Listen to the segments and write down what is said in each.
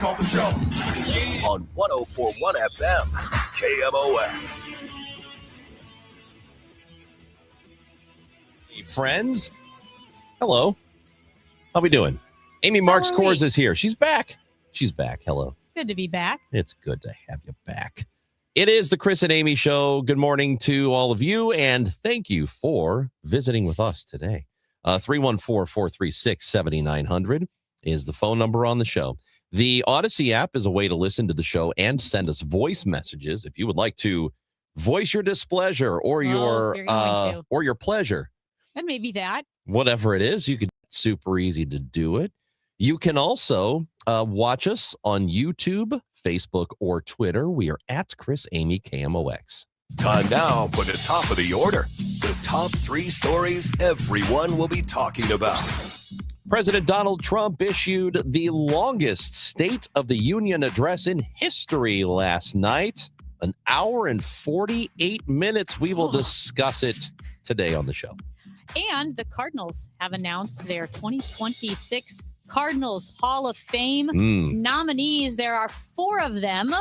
Call the show on 104.1 FM, KMOX. Hey, friends. Hello. How we doing? Amy Marks Kors is here. She's back. Hello. It's good to be back. It's good to have you back. It is the Chris and Amy Show. Good morning to all of you, and thank you for visiting with us today. 314-436-7900 is the phone number on the show. The Odyssey app is a way to listen to the show and send us voice messages if you would like to voice your displeasure or your pleasure. And maybe that. Whatever it is, it's super easy to do it. You can also watch us on YouTube, Facebook, or Twitter. We are at Chris Amy KMOX. Time now for the top of the order. The top three stories everyone will be talking about. President Donald Trump issued the longest State of the Union address in history last night. An hour and 48 minutes. We will discuss it today on the show. And the Cardinals have announced their 2026 Cardinals Hall of Fame nominees. There are 4 of them.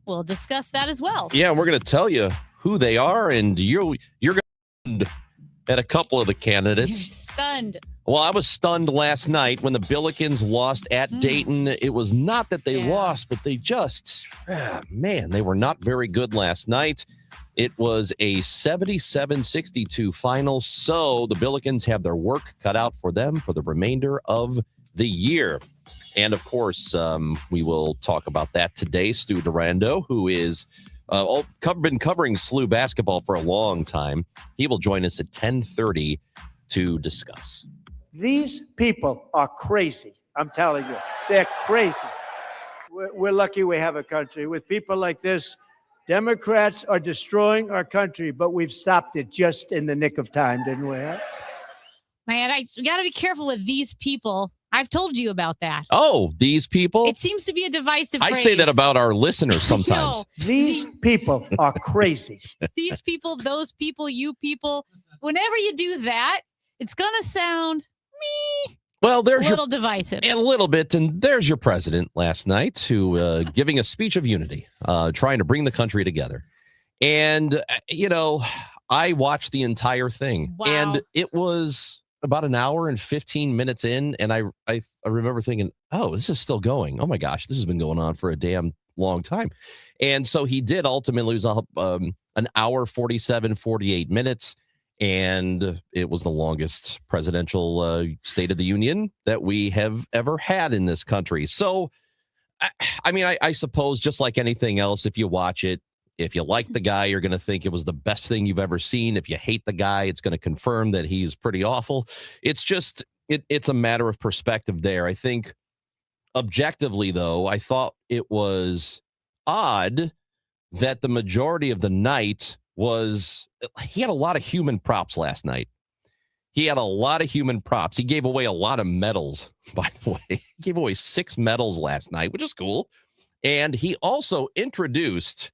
We'll discuss that as well. Yeah, we're going to tell you who they are, and you're going to at a couple of the candidates. You're stunned. Well, I was stunned last night when the Billikens lost at Dayton. It was not that they lost, but they just, they were not very good last night. It was a 77-62 final, so the Billikens have their work cut out for them for the remainder of the year. And, of course, we will talk about that today. Stu Durando, who is been covering SLU basketball for a long time. He will join us at 10:30 to discuss. These people are crazy. I'm telling you, they're crazy. We're lucky we have a country. With people like this, Democrats are destroying our country, but we've stopped it just in the nick of time, didn't we? Huh? Man, we got to be careful with these people. I've told you about that. Oh, these people? It seems to be a divisive phrase. I say that about our listeners sometimes. No, these people are crazy. These people, those people, you people. Whenever you do that, it's going to sound well, there's a little divisive. A little bit. And there's your president last night who giving a speech of unity, trying to bring the country together. And, I watched the entire thing. Wow. And it was about an hour and 15 minutes in. And I remember thinking, oh, this is still going. Oh, my gosh, this has been going on for a damn long time. And so he did ultimately lose an hour, 48 minutes. And it was the longest presidential State of the Union that we have ever had in this country. So, I suppose just like anything else, if you watch it, if you like the guy, you're going to think it was the best thing you've ever seen. If you hate the guy, it's going to confirm that he's pretty awful. It's just, it's a matter of perspective there. I think objectively, though, I thought it was odd that the majority of the night he had a lot of human props last night. He had a lot of human props. He gave away a lot of medals, by the way. He gave away 6 medals last night, which is cool. And he also introduced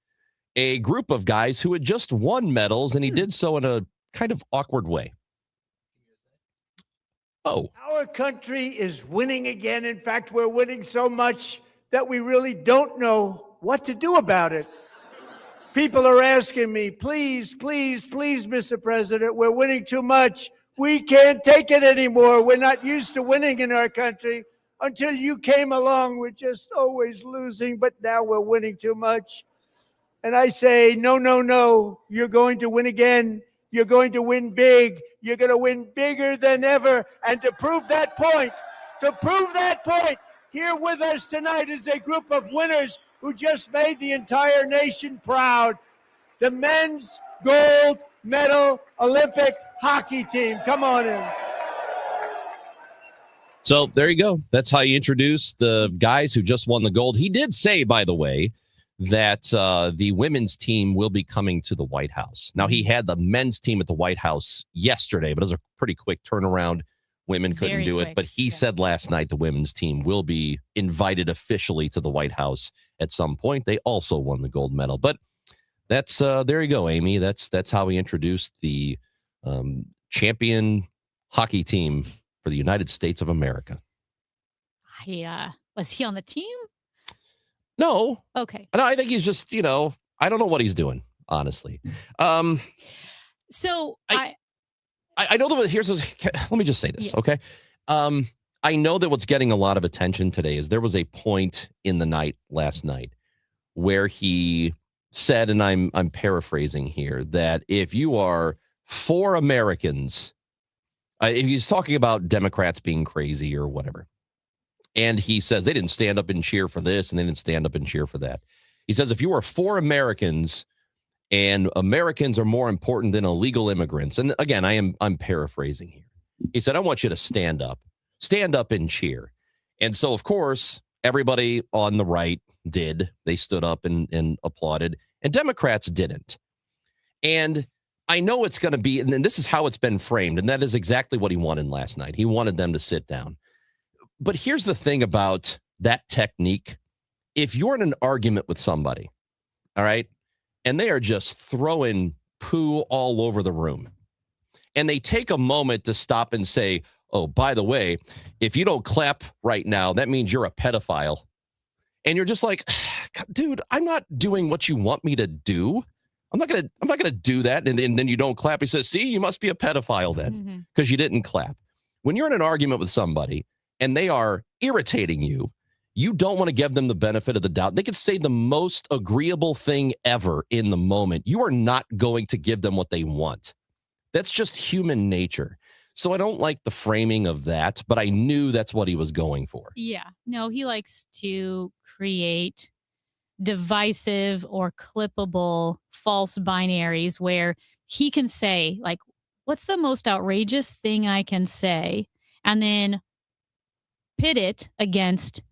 a group of guys who had just won medals, and he did so in a kind of awkward way. Oh. Our country is winning again. In fact, we're winning so much that we really don't know what to do about it. People are asking me, please, Mr. President, we're winning too much. We can't take it anymore. We're not used to winning in our country. Until you came along, we're just always losing, but now we're winning too much. And I say, no, you're going to win again. You're going to win big. You're going to win bigger than ever. And to prove that point, here with us tonight is a group of winners who just made the entire nation proud. The men's gold medal Olympic hockey team. Come on in. So there you go. That's how you introduce the guys who just won the gold. He did say, by the way, that the women's team will be coming to the White House. Now, he had the men's team at the White House yesterday, but it was a pretty quick turnaround. Women couldn't do it. But he said last night the women's team will be invited officially to the White House at some point. They also won the gold medal. But that's there you go, Amy. That's how we introduced the champion hockey team for the United States of America. Was he on the team? No, Okay. I think he's just, I don't know what he's doing, honestly. So I know that let me just say this, Yes. okay? I know that what's getting a lot of attention today is there was a point in the night last night where he said, and I'm paraphrasing here, that if you are for Americans, he's talking about Democrats being crazy or whatever. And he says they didn't stand up and cheer for this and they didn't stand up and cheer for that. He says if you are for Americans and Americans are more important than illegal immigrants. And again, I'm paraphrasing here. He said, I want you to stand up and cheer. And so, of course, everybody on the right did. They stood up and applauded, and Democrats didn't. And I know it's going to be, and this is how it's been framed, and that is exactly what he wanted last night. He wanted them to sit down. But here's the thing about that technique. If you're in an argument with somebody, all right, and they are just throwing poo all over the room, and they take a moment to stop and say, oh, by the way, if you don't clap right now, that means you're a pedophile. And you're just like, dude, I'm not doing what you want me to do. I'm not gonna do that. And then you don't clap. He says, see, you must be a pedophile then because you didn't clap. When you're in an argument with somebody and they are irritating you, you don't want to give them the benefit of the doubt. They could say the most agreeable thing ever in the moment. You are not going to give them what they want. That's just human nature. So I don't like the framing of that, but I knew that's what he was going for. Yeah. No, he likes to create divisive or clippable false binaries where he can say, like, what's the most outrageous thing I can say? And then pit it against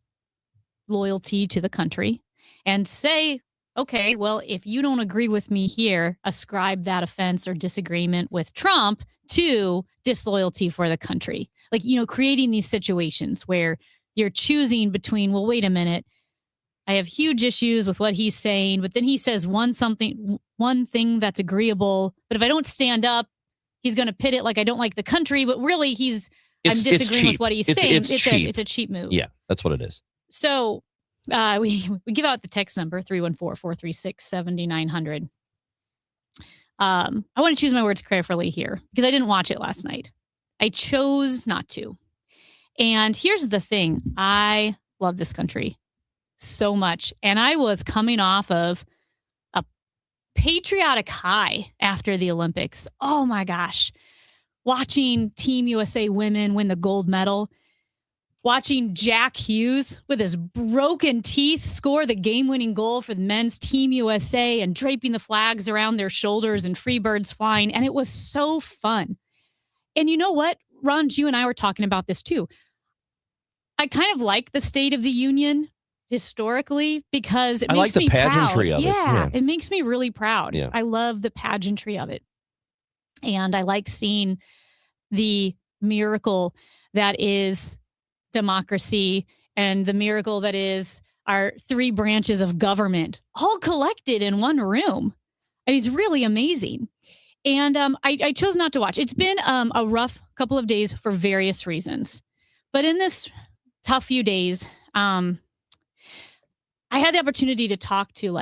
loyalty to the country and say, okay, well, if you don't agree with me here, ascribe that offense or disagreement with Trump to disloyalty for the country. Like, creating these situations where you're choosing between, well, wait a minute, I have huge issues with what he's saying, but then he says one thing that's agreeable. But if I don't stand up, he's going to pit it like I don't like the country. But really, I'm disagreeing with what he's saying. It's cheap. It's a cheap move. Yeah, that's what it is. So we give out the text number 314-436-7900. I want to choose my words carefully here because I didn't watch it last night. I chose not to. And here's the thing. I love this country so much. And I was coming off of a patriotic high after the Olympics. Oh my gosh. Watching Team USA women win the gold medal. Watching Jack Hughes with his broken teeth score the game-winning goal for the men's Team USA and draping the flags around their shoulders and free birds flying. And it was so fun. And you know what, Ron, you and I were talking about this too. I kind of like the State of the Union historically because it makes me proud. I like the pageantry of it. Yeah, it makes me really proud. Yeah. I love the pageantry of it. And I like seeing the miracle that is democracy and the miracle that is our three branches of government all collected in one room. I mean, it's really amazing. And I chose not to watch. It's been a rough couple of days for various reasons. But in this tough few days, I had the opportunity to talk to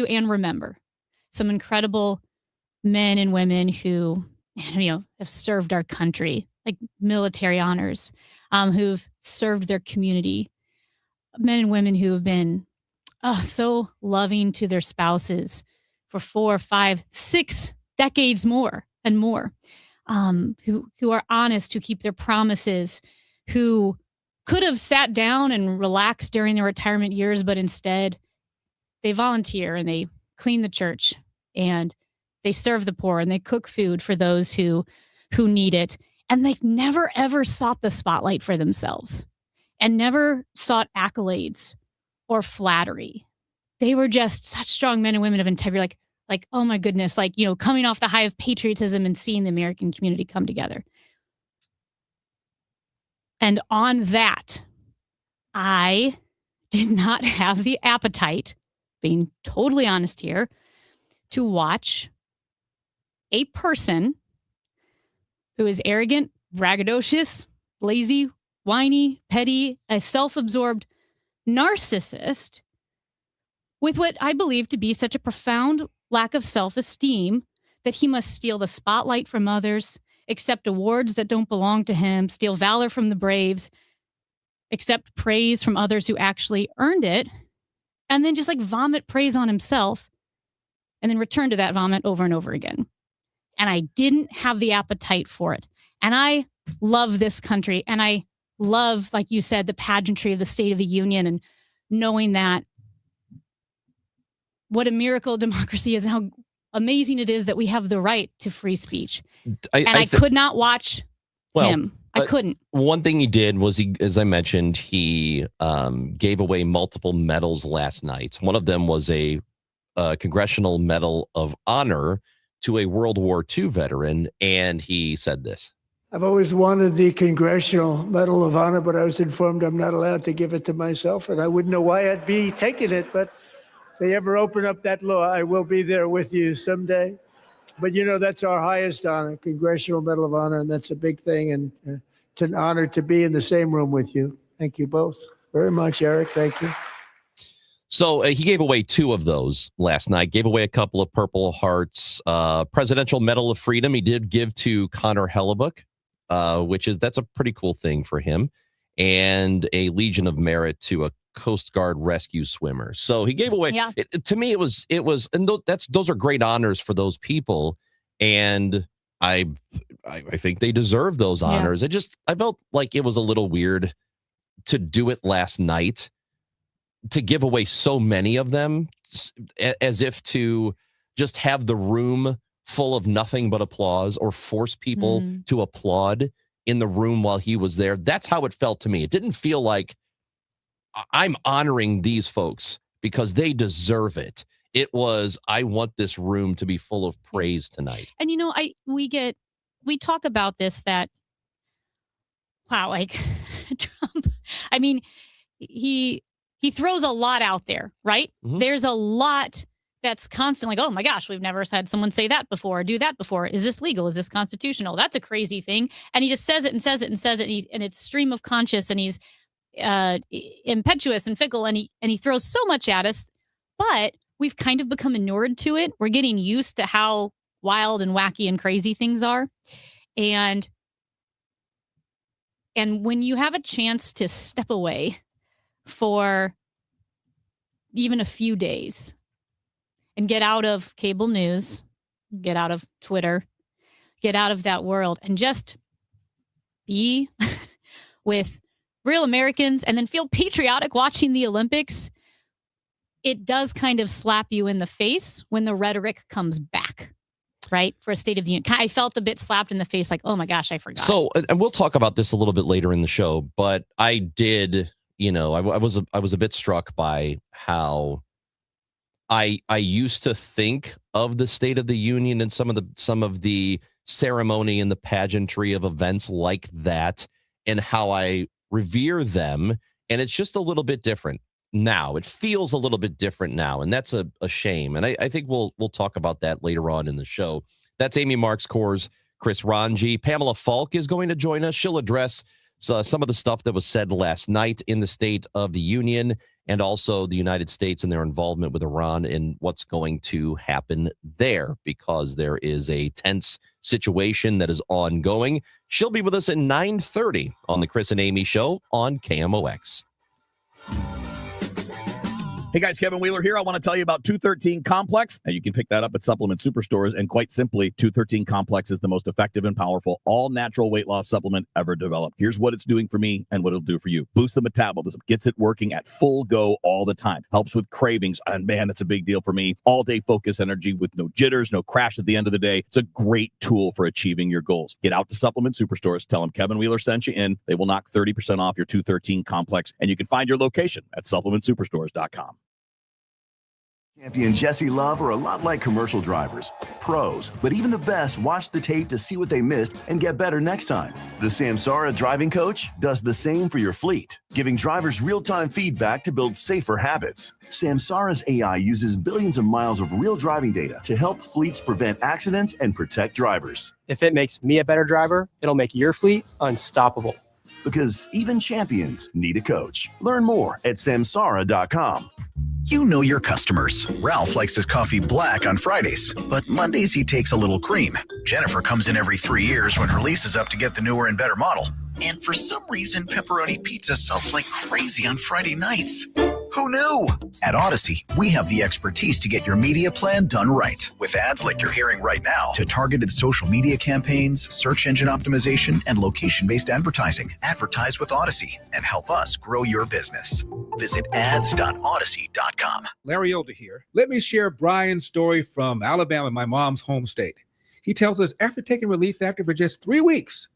and remember some incredible men and women who, have served our country, like military honors, who've served their community, men and women who have been so loving to their spouses for 4, 5, 6 decades more and more, who are honest, who keep their promises, who could have sat down and relaxed during their retirement years, but instead they volunteer and they clean the church and they serve the poor and they cook food for those who need it. And they never, ever sought the spotlight for themselves and never sought accolades or flattery. They were just such strong men and women of integrity, like, oh my goodness, coming off the high of patriotism and seeing the American community come together. And on that, I did not have the appetite, being totally honest here, to watch a person who is arrogant, braggadocious, lazy, whiny, petty, a self-absorbed narcissist with what I believe to be such a profound lack of self-esteem that he must steal the spotlight from others, accept awards that don't belong to him, steal valor from the braves, accept praise from others who actually earned it, and then just like vomit praise on himself and then return to that vomit over and over again. And I didn't have the appetite for it. And I love this country. And I love, like you said, the pageantry of the State of the Union and knowing that what a miracle democracy is and how amazing it is that we have the right to free speech. I could not watch him. I couldn't. One thing he did was, as I mentioned, he gave away multiple medals last night. One of them was a Congressional Medal of Honor to a World War II veteran, and he said this. I've always wanted the Congressional Medal of Honor, but I was informed I'm not allowed to give it to myself, and I wouldn't know why I'd be taking it, but if they ever open up that law, I will be there with you someday. But, you know, that's our highest honor, Congressional Medal of Honor, and that's a big thing, and it's an honor to be in the same room with you. Thank you both very much, Eric. Thank you. So he gave away 2 of those last night, gave away a couple of Purple Hearts, Presidential Medal of Freedom. He did give to Connor Hellebuck, that's a pretty cool thing for him, and a Legion of Merit to a Coast Guard rescue swimmer. So he gave away, to me, it was, and those are great honors for those people. And I think they deserve those honors. I felt like it was a little weird to do it last night, to give away so many of them, as if to just have the room full of nothing but applause, or force people to applaud in the room while he was there. That's how it felt to me. It didn't feel like I'm honoring these folks because they deserve it. It was, I want this room to be full of praise tonight. And, you know, we talk about this, that, wow, like Trump, I mean, he throws a lot out there, right? Mm-hmm. There's a lot that's constantly like, oh my gosh, we've never had someone say that before, or do that before. Is this legal? Is this constitutional? That's a crazy thing. And he just says it and says it and says it. And it's stream of conscious, and he's impetuous and fickle, and he throws so much at us, but we've kind of become inured to it. We're getting used to how wild and wacky and crazy things are. And when you have a chance to step away for even a few days and get out of cable news, get out of Twitter, get out of that world, and just be with real Americans and then feel patriotic watching the Olympics, it does kind of slap you in the face when the rhetoric comes back, right? For a State of the Union. I felt a bit slapped in the face, like, oh my gosh, I forgot. So, and we'll talk about this a little bit later in the show, but I did, I was a bit struck by how I used to think of the State of the Union and some of the ceremony and the pageantry of events like that, and how I revere them. And it's just a little bit different now. It feels a little bit different now, and that's a shame. And I think we'll talk about that later on in the show. That's Amy Marks Core's Chris Ranji. Pamela Falk is going to join us. She'll address some of the stuff that was said last night in the State of the Union, and also the United States and their involvement with Iran and what's going to happen there, because there is a tense situation that is ongoing. She'll be with us at 9:30 on the Chris and Amy Show on KMOX. Hey guys, Kevin Wheeler here. I want to tell you about 213 Complex. Now, you can pick that up at supplement superstores, and quite simply, 213 Complex is the most effective and powerful all-natural weight loss supplement ever developed. Here's what it's doing for me and what it'll do for you. Boost the metabolism, gets it working at full go all the time. Helps with cravings, and man, that's a big deal for me. All-day focus energy with no jitters, no crash at the end of the day. It's a great tool for achieving your goals. Get out to supplement superstores. Tell them Kevin Wheeler sent you in. They will knock 30% off your 213 Complex, and you can find your location at supplementsuperstores.com. Champion Jesse Love are a lot like commercial drivers, pros, but even the best watch the tape to see what they missed and get better next time. The Samsara driving coach does the same for your fleet, giving drivers real-time feedback to build safer habits. Samsara's AI uses billions of miles of real driving data to help fleets prevent accidents and protect drivers. If it makes me a better driver, it'll make your fleet unstoppable. Because even champions need a coach. Learn more at samsara.com. You know your customers. Ralph likes his coffee black on Fridays, but Mondays he takes a little cream. Jennifer comes in every 3 years when her lease is up to get the newer and better model. And for some reason, pepperoni pizza sells like crazy on Friday nights. Who knew? At Odyssey, we have the expertise to get your media plan done right. With ads like you're hearing right now, to targeted social media campaigns, search engine optimization, and location-based advertising. Advertise with Odyssey and help us grow your business. Visit ads.odyssey.com. Larry Elder here. Let me share Brian's story from Alabama, my mom's home state. He tells us after taking Relief Factor for just 3 weeks,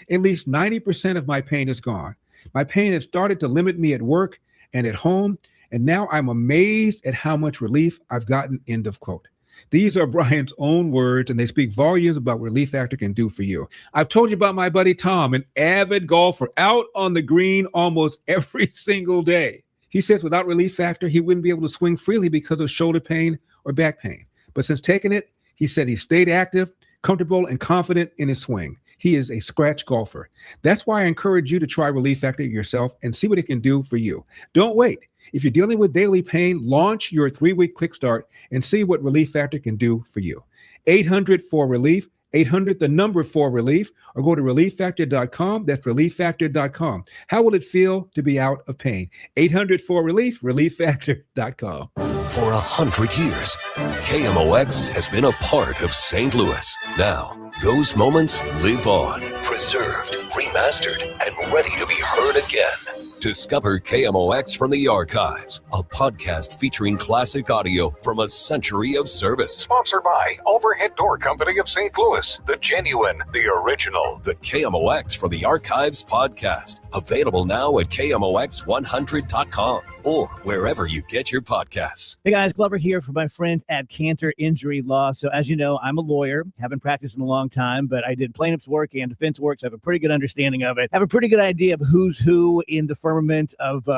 at least 90% of my pain is gone. My pain has started to limit me at work and at home, and now I'm amazed at how much relief I've gotten, end of quote. These are Brian's own words, and they speak volumes about what Relief Factor can do for you. I've told you about my buddy Tom, an avid golfer, out on the green almost every single day. He says without Relief Factor, he wouldn't be able to swing freely because of shoulder pain or back pain. But since taking it, he said he stayed active, comfortable, and confident in his swing. He is a scratch golfer. That's why I encourage you to try Relief Factor yourself and see what it can do for you. Don't wait. If you're dealing with daily pain, launch your 3-week quick start and see what Relief Factor can do for you. 800-4RELIEF, 800-4RELIEF, or go to relieffactor.com. That's relieffactor.com. How will it feel to be out of pain? 800-4RELIEF, relieffactor.com. For 100 years, KMOX has been a part of St. Louis. Now, those moments live on, preserved, remastered, and ready to be heard again. Discover KMOX from the Archives, a podcast featuring classic audio from a century of service. Sponsored by Overhead Door Company of St. Louis, the genuine, the original. The KMOX from the Archives podcast, available now at KMOX100.com or wherever you get your podcasts. Hey guys, Glover here for my friends at Cantor Injury Law. So as you know, I'm a lawyer, haven't practiced in a long time, but I did plaintiff's work and defense work, so I have a pretty good understanding of it. I have a pretty good idea of who's who in the firmament of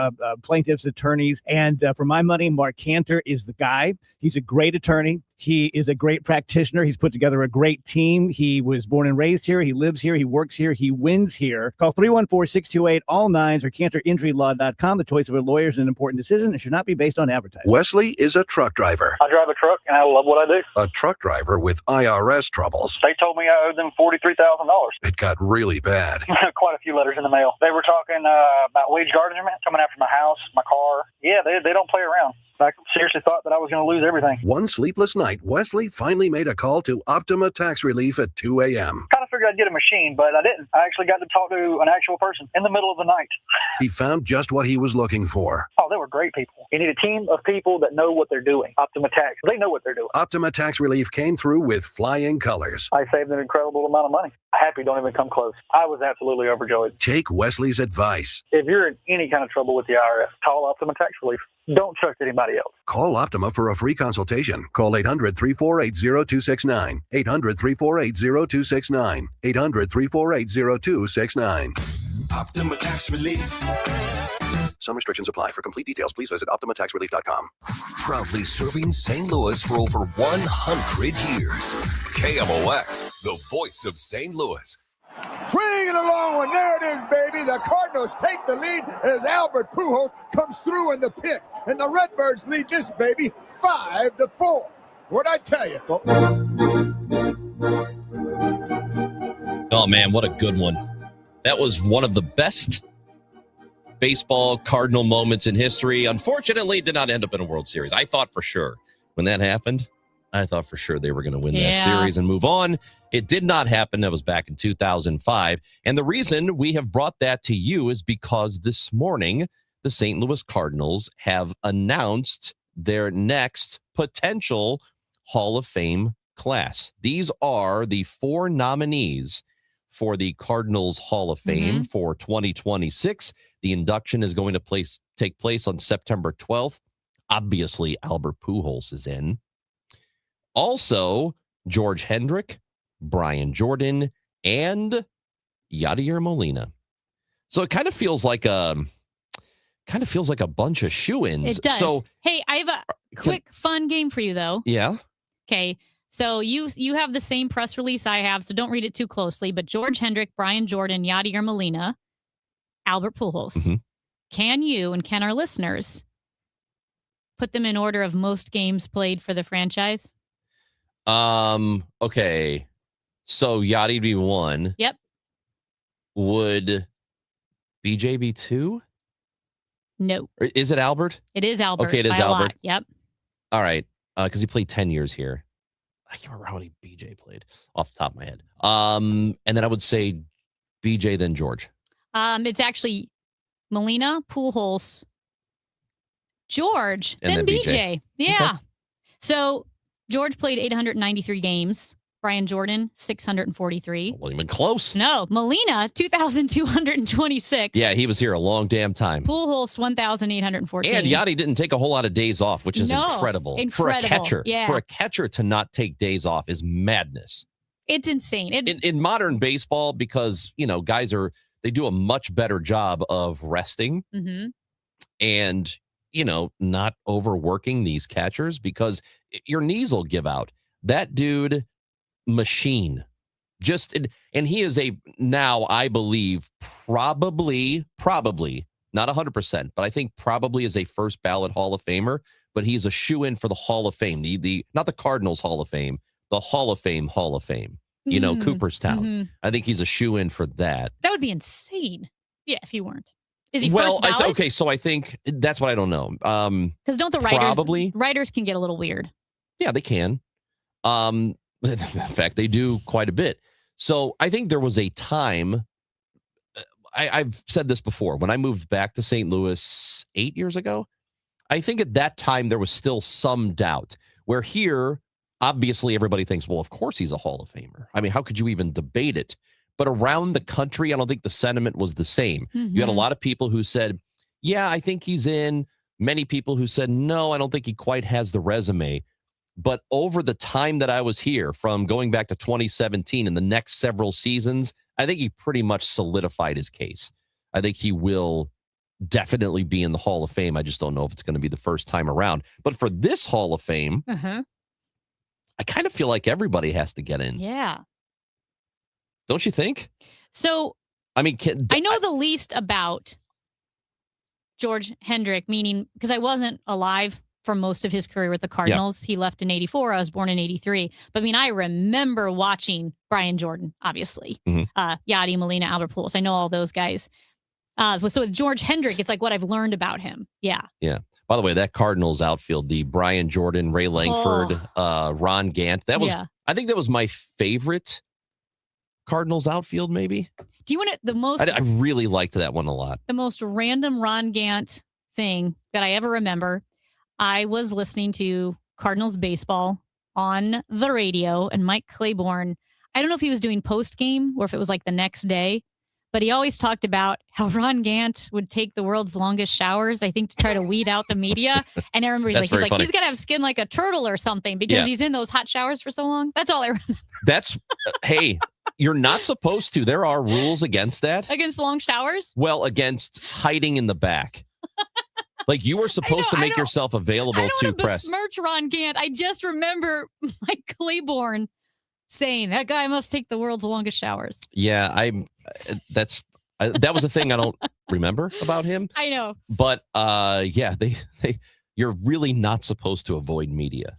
plaintiffs' attorneys. And for my money, Mark Cantor is the guy. He's a great attorney. He is a great practitioner. He's put together a great team. He was born and raised here. He lives here. He works here. He wins here. Call 314-628-ALL-9s or CantorInjuryLaw.com. The choice of a lawyer is an important decision and should not be based on advertising. Wesley is a truck driver. I drive a truck, and I love what I do. A truck driver with IRS troubles. They told me I owed them $43,000. It got really bad. Quite a few letters in the mail. They were talking about wage garnishment, coming after my house, my car. Yeah, they don't play around. I seriously thought that I was going to lose everything. One sleepless night, Wesley finally made a call to Optima Tax Relief at 2 a.m. Kind of figured I'd get a machine, but I didn't. I actually got to talk to an actual person in the middle of the night. He found just what he was looking for. Oh, they were great people. You need a team of people that know what they're doing. Optima Tax, they know what they're doing. Optima Tax Relief came through with flying colors. I saved an incredible amount of money. Happy don't even come close. I was absolutely overjoyed. Take Wesley's advice. If you're in any kind of trouble with the IRS, call Optima Tax Relief. Don't trust anybody else. Call Optima for a free consultation. Call 800-348-0269. 800-348-0269. 800-348-0269. Optima Tax Relief. Some restrictions apply. For complete details, please visit OptimaTaxRelief.com. Proudly serving St. Louis for over 100 years. KMOX, the voice of St. Louis. Swinging along one. There it is, baby. The Cardinals take the lead as Albert Pujols comes through in the pick. And the Redbirds lead this baby 5-4. What'd I tell you, folks? Oh, man, what a good one. That was one of the best baseball Cardinal moments in history. Unfortunately, it did not end up in a World Series. I thought for sure when that happened, I thought for sure they were going to win that series and move on. It did not happen. That was back in 2005. And the reason we have brought that to you is because this morning, the St. Louis Cardinals have announced their next potential Hall of Fame class. These are the 4 nominees for the Cardinals Hall of Fame for 2026. The induction is going to take place on September 12th. Obviously, Albert Pujols is in. Also, George Hendrick, Brian Jordan, and Yadier Molina. So it kind of feels like a bunch of shoo-ins. It does. So, hey, I have a quick fun game for you, though. Yeah. Okay. So you have the same press release I have, so don't read it too closely. But George Hendrick, Brian Jordan, Yadier Molina. Albert Pujols. Mm-hmm. Can you and can our listeners put them in order of most games played for the franchise? Okay. So Yachty'd be 1. Yep. Would BJ be 2? No. Or is it Albert? It is Albert. Okay, it is by a Albert. lot. Yep. All right. Because he played 10 years here. I can't remember how many BJ played off the top of my head. And then I would say BJ, then George. It's actually Molina, Pujols, George, And then then BJ. Yeah. Okay. So George played 893 games. Brian Jordan, 643. Well, even close. No, Molina, 2,226. Yeah, he was here a long damn time. Pujols, 1,814. And Yachty didn't take a whole lot of days off, which is incredible. For a catcher. Yeah. For a catcher to not take days off is madness. It's insane. In modern baseball, because, guys they do a much better job of resting and, not overworking these catchers because your knees will give out. That dude, machine. And he is now, I believe, probably, not 100%, but I think probably is a first ballot Hall of Famer, but he's a shoe-in for the Hall of Fame, the not the Cardinals Hall of Fame, the Hall of Fame, Cooperstown. I think he's a shoe-in for that. That would be insane. Yeah, if he weren't. Is he well, first ballot? Okay, so I think that's what I don't know. Because don't the writers can get a little weird. Yeah, they can. In fact, they do quite a bit. So I think there was a time, I've said this before, when I moved back to St. Louis 8 years ago, I think at that time there was still some doubt. Where here, obviously everybody thinks, well, of course he's a Hall of Famer. I mean, how could you even debate it? But around the country, I don't think the sentiment was the same. You had a lot of people who said, yeah, I think he's in. Many people who said, no, I don't think he quite has the resume. But over the time that I was here, from going back to 2017 and the next several seasons, I think he pretty much solidified his case. I think he will definitely be in the Hall of Fame. I just don't know if it's going to be the first time around. But for this Hall of Fame, I kind of feel like everybody has to get in. Yeah. Don't you think? So, I mean, I know the least about George Hendrick, meaning because I wasn't alive for most of his career with the Cardinals. He left in 84. I was born in 83. But I mean, I remember watching Brian Jordan, obviously. Yachty, Molina, Albert Pujols. I know all those guys. So with George Hendrick, it's like what I've learned about him. Yeah. Yeah. By the way, that Cardinals outfield, the Brian Jordan, Ray Langford, Ron Gant, that was, I think that was my favorite Cardinals outfield, maybe. Do you want the most? I really liked that one a lot. The most random Ron Gant thing that I ever remember. I was listening to Cardinals baseball on the radio, and Mike Claiborne, I don't know if he was doing post game or if it was like the next day, but he always talked about how Ron Gant would take the world's longest showers, I think, to try to weed out the media. And I remember he's got to have skin like a turtle or something because he's in those hot showers for so long. That's all I remember. That's, hey, you're not supposed to. There are rules against that. Against long showers? Well, against hiding in the back. Like you were supposed to make yourself available to press. Besmirch Ron Gant. I just remember Mike Claiborne saying that guy must take the world's longest showers. Yeah, that was a thing I don't remember about him. I know. But you're really not supposed to avoid media.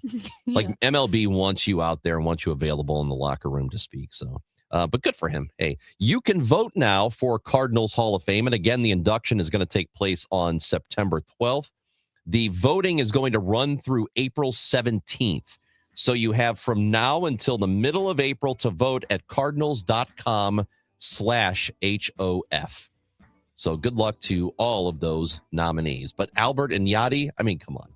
Like MLB wants you out there and wants you available in the locker room to speak. So, but good for him. Hey, you can vote now for Cardinals Hall of Fame. And again, the induction is going to take place on September 12th. The voting is going to run through April 17th. So you have from now until the middle of April to vote at cardinals.com/HOF. So good luck to all of those nominees. But Albert and Yachty, I mean, come on.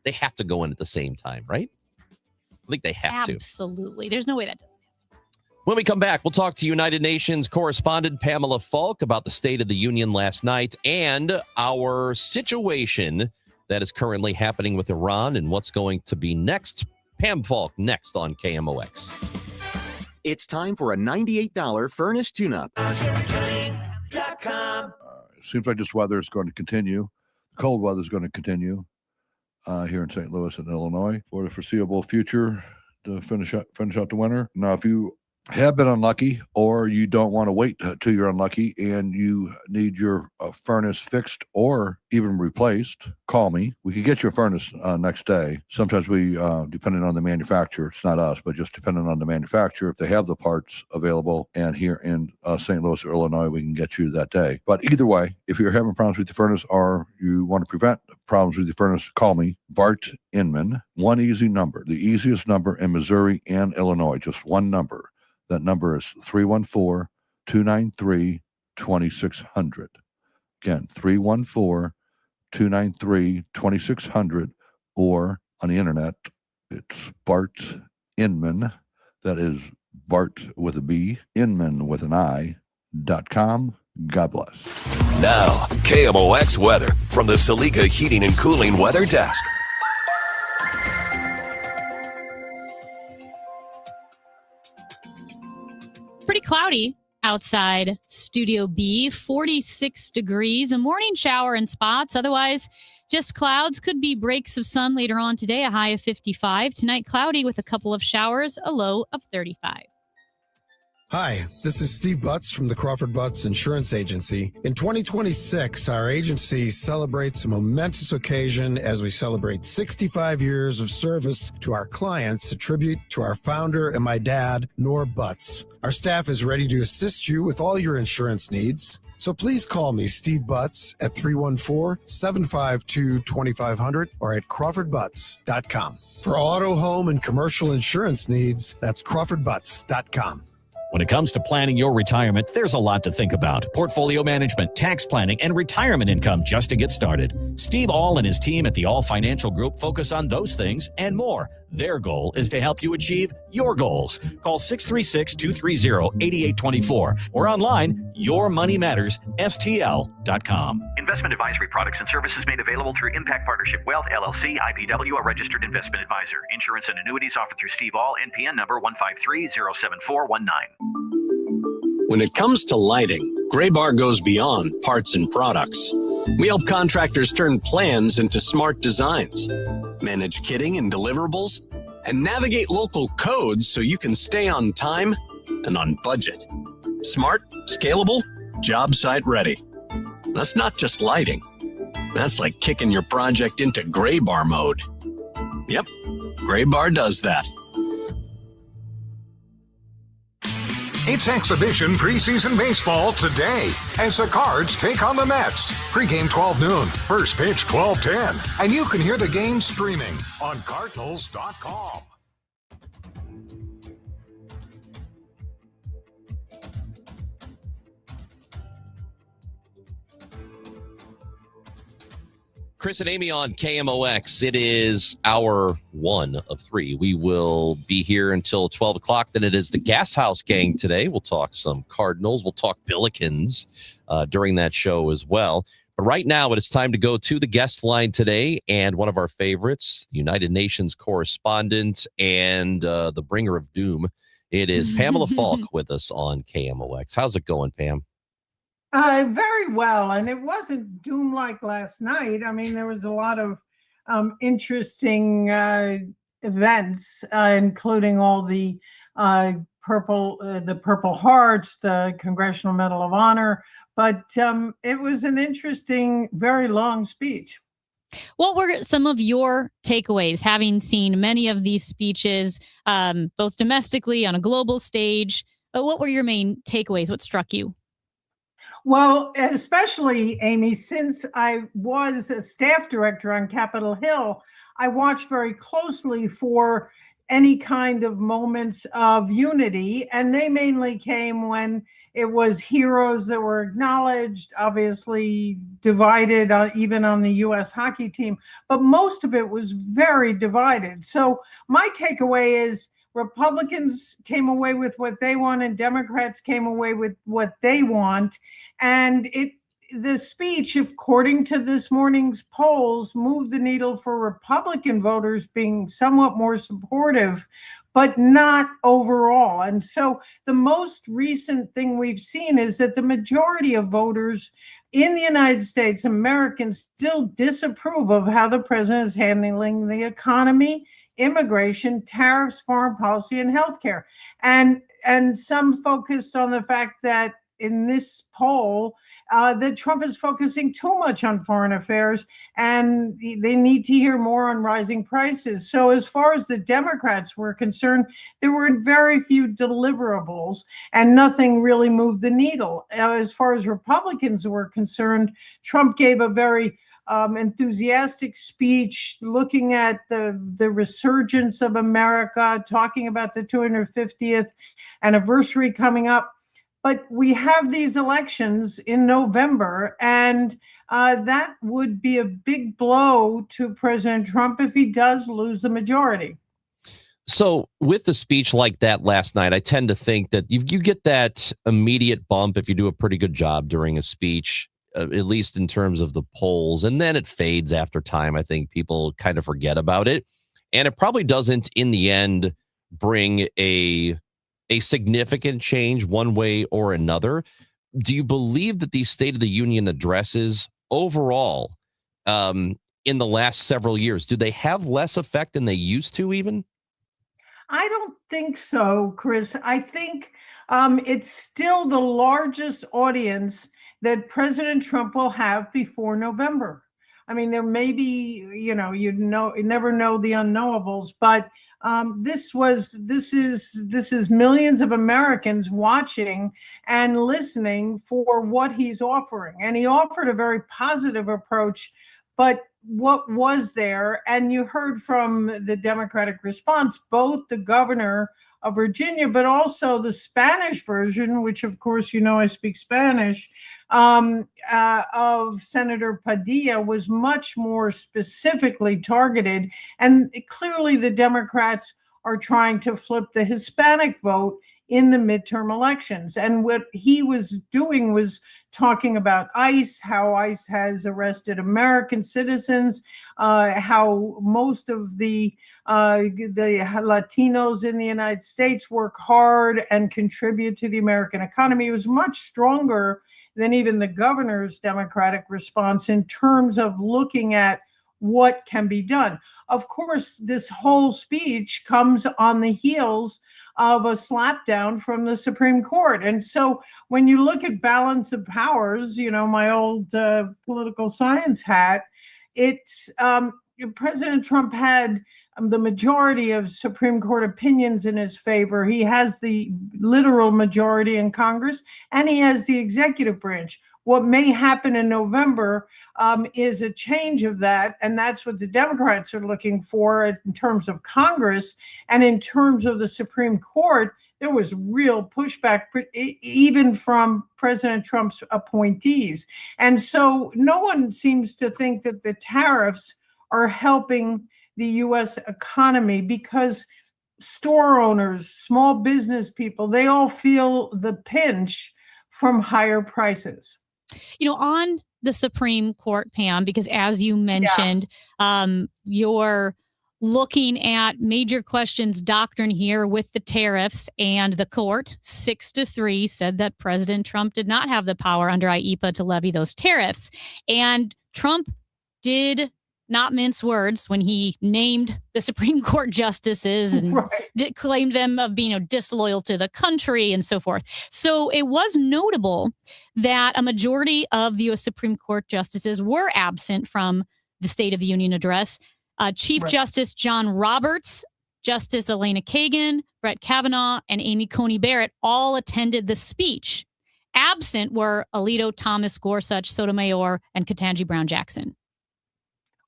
They have to go in at the same time, right? I think they have to. Absolutely. There's no way that doesn't happen. When we come back, we'll talk to United Nations correspondent Pamela Falk about the State of the Union last night and our situation that is currently happening with Iran and what's going to be next. Pam Falk next on KMOX. It's time for a $98 furnace tune-up. Seems like this weather is going to continue. Cold weather is going to continue here in St. Louis and Illinois for the foreseeable future to finish out the winter. Now, if you have been unlucky, or you don't want to wait till you're unlucky and you need your furnace fixed or even replaced, call me. We can get your furnace next day. Sometimes we, depending on the manufacturer, it's not us, but just depending on the manufacturer, if they have the parts available, and here in St. Louis, Illinois, we can get you that day. But either way, if you're having problems with your furnace or you want to prevent problems with your furnace, call me, Bart Inman. One easy number, the easiest number in Missouri and Illinois, just one number. That number is 314-293-2600. Again, 314-293-2600, or on the internet, it's Bart Inman. That is Bart with a B, Inman with an I.com. God bless. Now, KMOX weather from the Saliga Heating and Cooling Weather Desk. Pretty cloudy outside Studio B, 46 degrees, a morning shower in spots. Otherwise, just clouds. Could be breaks of sun later on today, a high of 55. Tonight, cloudy with a couple of showers, a low of 35. Hi, this is Steve Butts from the Crawford Butts Insurance Agency. In 2026, our agency celebrates a momentous occasion as we celebrate 65 years of service to our clients, a tribute to our founder and my dad, Nor Butts. Our staff is ready to assist you with all your insurance needs. So please call me, Steve Butts, at 314-752-2500 or at crawfordbutts.com. For auto, home, and commercial insurance needs, that's crawfordbutts.com. When it comes to planning your retirement, there's a lot to think about. Portfolio management, tax planning, and retirement income just to get started. Steve All and his team at the All Financial Group focus on those things and more. Their goal is to help you achieve your goals. Call 636-230-8824 or online, yourmoneymattersstl.com. Investment advisory products and services made available through Impact Partnership Wealth, LLC, IPW, a registered investment advisor. Insurance and annuities offered through Steve All, NPN number 153-07419. When it comes to lighting, Graybar goes beyond parts and products. We help contractors turn plans into smart designs, manage kitting and deliverables, and navigate local codes so you can stay on time and on budget. Smart, scalable, job site ready. That's not just lighting. That's like kicking your project into Graybar mode. Yep, Graybar does that. It's exhibition preseason baseball today as the Cards take on the Mets. Pre-game 12 noon, first pitch 12:10, and you can hear the game streaming on Cardinals.com. Chris and Amy on KMOX. It is hour 1 of 3. We will be here until 12 o'clock. Then it is the Gas House Gang today. We'll talk some Cardinals. We'll talk Billikens during that show as well. But right now, it is time to go to the guest line today. And one of our favorites, the United Nations correspondent and the bringer of doom, it is Pamela Falk with us on KMOX. How's it going, Pam? Very well, and it wasn't doom like last night. I mean, there was a lot of interesting events, including all the Purple Hearts, the Congressional Medal of Honor. But it was an interesting, very long speech. What were some of your takeaways, having seen many of these speeches, both domestically on a global stage? What were your main takeaways? What struck you? Well, especially, Amy, since I was a staff director on Capitol Hill, I watched very closely for any kind of moments of unity, and they mainly came when it was heroes that were acknowledged, obviously divided, even on the U.S. hockey team, but most of it was very divided. So my takeaway is Republicans came away with what they want and Democrats came away with what they want. And the speech, according to this morning's polls, moved the needle for Republican voters being somewhat more supportive, but not overall. And so the most recent thing we've seen is that the majority of voters in the United States, Americans, still disapprove of how the president is handling the economy, immigration, tariffs, foreign policy, and healthcare. And some focused on the fact that in this poll, that Trump is focusing too much on foreign affairs, and they need to hear more on rising prices. So as far as the Democrats were concerned, there were very few deliverables, and nothing really moved the needle. As far as Republicans were concerned, Trump gave a very enthusiastic speech looking at the resurgence of America, talking about the 250th anniversary coming up. But we have these elections in November, and that would be a big blow to President Trump if he does lose the majority. So with the speech like that last night, I tend to think that you get that immediate bump if you do a pretty good job during a speech, at least in terms of the polls, and then it fades after time. I think people kind of forget about it, and it probably doesn't in the end bring a significant change one way or another. Do you believe that these State of the Union addresses overall in the last several years, do they have less effect than they used to even? I don't think so, Chris. I think it's still the largest audience that President Trump will have before November. I mean, there may be, you never know the unknowables, but this is millions of Americans watching and listening for what he's offering. And he offered a very positive approach, but what was there? And you heard from the Democratic response, both the governor of Virginia, but also the Spanish version, which of course, I speak Spanish, of Senator Padilla was much more specifically targeted. And clearly the Democrats are trying to flip the Hispanic vote in the midterm elections. And what he was doing was talking about ICE, how ICE has arrested American citizens, how most of the Latinos in the United States work hard and contribute to the American economy. It was much stronger than even the governor's Democratic response in terms of looking at what can be done. Of course, this whole speech comes on the heels of a slapdown from the Supreme Court. And so when you look at balance of powers, my old political science hat, it's President Trump had the majority of Supreme Court opinions in his favor. He has the literal majority in Congress, and he has the executive branch. What may happen in November is a change of that, and that's what the Democrats are looking for in terms of Congress. And in terms of the Supreme Court, there was real pushback, even from President Trump's appointees. And so no one seems to think that the tariffs are helping the U.S. economy, because store owners, small business people, they all feel the pinch from higher prices. On the Supreme Court, Pam, because as you mentioned, you're looking at major questions doctrine here with the tariffs, and the court 6-3 said that President Trump did not have the power under IEEPA to levy those tariffs. And Trump did not mince words when he named the Supreme Court justices and claimed them of being disloyal to the country and so forth. So it was notable that a majority of the U.S. Supreme Court justices were absent from the State of the Union address. Chief Justice John Roberts, Justice Elena Kagan, Brett Kavanaugh, and Amy Coney Barrett all attended the speech. Absent were Alito, Thomas, Gorsuch, Sotomayor, and Ketanji Brown Jackson.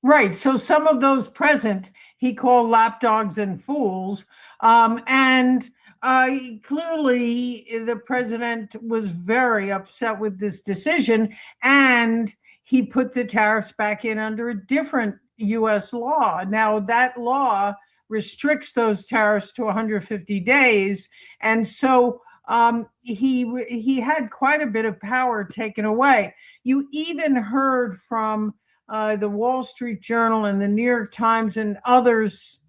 Right. So some of those present, he called lapdogs and fools. And clearly, the president was very upset with this decision, and he put the tariffs back in under a different U.S. law. Now, that law restricts those tariffs to 150 days. And so he had quite a bit of power taken away. You even heard from the Wall Street Journal and the New York Times and others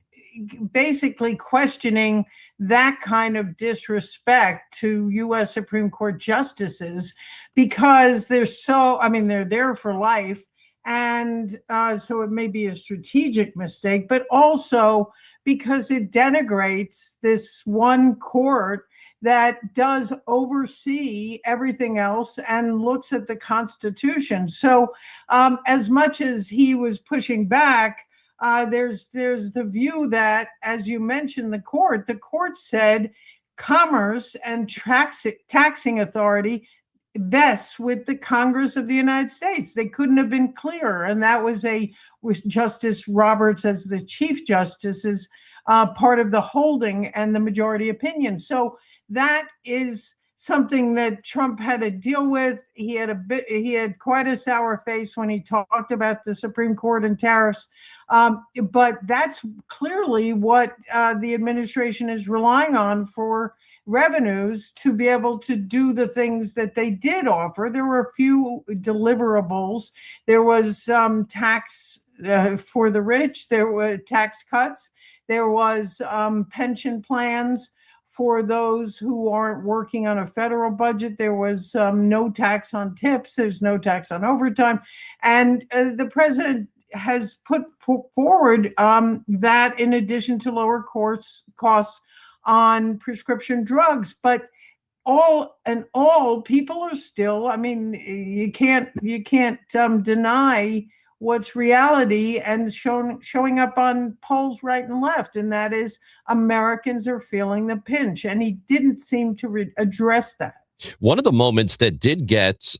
basically questioning that kind of disrespect to U.S. Supreme Court justices, because they're there for life, And so it may be a strategic mistake, but also because it denigrates this one court that does oversee everything else and looks at the Constitution. So as much as he was pushing back, there's the view that, as you mentioned, the court said commerce and taxing authority vests with the Congress of the United States. They couldn't have been clearer. And that was with Justice Roberts as the Chief Justice is part of the holding and the majority opinion. So that is something that Trump had to deal with. He had quite a sour face when he talked about the Supreme Court and tariffs. But that's clearly what the administration is relying on for revenues to be able to do the things that they did offer. There were a few deliverables. There was tax for the rich. There were tax cuts. There was pension plans for those who aren't working on a federal budget. There was no tax on tips. There's no tax on overtime. And the president has put forward that in addition to lower costs on prescription drugs. But all people are still, I mean, you can't deny what's reality and showing up on polls right and left, and that is Americans are feeling the pinch, and he didn't seem to address that. One of the moments that did get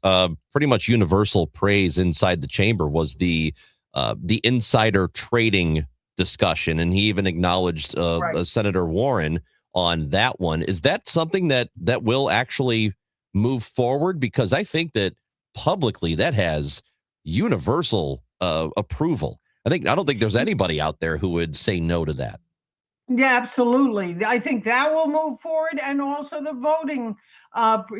pretty much universal praise inside the chamber was the insider trading discussion, and he even acknowledged Senator Warren on that one. Is that something that will actually move forward? Because I think that publicly that has universal approval. I don't think there's anybody out there who would say no to that. Yeah, absolutely. I think that will move forward. And also the voting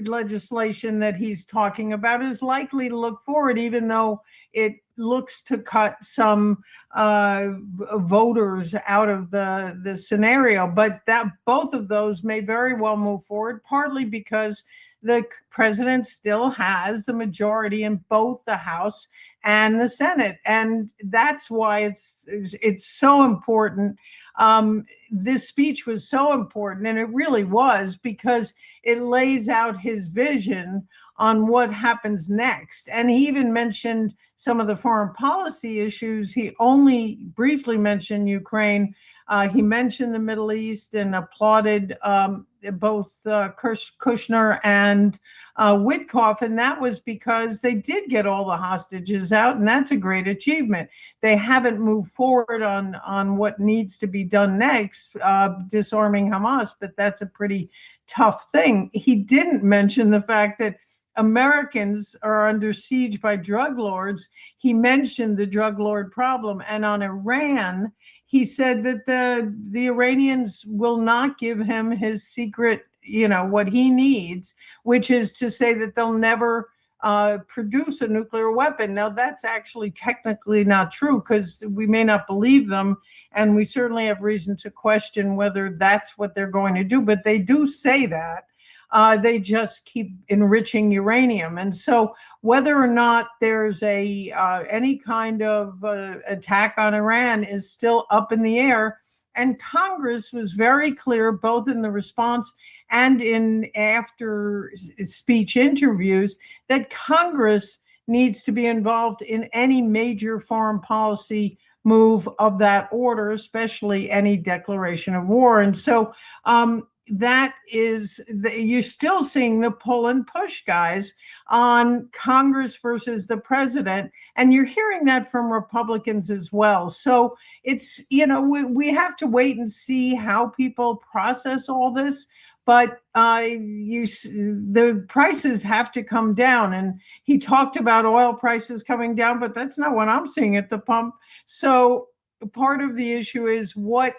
legislation that he's talking about is likely to look forward, even though it looks to cut some voters out of the scenario. But that both of those may very well move forward, partly because the president still has the majority in both the House and the Senate. And that's why it's so important. This speech was so important, and it really was, because it lays out his vision on what happens next. And he even mentioned some of the foreign policy issues. He only briefly mentioned Ukraine. He mentioned the Middle East and applauded both Kushner and Witkoff, and that was because they did get all the hostages out, and that's a great achievement. They haven't moved forward on what needs to be done next, disarming Hamas, but that's a pretty tough thing. He didn't mention the fact that Americans are under siege by drug lords. He mentioned the drug lord problem, and on Iran, he said that the Iranians will not give him his secret, what he needs, which is to say that they'll never produce a nuclear weapon. Now, that's actually technically not true, because we may not believe them, and we certainly have reason to question whether that's what they're going to do, but they do say that. They just keep enriching uranium. And so whether or not there's any kind of attack on Iran is still up in the air. And Congress was very clear, both in the response and in after speech interviews, that Congress needs to be involved in any major foreign policy move of that order, especially any declaration of war. And so that is, you're still seeing the pull and push, guys, on Congress versus the president. And you're hearing that from Republicans as well. So it's, we have to wait and see how people process all this. But the prices have to come down. And he talked about oil prices coming down, but that's not what I'm seeing at the pump. So part of the issue is what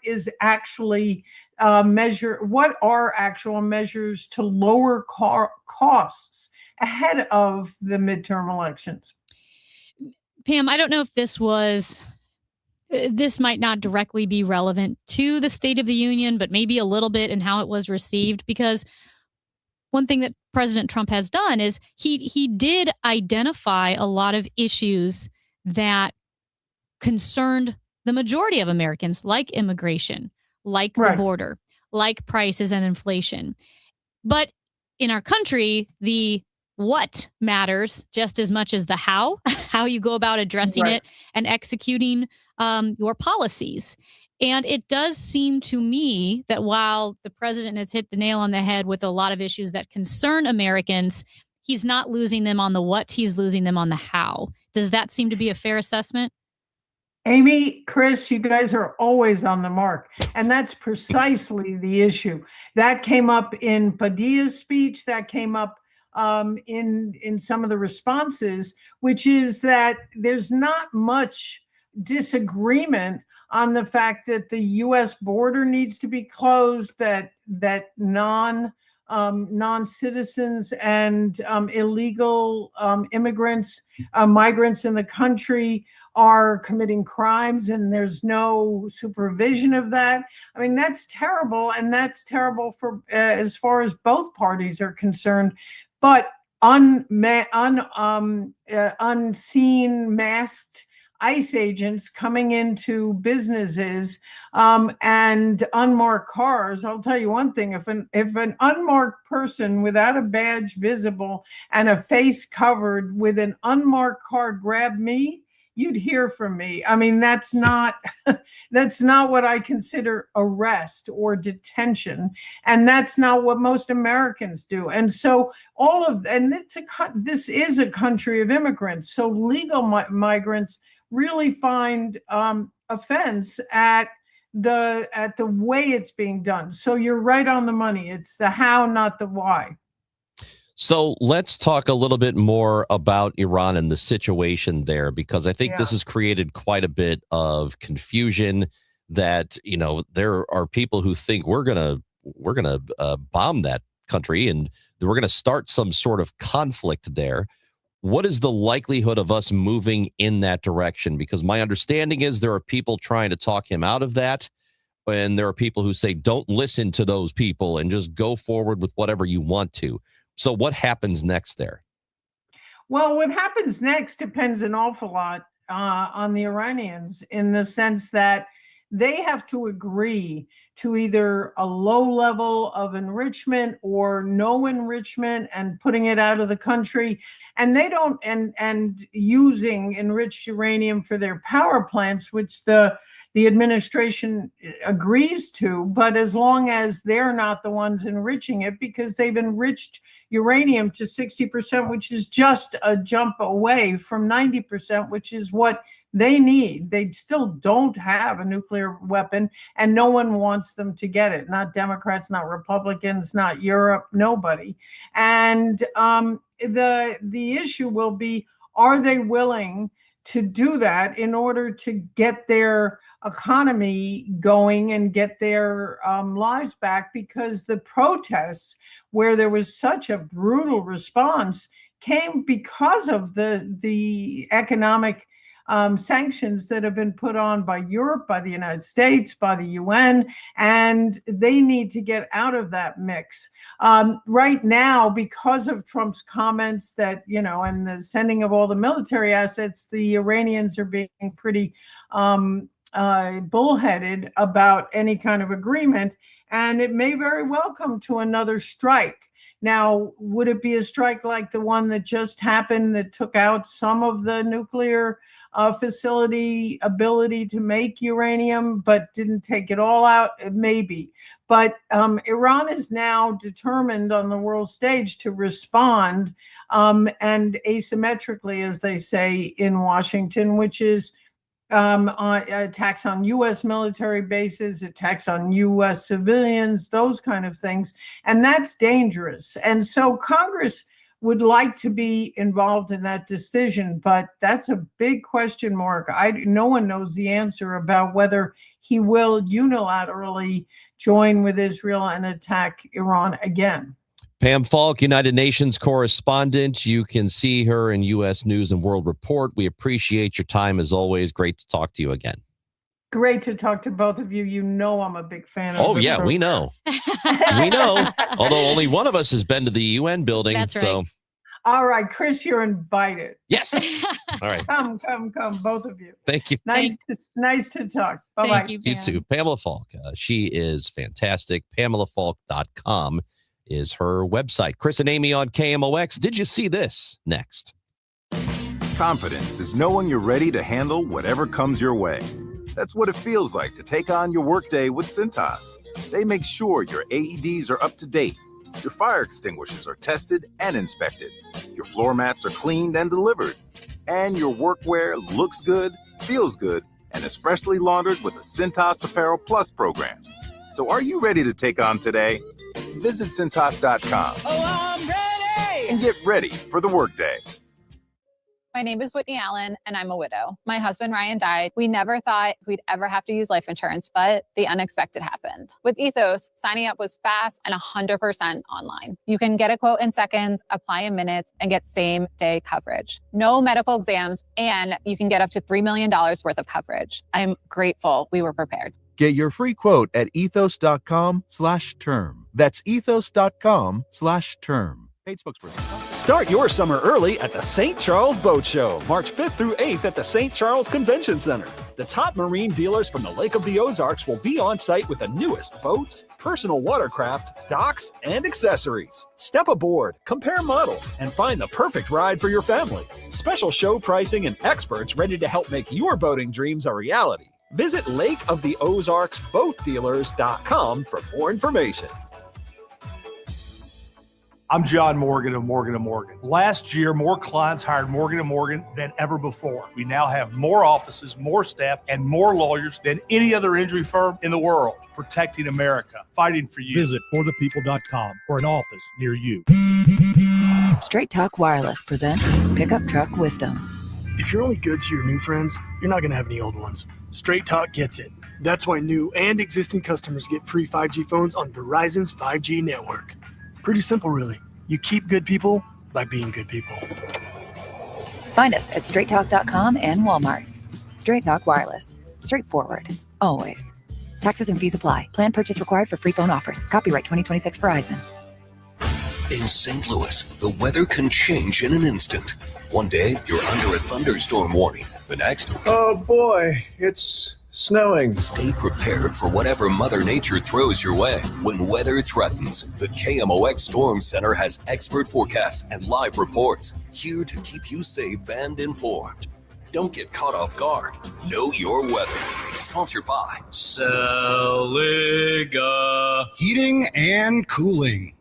is actually what are actual measures to lower costs ahead of the midterm elections. Pam, I don't know if this might not directly be relevant to the State of the Union, but maybe a little bit in how it was received, because one thing that President Trump has done is he did identify a lot of issues that concerned the majority of Americans, like immigration, like the border, like prices and inflation. But in our country, the what matters just as much as the how you go about addressing it and executing your policies. And it does seem to me that while the president has hit the nail on the head with a lot of issues that concern Americans, he's not losing them on the what, he's losing them on the how. Does that seem to be a fair assessment? Amy, Chris, you guys are always on the mark. And that's precisely the issue. That came up in Padilla's speech, that came up in some of the responses, which is that there's not much disagreement on the fact that the U.S. border needs to be closed, that non-citizens and illegal immigrants, migrants in the country are committing crimes, and there's no supervision of that. I mean, that's terrible, and that's terrible for as far as both parties are concerned. But unseen masked ICE agents coming into businesses and unmarked cars. I'll tell you one thing, if an unmarked person without a badge visible and a face covered with an unmarked car grabbed me, you'd hear from me. I mean, that's not what I consider arrest or detention, and that's not what most Americans do. And so this is a country of immigrants. So legal migrants really find offense at the way it's being done. So you're right on the money. It's the how, not the why. So let's talk a little bit more about Iran and the situation there, because I think this has created quite a bit of confusion that, there are people who think we're going to bomb that country and we're going to start some sort of conflict there. What is the likelihood of us moving in that direction? Because my understanding is there are people trying to talk him out of that. And there are people who say, don't listen to those people and just go forward with whatever you want to. So what happens next there? Well, what happens next depends an awful lot on the Iranians, in the sense that they have to agree to either a low level of enrichment or no enrichment and putting it out of the country. And they don't, and using enriched uranium for their power plants, which the administration agrees to, but as long as they're not the ones enriching it, because they've enriched uranium to 60%, which is just a jump away from 90%, which is what they need. They still don't have a nuclear weapon, and no one wants them to get it. Not Democrats, not Republicans, not Europe, nobody. And the issue will be, are they willing to do that in order to get their economy going and get their lives back? Because the protests, where there was such a brutal response, came because of the economic sanctions that have been put on by Europe, by the United States, by the UN, and they need to get out of that mix. Right now, because of Trump's comments that, and the sending of all the military assets, the Iranians are being pretty bullheaded about any kind of agreement, and it may very well come to another strike. Now, would it be a strike like the one that just happened that took out some of the nuclear facility ability to make uranium, but didn't take it all out? Maybe. But Iran is now determined on the world stage to respond, and asymmetrically, as they say in Washington, which is attacks on U.S. military bases, attacks on U.S. civilians, those kind of things. And that's dangerous. And so Congress would like to be involved in that decision, but that's a big question mark. No one knows the answer about whether he will unilaterally join with Israel and attack Iran again. Pam Falk, United Nations correspondent. You can see her in U.S. News and World Report. We appreciate your time as always. Great to talk to you again. Great to talk to both of you. You know I'm a big fan of Oh, the yeah, program. we know. We know. Although only one of us has been to the UN building. That's right. So, All right, Chris, you're invited. yes. All right. Come, both of you. Thank you. Nice to talk. Bye-bye. Thank you, You Pam. too. Pamela Falk. She is fantastic. PamelaFalk.com is her website. Chris and Amy on KMOX. Did you see this? Next. Confidence is knowing you're ready to handle whatever comes your way. That's what it feels like to take on your workday with Cintas. They make sure your AEDs are up to date, your fire extinguishers are tested and inspected, your floor mats are cleaned and delivered, and your workwear looks good, feels good, and is freshly laundered with the Cintas Apparel Plus program. So are you ready to take on today? Visit Cintas.com and get ready for the workday. My name is Whitney Allen, and I'm a widow. My husband, Ryan, died. We never thought we'd ever have to use life insurance, but the unexpected happened. With Ethos, signing up was fast and 100% online. You can get a quote in seconds, apply in minutes, and get same-day coverage. No medical exams, and you can get up to $3 million worth of coverage. I'm grateful we were prepared. Get your free quote at ethos.com/term. That's ethos.com/term. Paid spokesperson. Start your summer early at the St. Charles Boat Show, March 5th through 8th at the St. Charles Convention Center. The top marine dealers from the Lake of the Ozarks will be on site with the newest boats, personal watercraft, docks, and accessories. Step aboard, compare models, and find the perfect ride for your family. Special show pricing and experts ready to help make your boating dreams a reality. Visit lakeoftheozarksboatdealers.com for more information. I'm John Morgan of Morgan & Morgan. Last year, more clients hired Morgan & Morgan than ever before. We now have more offices, more staff, and more lawyers than any other injury firm in the world, protecting America, fighting for you. Visit forthepeople.com for an office near you. Straight Talk Wireless presents Pickup Truck Wisdom. If you're only good to your new friends, you're not going to have any old ones. Straight Talk gets it. That's why new and existing customers get free 5G phones on Verizon's 5G network. Pretty simple, really. You keep good people by being good people. Find us at straighttalk.com and Walmart. Straight Talk Wireless. Straightforward. Always. Taxes and fees apply. Plan purchase required for free phone offers. Copyright 2026 Verizon. In St. Louis, the weather can change in an instant. One day, you're under a thunderstorm warning. The next, oh boy, it's snowing. Stay prepared for whatever Mother Nature throws your way. When weather threatens, the KMOX Storm Center has expert forecasts and live reports, here to keep you safe and informed. Don't get caught off guard. Know your weather. Sponsored by Celica Heating and Cooling.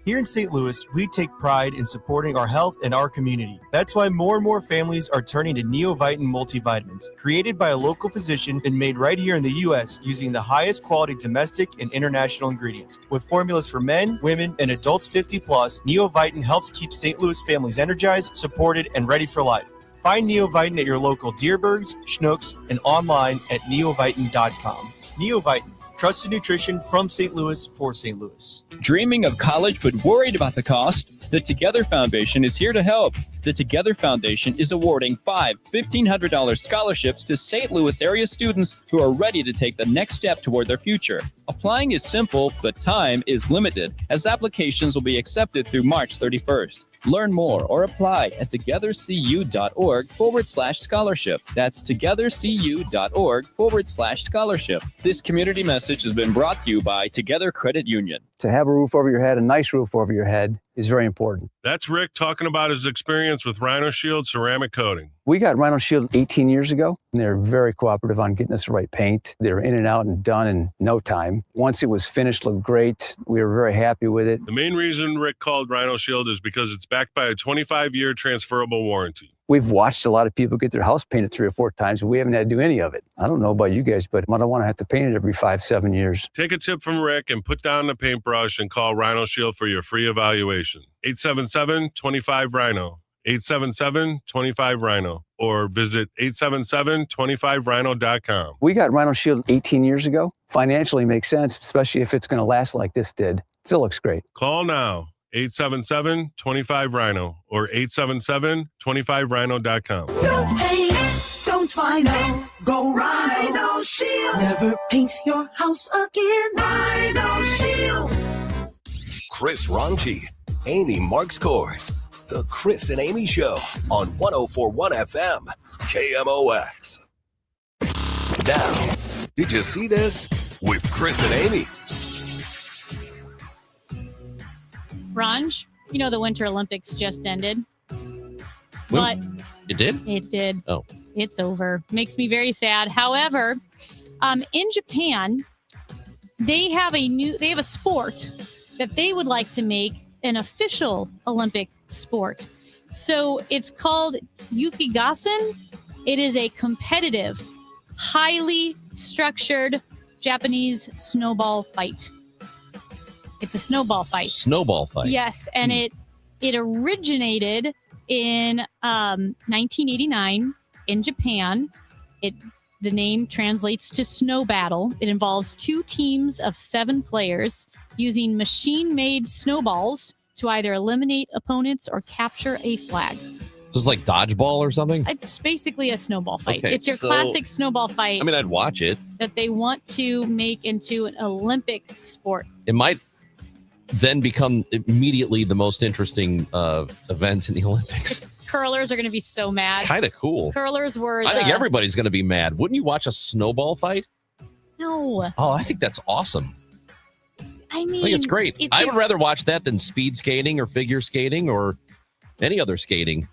Here in St. Louis, we take pride in supporting our health and our community. That's why more and more families are turning to Neovitin multivitamins, created by a local physician and made right here in the U.S. using the highest quality domestic and international ingredients. With formulas for men, women, and adults 50 plus, Neovitin helps keep St. Louis families energized, supported, and ready for life. Find Neovitin at your local Deerbergs, Schnucks, and online at neovitin.com. Neovitin. Trusted nutrition from St. Louis for St. Louis. Dreaming of college but worried about the cost? The Together Foundation is here to help. The Together Foundation is awarding 5 $1,500 scholarships to St. Louis area students who are ready to take the next step toward their future. Applying is simple, but time is limited, as applications will be accepted through March 31st. Learn more or apply at togethercu.org/scholarship. That's togethercu.org/scholarship. This community message has been brought to you by Together Credit Union. To have a roof over your head, a nice roof over your head, is very important. That's Rick talking about his experience with Rhino Shield ceramic coating. We got Rhino Shield 18 years ago, and they're very cooperative on getting us the right paint. They were in and out and done in no time. Once it was finished, looked great. We were very happy with it. The main reason Rick called Rhino Shield is because it's backed by a 25-year transferable warranty. We've watched a lot of people get their house painted 3 or 4 times, and we haven't had to do any of it. I don't know about you guys, but I don't want to have to paint it every 5-7 years. Take a tip from Rick and put down the paintbrush and call Rhino Shield for your free evaluation. 877-25-RHINO. 877-25-RHINO. Or visit 877-25rhino.com. We got Rhino Shield 18 years ago. Financially makes sense, especially if it's going to last like this did. Still looks great. Call now. 877-25-RHINO or 877-25rhino.com. Don't hate, don't final. Go Rhino Shield. Never paint your house again. Rhino Shield. Chris Ronchi, Amy Marks Kors. The Chris and Amy Show on 104.1 FM, KMOX. Now, did you see this? With Chris and Amy. Ranj, you know the Winter Olympics just ended. Well, But it did? it did. Oh. It's over. Makes me very sad. However, in Japan, they have a sport that they would like to make an official Olympic sport. So it's called Yukigassen. It is a competitive, highly structured Japanese snowball fight. It's a snowball fight. Snowball fight. Yes, and it originated in 1989 in Japan. The name translates to snow battle. It involves 2 teams of 7 players using machine-made snowballs to either eliminate opponents or capture a flag. This is like dodgeball or something? It's basically a snowball fight. Okay, It's your so- classic snowball fight I mean, I'd watch it. that they want to make into an Olympic sport. It might then become immediately the most interesting event in the Olympics. Curlers are going to be so mad. It's kind of cool. Curlers were I think everybody's going to be mad. Wouldn't you watch a snowball fight? No. Oh, I think that's awesome. I mean, I think it's great. I would rather watch that than speed skating or figure skating or any other skating.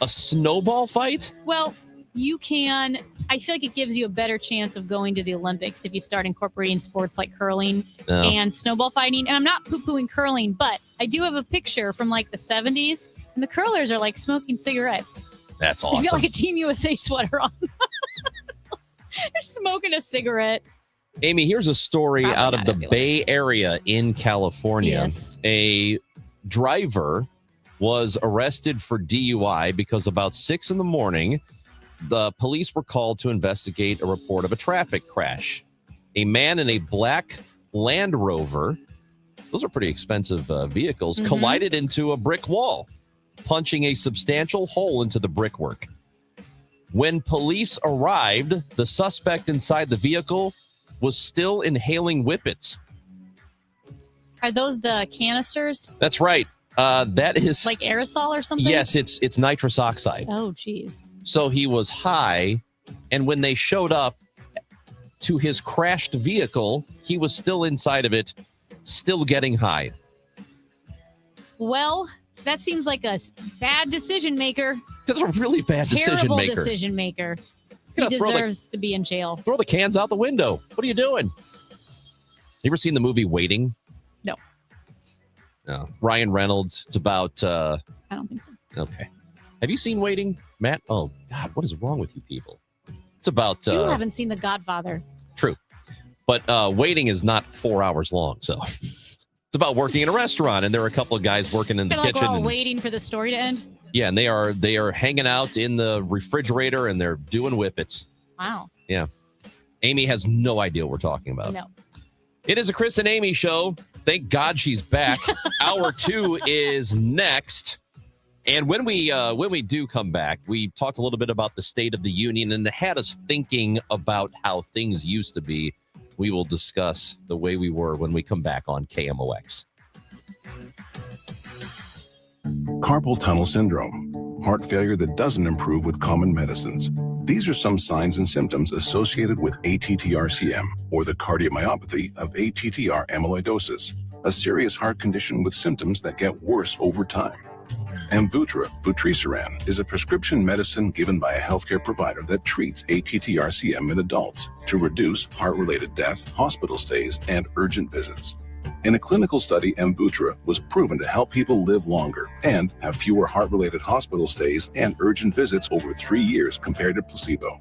A snowball fight? Well, you can. I feel like it gives you a better chance of going to the Olympics if you start incorporating sports like curling No. and snowball fighting. And I'm not poo-pooing curling, but I do have a picture from like the 70s, and the curlers are like smoking cigarettes. That's They've awesome. got like a Team USA sweater on. They're smoking a cigarette. Amy, here's a story Probably out of not the everyone. Bay Area in California. Yes. A driver was arrested for DUI because about 6 a.m, the police were called to investigate a report of a traffic crash. A man in a black Land Rover, those are pretty expensive vehicles, Mhm. collided into a brick wall, punching a substantial hole into the brickwork. When police arrived, the suspect inside the vehicle was still inhaling whippets. Are those the canisters? That's right. That is Like aerosol or something? yes, it's nitrous oxide. Oh, geez. So he was high, and when they showed up to his crashed vehicle, he was still inside of it, still getting high. Well, that seems like a bad decision maker. That's a really bad decision Terrible maker. decision maker. He Gotta throw the- deserves to be in jail. Throw the cans out the window. What are you doing? You ever seen the movie Waiting? No. No. Ryan Reynolds. It's about I don't think so. okay. Have you seen Waiting, Matt? Oh God, what is wrong with you people? It's about You haven't seen The Godfather. true. But Waiting is not 4 hours long, so it's about working in a restaurant, and there are a couple of guys working in the Kind of like kitchen. we're all and- waiting for the story to end. yeah, and they are hanging out in the refrigerator and they're doing whippets. Wow. Yeah. Amy has no idea what we're talking about. No. It is a Chris and Amy show. Thank God she's back. Hour 2 is next. And when we do come back, we talked a little bit about the State of the Union, and it had us thinking about how things used to be. We will discuss the way we were when we come back on KMOX. Carpal tunnel syndrome, heart failure that doesn't improve with common medicines. These are some signs and symptoms associated with ATTR-CM, or the cardiomyopathy of ATTR amyloidosis, a serious heart condition with symptoms that get worse over time. Amvuttra, vutrisiran, is a prescription medicine given by a healthcare provider that treats ATTR-CM in adults to reduce heart-related death, hospital stays, and urgent visits. In a clinical study, Amvuttra was proven to help people live longer and have fewer heart-related hospital stays and urgent visits over 3 years compared to placebo.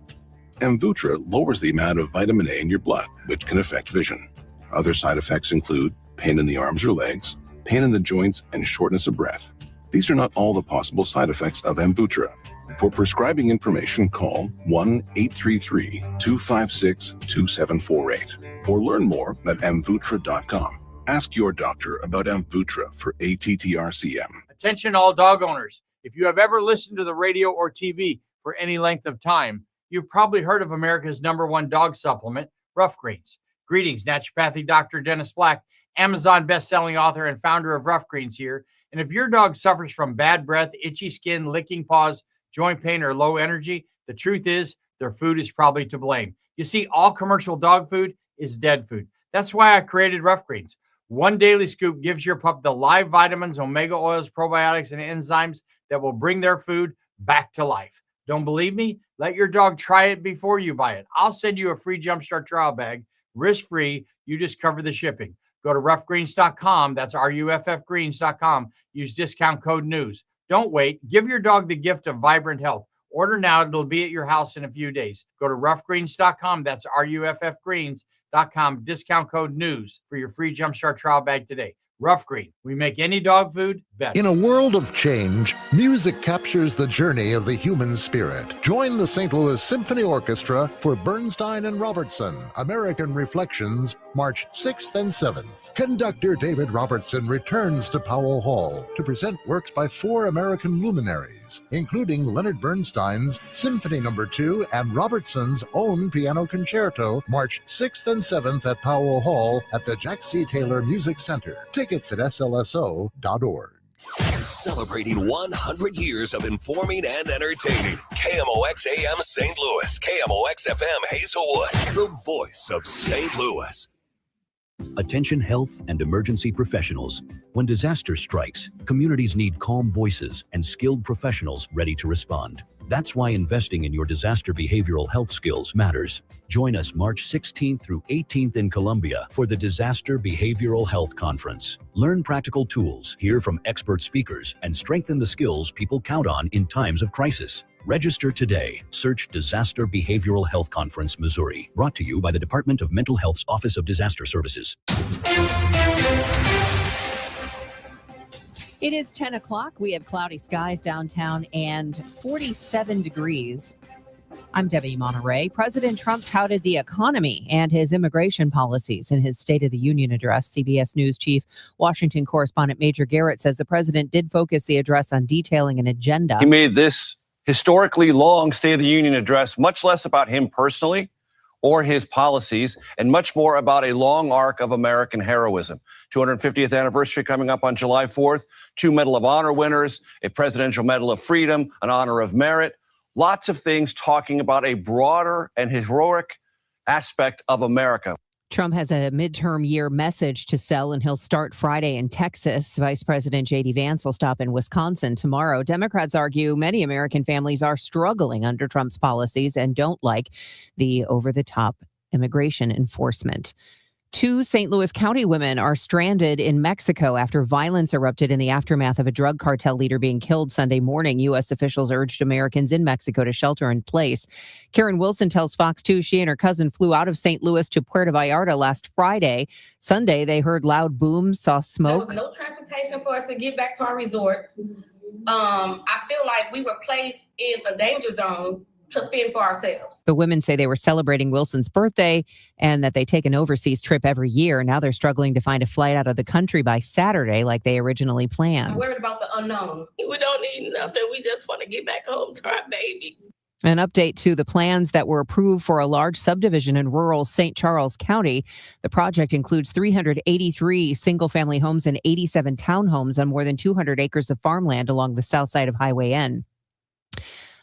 Amvuttra lowers the amount of vitamin A in your blood, which can affect vision. Other side effects include pain in the arms or legs, pain in the joints, and shortness of breath. These are not all the possible side effects of Amvuttra. For prescribing information, call 1-833-256-2748 or learn more at amvuttra.com. Ask your doctor about Amvuttra for ATTR-CM. Attention all dog owners. If you have ever listened to the radio or TV for any length of time, you've probably heard of America's #1 dog supplement, Rough Greens. Greetings, naturopathic Dr. Dennis Black, Amazon best-selling author and founder of Rough Greens here. And if your dog suffers from bad breath, itchy skin, licking paws, joint pain, or low energy, the truth is their food is probably to blame. You see, all commercial dog food is dead food. That's why I created Rough Greens. One daily scoop gives your pup the live vitamins, omega oils, probiotics, and enzymes that will bring their food back to life. Don't believe me? Let your dog try it before you buy it. I'll send you a free Jumpstart trial bag, risk-free. You just cover the shipping. Go to roughgreens.com. That's RUFFgreens.com. Use discount code NEWS. Don't wait. Give your dog the gift of vibrant health. Order now. It'll be at your house in a few days. Go to roughgreens.com. That's RUFFgreens.com. Discount code NEWS for your free Jumpstart trial bag today. Rough Green. We make any dog food better. In a world of change, music captures the journey of the human spirit. Join the St. Louis Symphony Orchestra for Bernstein and Robertson, American Reflections, March 6th and 7th. Conductor David Robertson returns to Powell Hall to present works by 4 American luminaries, including Leonard Bernstein's Symphony No. 2 and Robertson's own piano concerto, March 6th and 7th at Powell Hall at the Jack C. Taylor Music Center. Tickets at slso.org. Celebrating 100 years of informing and entertaining. KMOX AM St. Louis, KMOX FM Hazelwood, the voice of St. Louis. Attention health and emergency professionals. When disaster strikes, communities need calm voices and skilled professionals ready to respond. That's why investing in your disaster behavioral health skills matters. Join us March 16th through 18th in Columbia for the Disaster Behavioral Health Conference. Learn practical tools, hear from expert speakers, and strengthen the skills people count on in times of crisis. Register today. Search Disaster Behavioral Health Conference, Missouri. Brought to you by the Department of Mental Health's Office of Disaster Services. It is 10 o'clock. We have cloudy skies downtown and 47 degrees. I'm Debbie Monterey. President Trump touted the economy and his immigration policies in his State of the Union address. CBS News Chief Washington correspondent Major Garrett says the president did focus the address on detailing an agenda. He made this historically long State of the Union address much less about him personally or his policies, and much more about a long arc of American heroism. 250th anniversary coming up on July 4th, 2 Medal of Honor winners, a Presidential Medal of Freedom, an Honor of Merit, lots of things talking about a broader and heroic aspect of America. Trump has a midterm year message to sell, and he'll start Friday in Texas. Vice President J.D. Vance will stop in Wisconsin tomorrow. Democrats argue many American families are struggling under Trump's policies and don't like the over-the-top immigration enforcement. 2 St. Louis County women are stranded in Mexico after violence erupted in the aftermath of a drug cartel leader being killed Sunday morning. U.S. officials urged Americans in Mexico to shelter in place. Karen Wilson tells Fox 2 she and her cousin flew out of St. Louis to Puerto Vallarta last Friday. Sunday, they heard loud booms, saw smoke. There was no transportation for us to get back to our resorts. I feel like we were placed in a danger zone to fend for ourselves. The women say they were celebrating Wilson's birthday and that they take an overseas trip every year. Now they're struggling to find a flight out of the country by Saturday like they originally planned. I'm worried about the unknown. We don't need nothing. We just want to get back home to our babies. An update to the plans that were approved for a large subdivision in rural St. Charles County. The project includes 383 single-family homes and 87 townhomes on more than 200 acres of farmland along the south side of Highway N.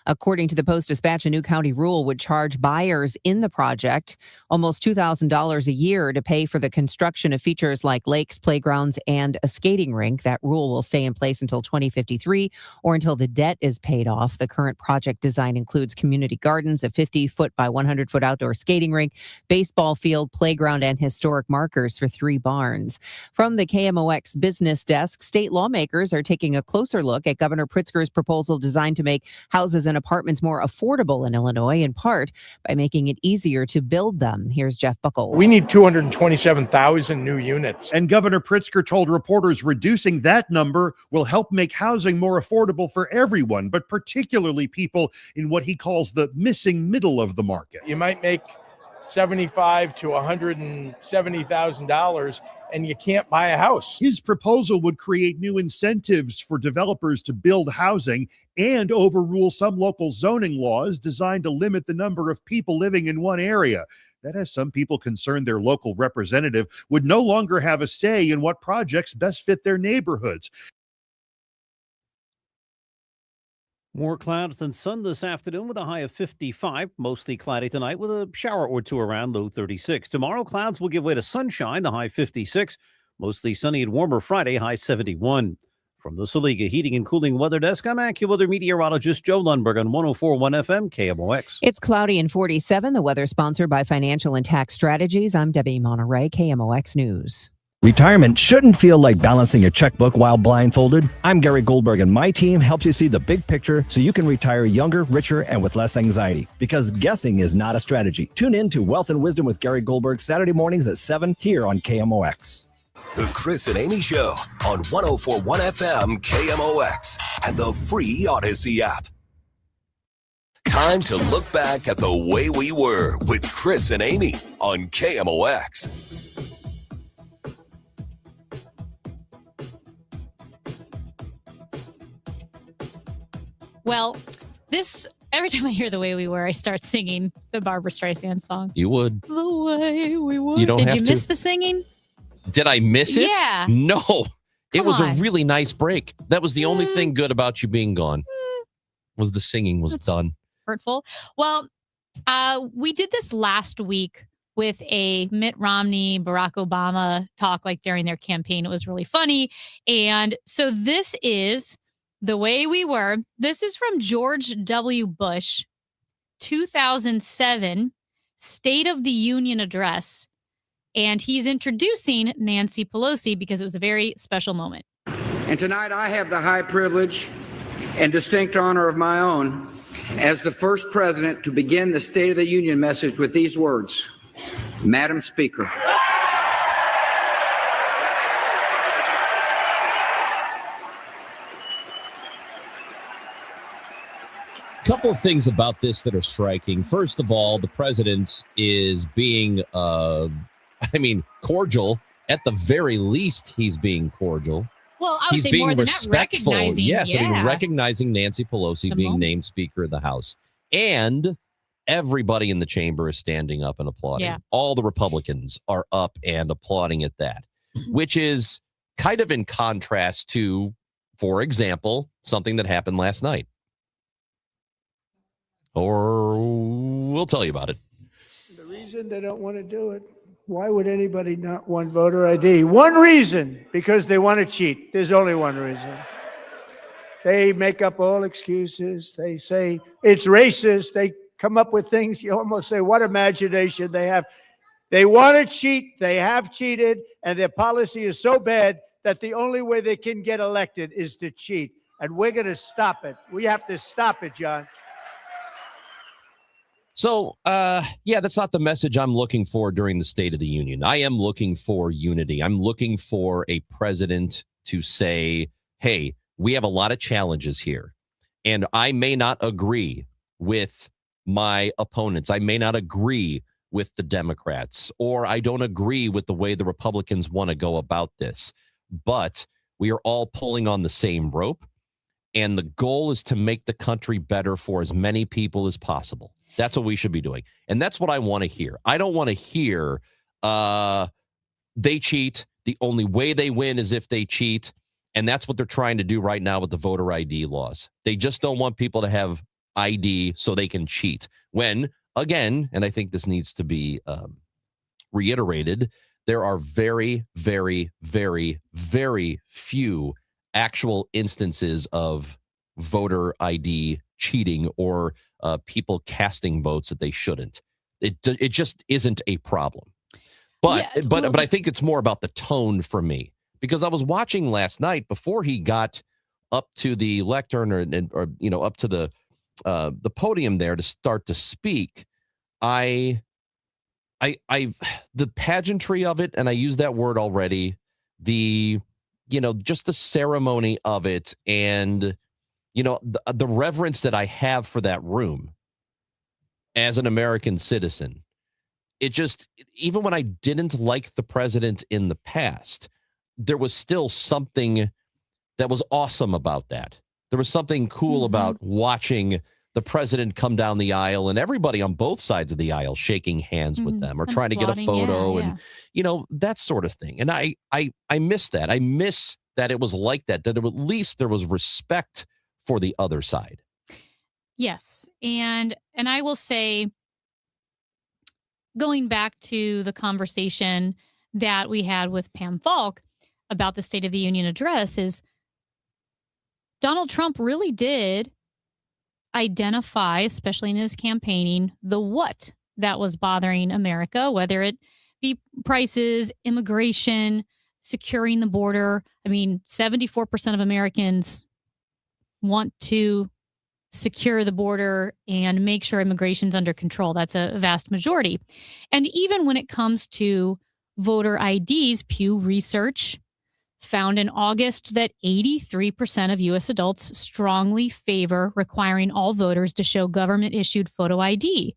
According to the Post-Dispatch, a new county rule would charge buyers in the project almost $2,000 a year to pay for the construction of features like lakes, playgrounds, and a skating rink. That rule will stay in place until 2053 or until the debt is paid off. The current project design includes community gardens, a 50-foot by 100-foot outdoor skating rink, baseball field, playground, and historic markers for 3 barns. From the KMOX business desk, state lawmakers are taking a closer look at Governor Pritzker's proposal designed to make houses and apartments more affordable in Illinois, in part by making it easier to build them. Here's Jeff Buckles. We need 227,000 new units. And Governor Pritzker told reporters reducing that number will help make housing more affordable for everyone, but particularly people in what he calls the missing middle of the market. You might make $75,000 to $170,000 and you can't buy a house. His proposal would create new incentives for developers to build housing and overrule some local zoning laws designed to limit the number of people living in one area. That has some people concerned their local representative would no longer have a say in what projects best fit their neighborhoods. More clouds than sun this afternoon with a high of 55. Mostly cloudy tonight with a shower or two around, low 36. Tomorrow, clouds will give way to sunshine, the high 56. Mostly sunny and warmer Friday, high 71. From the Saliga Heating and Cooling Weather Desk, I'm AccuWeather meteorologist Joe Lundberg on 104.1 FM KMOX. It's cloudy and 47. The weather sponsored by Financial and Tax Strategies. I'm Debbie Monterey, KMOX News. Retirement shouldn't feel like balancing a checkbook while blindfolded. I'm Gary Goldberg, and my team helps you see the big picture so you can retire younger, richer, and with less anxiety. Because guessing is not a strategy. Tune in to Wealth and Wisdom with Gary Goldberg Saturday mornings at 7 here on KMOX. The Chris and Amy Show on 104.1 FM KMOX and the free Odyssey app. Time to look back at the way we were with Chris and Amy on KMOX. Well, every time I hear The Way We Were, I start singing the Barbra Streisand song. You would. The way we were. You don't Did have you to. miss the singing? Did I miss it? Yeah. No. It Come was on. a really nice break. That was the only thing good about you being gone. Was the singing was done. Hurtful. Well, we did this last week with a Mitt Romney, Barack Obama talk like during their campaign. It was really funny. And so this is The Way We Were. This is from George W. Bush, 2007 State of the Union address. And he's introducing Nancy Pelosi because it was a very special moment. And tonight I have the high privilege and distinct honor of my own as the first president to begin the State of the Union message with these words. Madam Speaker. Couple of things about this that are striking. First of all, the president is being, cordial. At the very least, he's being cordial. Well, I would He's say being more than that, respectful. recognizing. Yes, yeah. recognizing Nancy Pelosi The being moment. named Speaker of the House. And everybody in the chamber is standing up and applauding. Yeah. All the Republicans are up and applauding at that, which is kind of in contrast to, for example, something that happened last night. Or we'll tell you about it. The reason they don't want to do it, why would anybody not want voter ID? One reason, because they want to cheat. There's only one reason. They make up all excuses. They say it's racist. They come up with things. You almost say, what imagination they have. They want to cheat. They have cheated. And their policy is so bad that the only way they can get elected is to cheat. And we're going to stop it. We have to stop it, John. So, that's not the message I'm looking for during the State of the Union. I am looking for unity. I'm looking for a president to say, hey, we have a lot of challenges here, and I may not agree with my opponents. I may not agree with the Democrats, or I don't agree with the way the Republicans want to go about this, but we are all pulling on the same rope, and the goal is to make the country better for as many people as possible. That's what we should be doing. And that's what I want to hear. I don't want to hear they cheat. The only way they win is if they cheat. And that's what they're trying to do right now with the voter ID laws. They just don't want people to have ID so they can cheat. When, again, and I think this needs to be reiterated, there are very, very, very, very few actual instances of voter ID cheating or people casting votes that they shouldn't. It just isn't a problem. But but I think it's more about the tone for me, because I was watching last night before he got up to the lectern or up to the podium there to start to speak. The pageantry of it, and I used that word already, just the ceremony of it, and the reverence that I have for that room as an American citizen it just, even when I didn't like the president in the past, there was still something that was awesome about that. There was something cool about watching the president come down the aisle and everybody on both sides of the aisle shaking hands with them or And trying to get a applauding, photo yeah. and, you know, that sort of thing. And I miss that. I miss that it was like that at least there was respect for the other side. Yes. And I will say, going back to the conversation that we had with Pam Falk about the State of the Union address, is Donald Trump really did identify, especially in his campaigning, the what that was bothering America, whether it be prices, immigration, securing the border. I mean, 74% of Americans want to secure the border and make sure immigration's under control. That's a vast majority. And even when it comes to voter IDs, Pew Research found in August that 83% of U.S. adults strongly favor requiring all voters to show government-issued photo ID.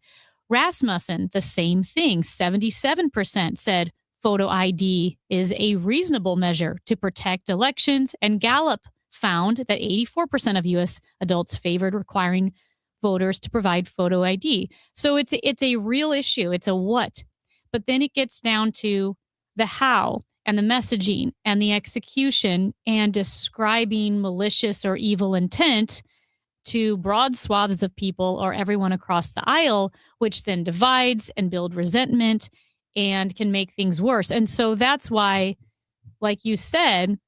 Rasmussen, the same thing. 77% said photo ID is a reasonable measure to protect elections, and Gallup found that 84% of U.S. adults favored requiring voters to provide photo ID. So it's a real issue. It's a what. But then it gets down to the how and the messaging and the execution and describing malicious or evil intent to broad swaths of people or everyone across the aisle, which then divides and builds resentment and can make things worse. And so that's why, like you said,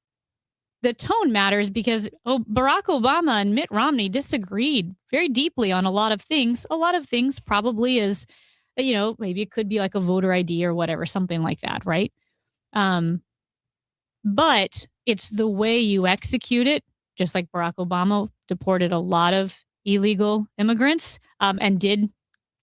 the tone matters, because Barack Obama and Mitt Romney disagreed very deeply on a lot of things. A lot of things probably is, you know, maybe it could be like a voter ID or whatever, something like that, right? But it's the way you execute it, just like Barack Obama deported a lot of illegal immigrants and did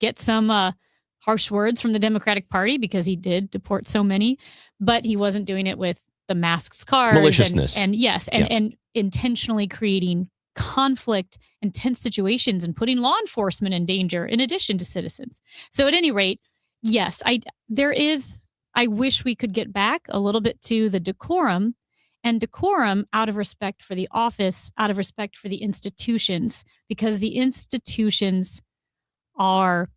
get some harsh words from the Democratic Party because he did deport so many, but he wasn't doing it with the masks, cars, Maliciousness. and intentionally creating conflict and tense situations and putting law enforcement in danger in addition to citizens. So at any rate, yes, I wish we could get back a little bit to the decorum, and decorum out of respect for the office, out of respect for the institutions, because the institutions are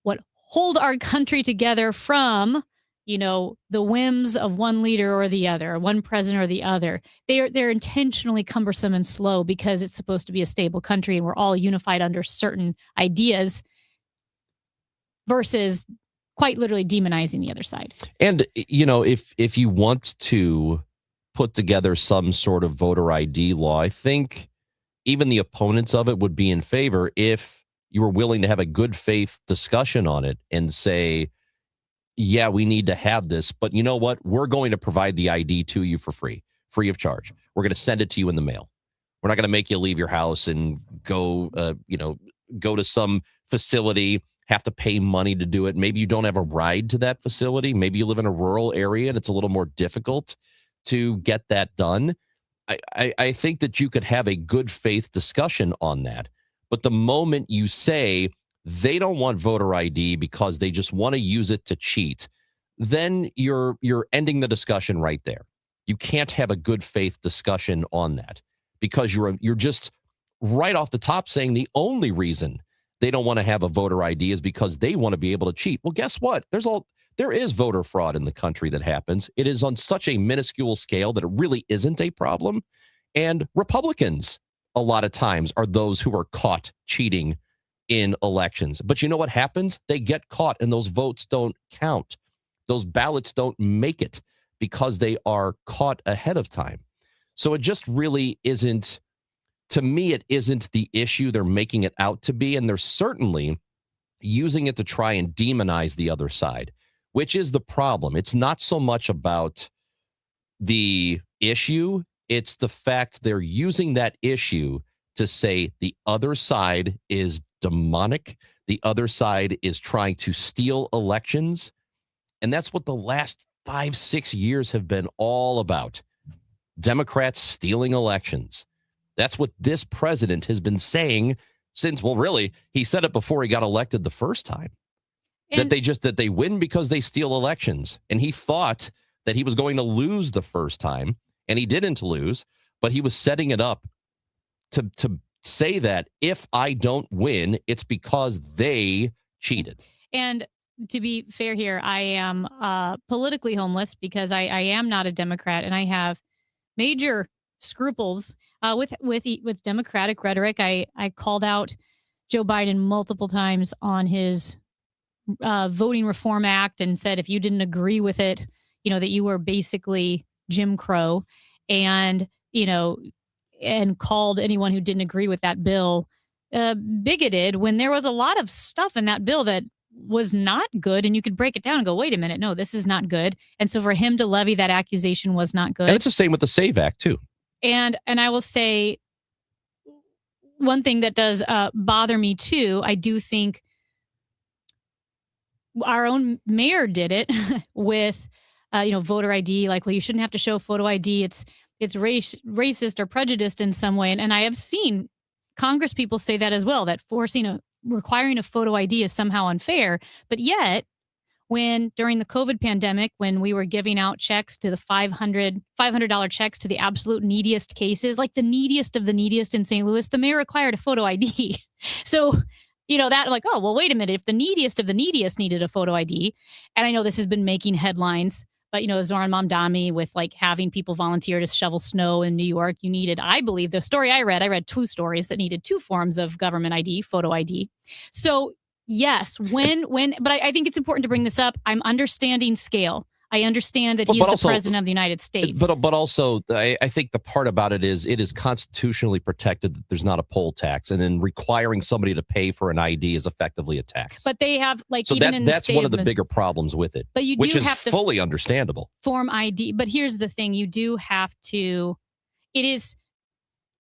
what hold our country together from, you know, the whims of one leader or the other, one president or the other. They're intentionally cumbersome and slow because it's supposed to be a stable country and we're all unified under certain ideas, versus quite literally demonizing the other side. And, you know, if you want to put together some sort of voter ID law, I think even the opponents of it would be in favor if you were willing to have a good faith discussion on it and say, yeah, we need to have this, but you know what? We're going to provide the ID to you for free of charge. We're going to send it to you in the mail. We're not going to make you leave your house and go to some facility, have to pay money to do it. Maybe you don't have a ride to that facility. Maybe you live in a rural area and it's a little more difficult to get that done. I think that you could have a good faith discussion on that. But the moment you say they don't want voter ID because they just want to use it to cheat, then you're ending the discussion right there. You can't have a good faith discussion on that because you're just right off the top saying the only reason they don't want to have a voter ID is because they want to be able to cheat. Well, guess what? There is voter fraud in the country that happens. It is on such a minuscule scale that it really isn't a problem. And Republicans, a lot of times, are those who are caught cheating in elections. But you know what happens? They get caught and those votes don't count. Those ballots don't make it because they are caught ahead of time. So it just really isn't, to me, it isn't the issue they're making it out to be. And they're certainly using it to try and demonize the other side, which is the problem. It's not so much about the issue. It's the fact they're using that issue to say the other side is demonic. The other side is trying to steal elections. And that's what the last 5-6 years have been all about. Democrats stealing elections. That's what this president has been saying since, well, really, he said it before he got elected the first time. And- that they win because they steal elections. And he thought that he was going to lose the first time, and he didn't lose, but he was setting it up to say that if I don't win, it's because they cheated. And to be fair here, I am politically homeless because I am not a Democrat, and I have major scruples with Democratic rhetoric. I called out Joe Biden multiple times on his Voting Reform Act and said if you didn't agree with it, that you were basically Jim Crow, and and called anyone who didn't agree with that bill bigoted, when there was a lot of stuff in that bill that was not good, and you could break it down and go, wait a minute, no, this is not good. And so for him to levy that accusation was not good. And it's the same with the SAVE Act too. And I will say one thing that does bother me too. I do think our own mayor did it with voter ID. Like, well, you shouldn't have to show photo ID. It's racist or prejudiced in some way. And I have seen Congress people say that as well, that requiring a photo ID is somehow unfair. But yet, during the COVID pandemic, when we were giving out checks to the $500 checks to the absolute neediest cases, like the neediest of the neediest in St. Louis, the mayor required a photo ID. So, that like, oh, well, wait a minute. If the neediest of the neediest needed a photo ID, and I know this has been making headlines, but, Zoran Mamdani with like having people volunteer to shovel snow in New York, you needed, I believe the story I read 2 stories that needed 2 forms of government ID, photo ID. So yes, but I think it's important to bring this up. I'm understanding scale. I understand that he's the president of the United States. But also, I think the part about it is constitutionally protected that there's not a poll tax, and then requiring somebody to pay for an ID is effectively a tax. But they have So that's one of the bigger problems with it. But you do which is have to fully understandable. Form ID. But here's the thing: you do have to. It is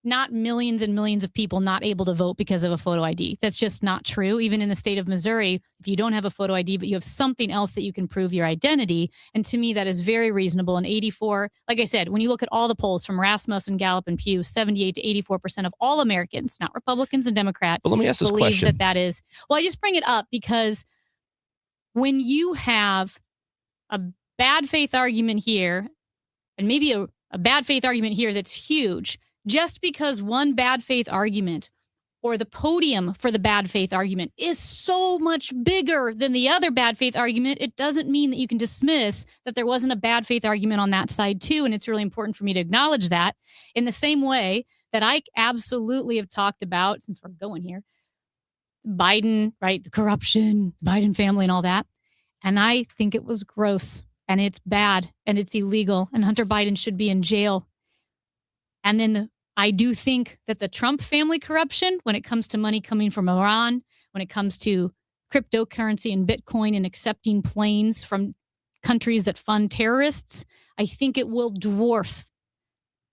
not millions and millions of people not able to vote because of a photo ID. That's just not true. Even in the state of Missouri, if you don't have a photo ID, but you have something else that you can prove your identity. And to me, that is very reasonable. And 84, like I said, when you look at all the polls from Rasmussen, Gallup, and Pew, 78 to 84% of all Americans, not Republicans and Democrats, but let me ask this believe question. that is. Well, I just bring it up because when you have a bad faith argument here, and maybe a bad faith argument here that's huge, just because one bad faith argument or the podium for the bad faith argument is so much bigger than the other bad faith argument, it doesn't mean that you can dismiss that there wasn't a bad faith argument on that side too. And it's really important for me to acknowledge that, in the same way that I absolutely have talked about, since we're going here, Biden, right? The corruption, Biden family and all that. And I think it was gross, and it's bad, and it's illegal, and Hunter Biden should be in jail. And then I do think that the Trump family corruption, when it comes to money coming from Iran, when it comes to cryptocurrency and Bitcoin and accepting planes from countries that fund terrorists, I think it will dwarf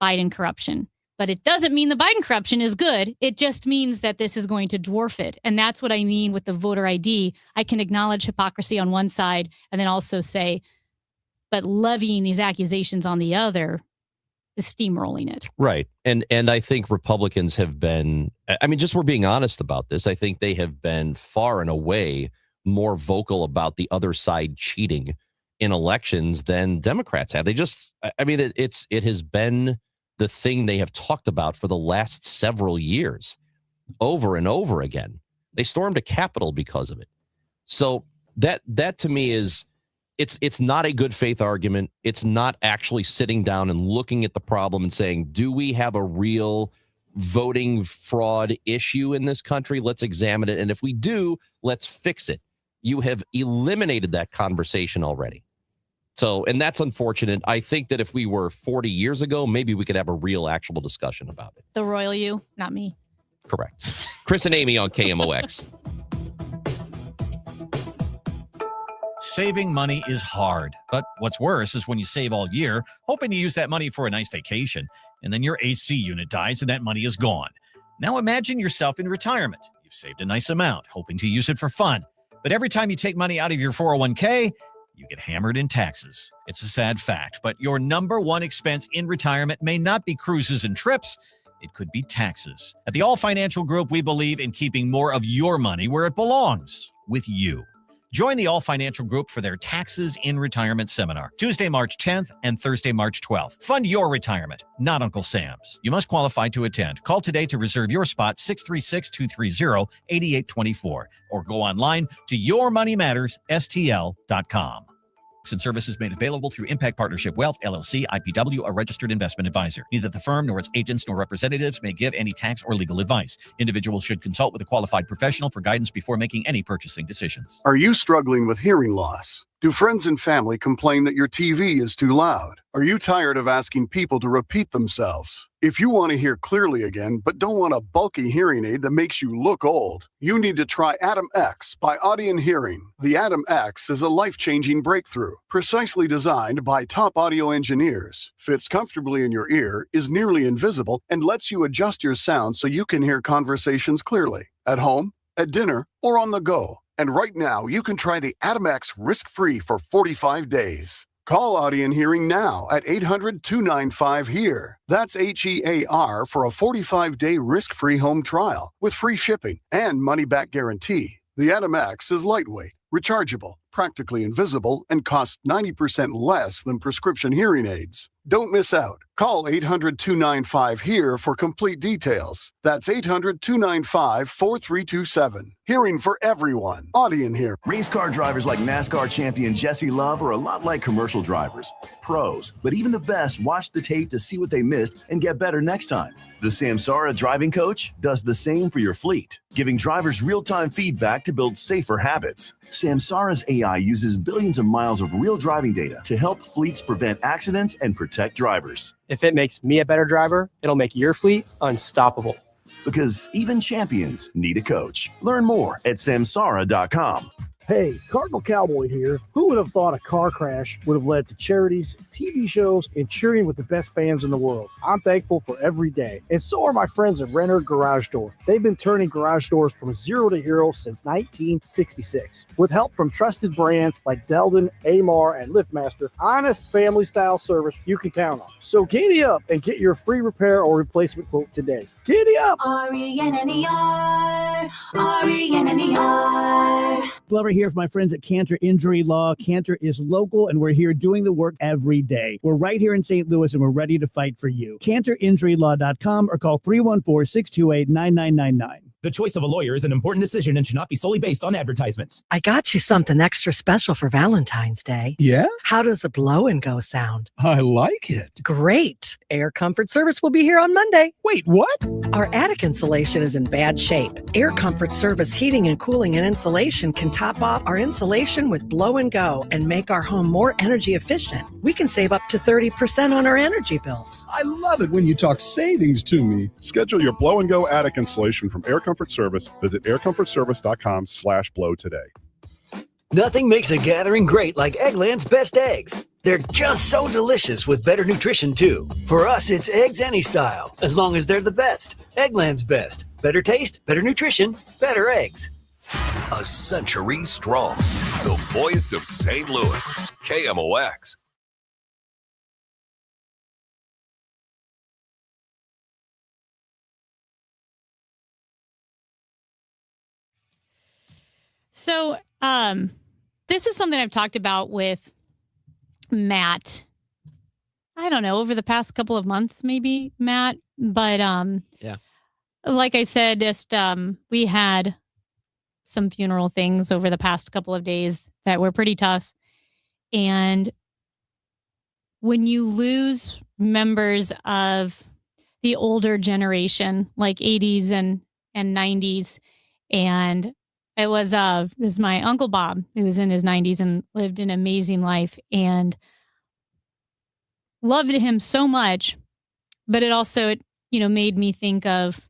Biden corruption. But it doesn't mean the Biden corruption is good. It just means that this is going to dwarf it. And that's what I mean with the voter ID. I can acknowledge hypocrisy on one side and then also say, but levying these accusations on the other is steamrolling it. Right. And I think Republicans have been, just we're being honest about this. I think they have been far and away more vocal about the other side cheating in elections than Democrats have. They just, it has been the thing they have talked about for the last several years, over and over again. They stormed a Capitol because of it. So that to me is, it's not a good faith argument. It's not actually sitting down and looking at the problem and saying, do we have a real voting fraud issue in this country? Let's examine it. And if we do, let's fix it. You have eliminated that conversation already. So, and that's unfortunate. I think that if we were 40 years ago, maybe we could have a real actual discussion about it. The royal you, not me. Correct. Chris and Amy on KMOX. Saving money is hard, but what's worse is when you save all year, hoping to use that money for a nice vacation, and then your AC unit dies and that money is gone. Now imagine yourself in retirement. You've saved a nice amount, hoping to use it for fun. But every time you take money out of your 401k, you get hammered in taxes. It's a sad fact, but your number one expense in retirement may not be cruises and trips. It could be taxes. At the All Financial Group, we believe in keeping more of your money where it belongs, with you. Join the All Financial Group for their Taxes in Retirement Seminar, Tuesday, March 10th and Thursday, March 12th. Fund your retirement, not Uncle Sam's. You must qualify to attend. Call today to reserve your spot, 636-230-8824, or go online to yourmoneymattersstl.com. And services made available through Impact Partnership Wealth, LLC, IPW, a registered investment advisor. Neither the firm nor its agents nor representatives may give any tax or legal advice. Individuals should consult with a qualified professional for guidance before making any purchasing decisions. Are you struggling with hearing loss? Do friends and family complain that your TV is too loud? Are you tired of asking people to repeat themselves? If you want to hear clearly again, but don't want a bulky hearing aid that makes you look old, you need to try Atom X by Audien Hearing. The Atom X is a life-changing breakthrough, precisely designed by top audio engineers, fits comfortably in your ear, is nearly invisible, and lets you adjust your sound so you can hear conversations clearly, at home, at dinner, or on the go. And right now, you can try the Atom X risk-free for 45 days. Call Audien Hearing now at 800-295-HEAR. That's HEAR for a 45-day risk-free home trial with free shipping and money-back guarantee. The Atom X is lightweight, rechargeable, practically invisible, and costs 90% less than prescription hearing aids. Don't miss out. Call 800-295-HEAR for complete details. That's 800-295-4327. Hearing for everyone. Audien Hearing. Race car drivers like NASCAR champion Jesse Love are a lot like commercial drivers, pros, but even the best watch the tape to see what they missed and get better next time. The Samsara driving coach does the same for your fleet, giving drivers real-time feedback to build safer habits. Samsara's AI uses billions of miles of real driving data to help fleets prevent accidents and protect drivers. If it makes me a better driver, it'll make your fleet unstoppable. Because even champions need a coach. Learn more at Samsara.com. Hey, Cardinal Cowboy here. Who would have thought a car crash would have led to charities, TV shows, and cheering with the best fans in the world? I'm thankful for every day. And so are my friends at Renner Garage Door. They've been turning garage doors from zero to hero since 1966. With help from trusted brands like Delden, Amar, and LiftMaster, honest family-style service you can count on. So giddy up and get your free repair or replacement quote today. Giddy up! RENNER, RENNER. Glover here for my friends at Cantor Injury Law. Cantor is local, and we're here doing the work every day. We're right here in St. Louis, and we're ready to fight for you. CantorInjuryLaw.com or call 314-628-9999. The choice of a lawyer is an important decision and should not be solely based on advertisements. I got you something extra special for Valentine's Day. Yeah? How does a blow and go sound? I like it. Great. Air Comfort Service will be here on Monday. Wait, what? Our attic insulation is in bad shape. Air Comfort Service heating and cooling and insulation can top off our insulation with blow and go and make our home more energy efficient. We can save up to 30% on our energy bills. I love it when you talk savings to me. Schedule your blow and go attic installation from Air Comfort Service. Visit aircomfortservice.com/blow today. Nothing makes a gathering great like Eggland's Best Eggs. They're just so delicious with better nutrition, too. For us, it's eggs any style, as long as they're the best. Eggland's Best. Better taste, better nutrition, better eggs. A century strong. The voice of St. Louis. KMOX. So, this is something I've talked about with Matt. I don't know, over the past couple of months, maybe, Matt. But yeah, like I said, just we had some funeral things over the past couple of days that were pretty tough. And when you lose members of the older generation, like 80s and 90s, and it was my Uncle Bob, who was in his 90s and lived an amazing life and loved him so much. But it also, made me think of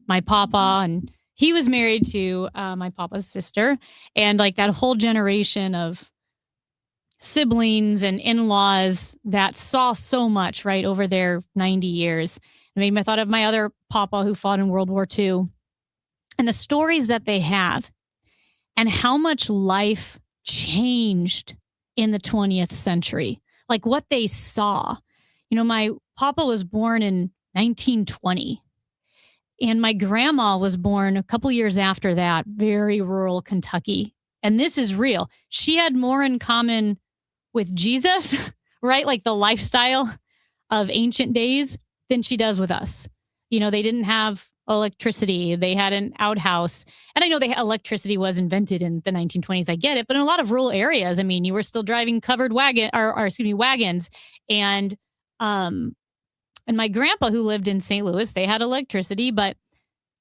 my papa, and he was married to my papa's sister, and like that whole generation of siblings and in-laws that saw so much right over their 90 years. It made me thought of my other papa who fought in World War II and the stories that they have. And how much life changed in the 20th century, like what they saw. My papa was born in 1920, and my grandma was born a couple years after that, very rural Kentucky. And this is real. She had more in common with Jesus, right? Like the lifestyle of ancient days than she does with us. You know, they didn't have electricity. They had an outhouse. And I know electricity was invented in the 1920s. I get it. But in a lot of rural areas, I mean, you were still driving covered wagons. And my grandpa who lived in St. Louis, they had electricity, but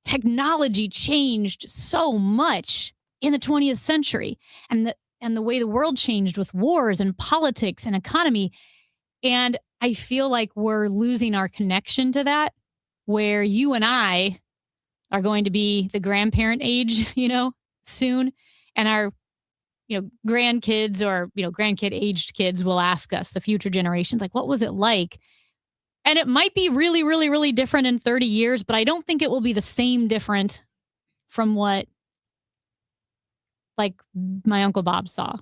technology changed so much in the 20th century. And the way the world changed with wars and politics and economy. And I feel like we're losing our connection to that, where you and I are going to be the grandparent age, you know, soon. And our, you know, grandkids or, you know, grandkid aged kids will ask us, the future generations, like, what was it like? And it might be really, really, really different in 30 years, but I don't think it will be the same different from what like my Uncle Bob saw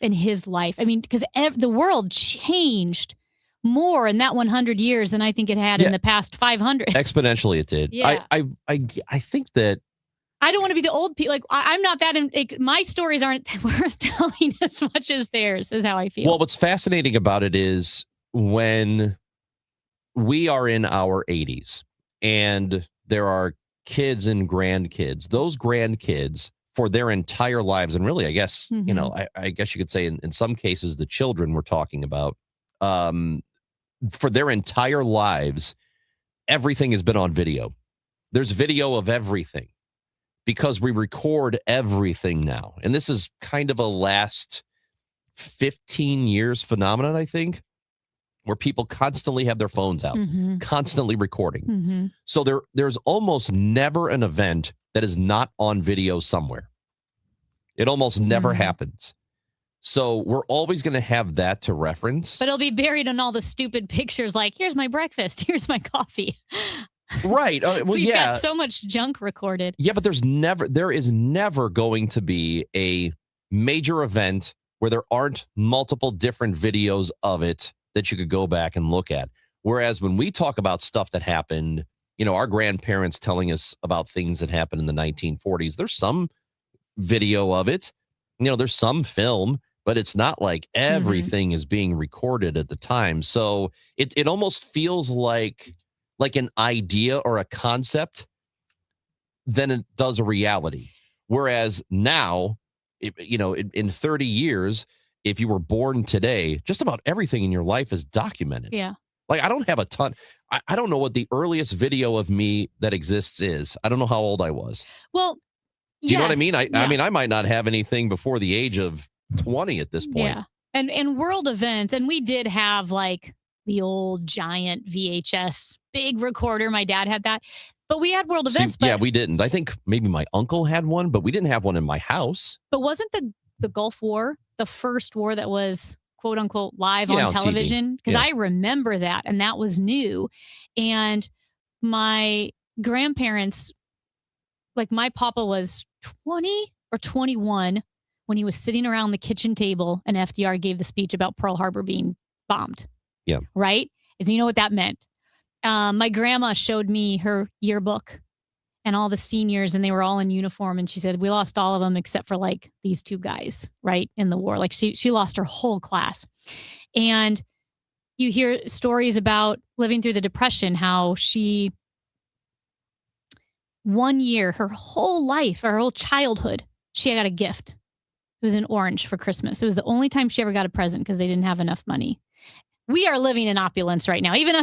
in his life. I mean, because the world changed more in that 100 years than I think it had in the past 500. Exponentially, it did. Yeah. I think that I don't want to be the old people. Like I'm not that. My stories aren't worth telling as much as theirs. Is how I feel. Well, what's fascinating about it is when we are in our 80s and there are kids and grandkids. Those grandkids for their entire lives, and really, I guess you know, I guess you could say in some cases the children we're talking about. For their entire lives, everything has been on video. There's video of everything because we record everything now. And this is kind of a last 15 years phenomenon, I think, where people constantly have their phones out, constantly recording. So there's almost never an event that is not on video somewhere. It almost never happens. So we're always going to have that to reference. But it'll be buried in all the stupid pictures like, here's my breakfast, here's my coffee. Right. Well, We've got so much junk recorded. Yeah, but there is never going to be a major event where there aren't multiple different videos of it that you could go back and look at. Whereas when we talk about stuff that happened, you know, our grandparents telling us about things that happened in the 1940s, there's some video of it. You know, there's some film, but it's not like everything is being recorded at the time. So it almost feels like an idea or a concept than it does a reality. Whereas now, in 30 years, if you were born today, just about everything in your life is documented. Yeah. Like I don't have a ton. I don't know what the earliest video of me that exists is. I don't know how old I was. Well, do you know what I mean? I mean, I might not have anything before the age of 20 at this point. Yeah. And world events, and we did have like the old giant VHS big recorder. My dad had that. But we had world events. Yeah, we didn't. I think maybe my uncle had one, but we didn't have one in my house. But wasn't the Gulf War the first war that was quote unquote live on television? Because I remember that, and that was new. And my grandparents, like my papa was 20 or 21 when he was sitting around the kitchen table and FDR gave the speech about Pearl Harbor being bombed. Yeah. Right? And you know what that meant? My grandma showed me her yearbook and all the seniors, and they were all in uniform. And she said, we lost all of them except for like these two guys, right, in the war. Like she lost her whole class. And you hear stories about living through the Depression, how she, 1 year, her whole life, her whole childhood, she got a gift. It was an orange for Christmas. It was the only time she ever got a present because they didn't have enough money. We are living in opulence right now. Even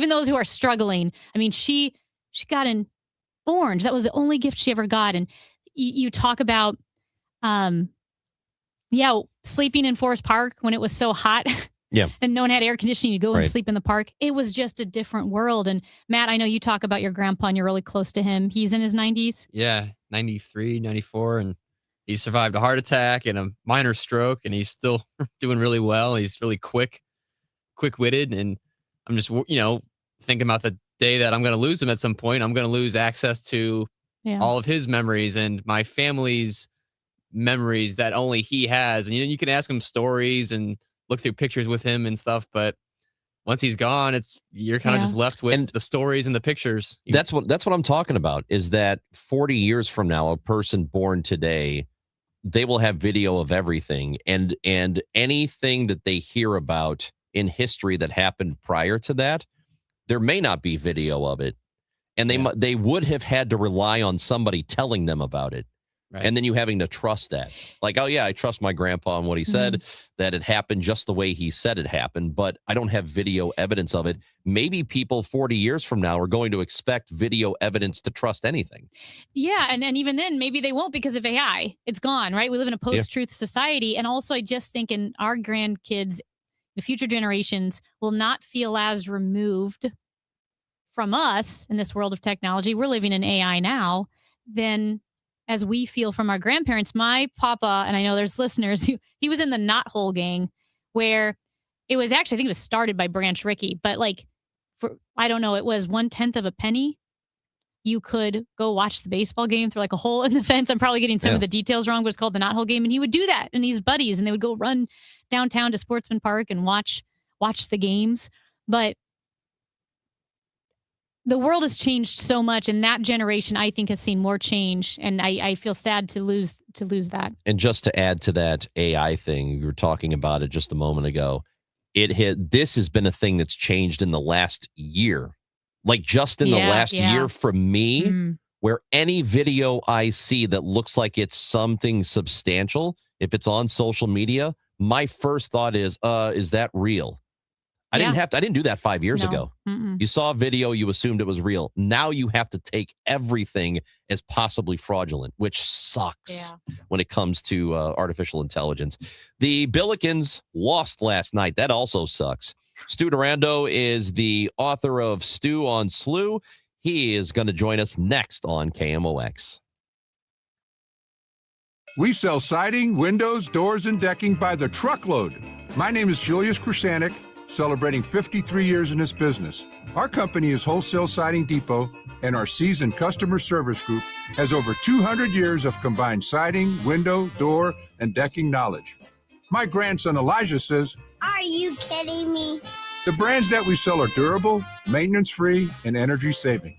those who are struggling. I mean, she got an orange. That was the only gift she ever got. And you talk about, sleeping in Forest Park when it was so hot. Yeah. And no one had air conditioning. You go and sleep in the park. It was just a different world. And Matt, I know you talk about your grandpa and you're really close to him. He's in his 90s. Yeah, 93, 94. And he survived a heart attack and a minor stroke, and he's still doing really well. He's really quick-witted. And I'm just, thinking about the day that I'm going to lose him at some point. I'm going to lose access to all of his memories and my family's memories that only he has. And, you can ask him stories and look through pictures with him and stuff, but once he's gone, you're kind of just left with the stories and the pictures. That's what I'm talking about, is that 40 years from now, a person born today they will have video of everything, and anything that they hear about in history that happened prior to that, there may not be video of it, and they would have had to rely on somebody telling them about it. Right. And then you having to trust that. Like, oh, yeah, I trust my grandpa and what he said, that it happened just the way he said it happened, but I don't have video evidence of it. Maybe people 40 years from now are going to expect video evidence to trust anything. Yeah, and even then, maybe they won't because of AI. It's gone, right? We live in a post-truth society. And also, I just think in our grandkids, the future generations will not feel as removed from us in this world of technology. We're living in AI now, than as we feel from our grandparents. My papa, and I know there's listeners, he was in the Knothole gang, where it was actually, I think it was started by Branch Rickey, but like, for, I don't know, it was 1/10 of a penny. You could go watch the baseball game through like a hole in the fence. I'm probably getting some of the details wrong, but it's called the Knothole game. And he would do that, and these buddies, and they would go run downtown to Sportsman Park and watch the games. But the world has changed so much, and that generation, I think, has seen more change, and I feel sad to lose that. And just to add to that AI thing, we were talking about it just a moment ago. This has been a thing that's changed in the last year, like just in the last year for me, where any video I see that looks like it's something substantial, if it's on social media, my first thought is that real? I didn't do that 5 years ago. You saw a video, you assumed it was real. Now you have to take everything as possibly fraudulent, which sucks when it comes to artificial intelligence. The Billikens lost last night. That also sucks. Stu Durando is the author of Stu on SLU. He is going to join us next on KMOX. We sell siding, windows, doors, and decking by the truckload. My name is Julius Krasanik, celebrating 53 years in this business. Our company is Wholesale Siding Depot, and our seasoned customer service group has over 200 years of combined siding, window, door, and decking knowledge. My grandson Elijah says, "Are you kidding me?" The brands that we sell are durable, maintenance-free, and energy-saving.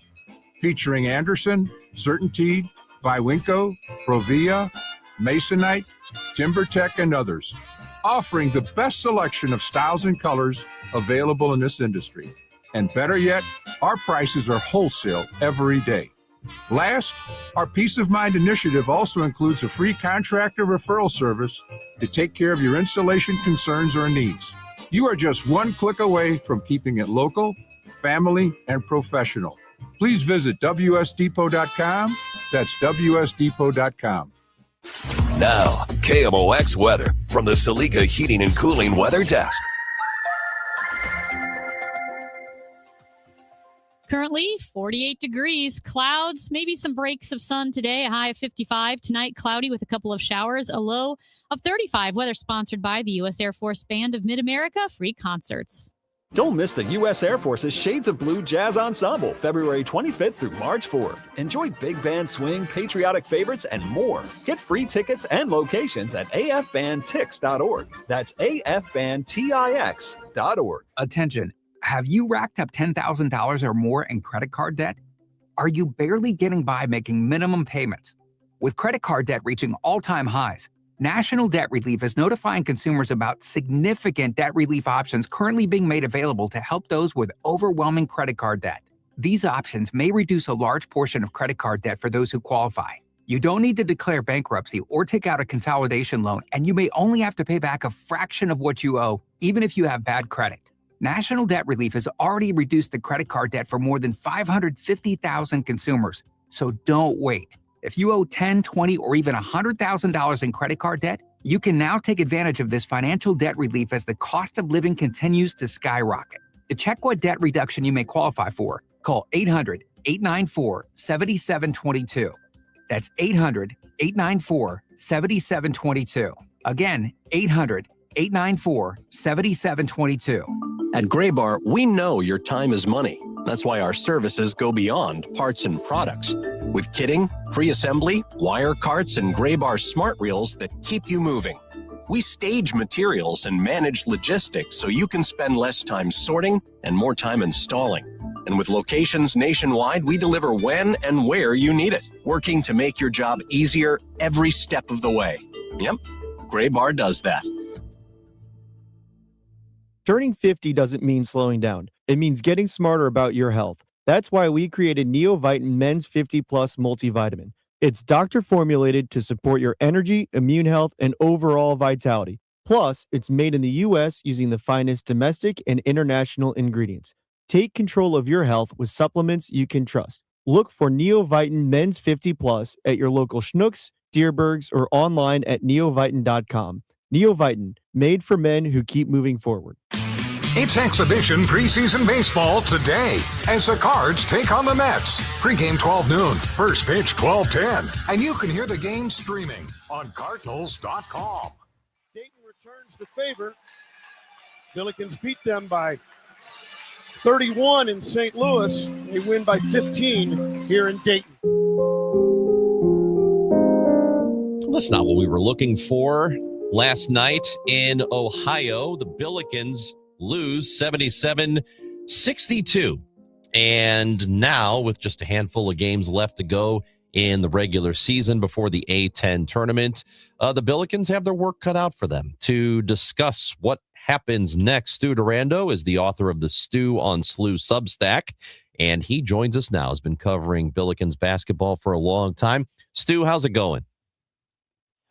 Featuring Anderson, CertainTeed, Viwinco, Provia, Masonite, TimberTech, and others, offering the best selection of styles and colors available in this industry. And better yet, our prices are wholesale every day. Last, our Peace of Mind initiative also includes a free contractor referral service to take care of your installation concerns or needs. You are just one click away from keeping it local, family, and professional. Please visit WSDepot.com. That's WSDepot.com. Now, KMOX weather from the Saliga Heating and Cooling Weather Desk. Currently 48 degrees, clouds, maybe some breaks of sun today, a high of 55. Tonight, cloudy with a couple of showers, a low of 35. Weather sponsored by the U.S. Air Force Band of Mid-America Free Concerts. Don't miss the U.S. Air Force's Shades of Blue Jazz Ensemble, February 25th through March 4th. Enjoy big band swing, patriotic favorites, and more. Get free tickets and locations at afbandtix.org. That's afbandtix.org. Attention. Have you racked up $10,000 or more in credit card debt? Are you barely getting by making minimum payments? With credit card debt reaching all-time highs, National Debt Relief is notifying consumers about significant debt relief options currently being made available to help those with overwhelming credit card debt. These options may reduce a large portion of credit card debt for those who qualify. You don't need to declare bankruptcy or take out a consolidation loan, and you may only have to pay back a fraction of what you owe, even if you have bad credit. National Debt Relief has already reduced the credit card debt for more than 550,000 consumers, so don't wait. If you owe $10,000, $20,000, or even $100,000 in credit card debt, you can now take advantage of this financial debt relief as the cost of living continues to skyrocket. To check what debt reduction you may qualify for, call 800-894-7722. That's 800-894-7722. Again, 800-894-7722. At Graybar, we know your time is money. That's why our services go beyond parts and products. With kitting, pre-assembly, wire carts, and Graybar smart reels that keep you moving. We stage materials and manage logistics so you can spend less time sorting and more time installing. And with locations nationwide, we deliver when and where you need it, working to make your job easier every step of the way. Yep, Gray Bar does that. Turning 50 doesn't mean slowing down. It means getting smarter about your health. That's why we created Neovitin Men's 50 Plus Multivitamin. It's doctor formulated to support your energy, immune health, and overall vitality. Plus, it's made in the U.S. using the finest domestic and international ingredients. Take control of your health with supplements you can trust. Look for Neovitin Men's 50 Plus at your local Schnucks, Dierbergs, or online at neovitin.com. Neovitin, made for men who keep moving forward. It's exhibition preseason baseball today as the Cards take on the Mets. Pre-game 12 noon, first pitch 12:10, and you can hear the game streaming on Cardinals.com. Dayton returns the favor. Billikens beat them by 31 in St. Louis. They win by 15 here in Dayton. That's not what we were looking for. Last night in Ohio, the Billikens lose 77-62. And now, with just a handful of games left to go in the regular season before the A10 tournament, the Billikens have their work cut out for them. To discuss what happens next, Stu Durando is the author of the Stu on SLU Substack, and he joins us now. Has been covering Billikens basketball for a long time. Stu, how's it going?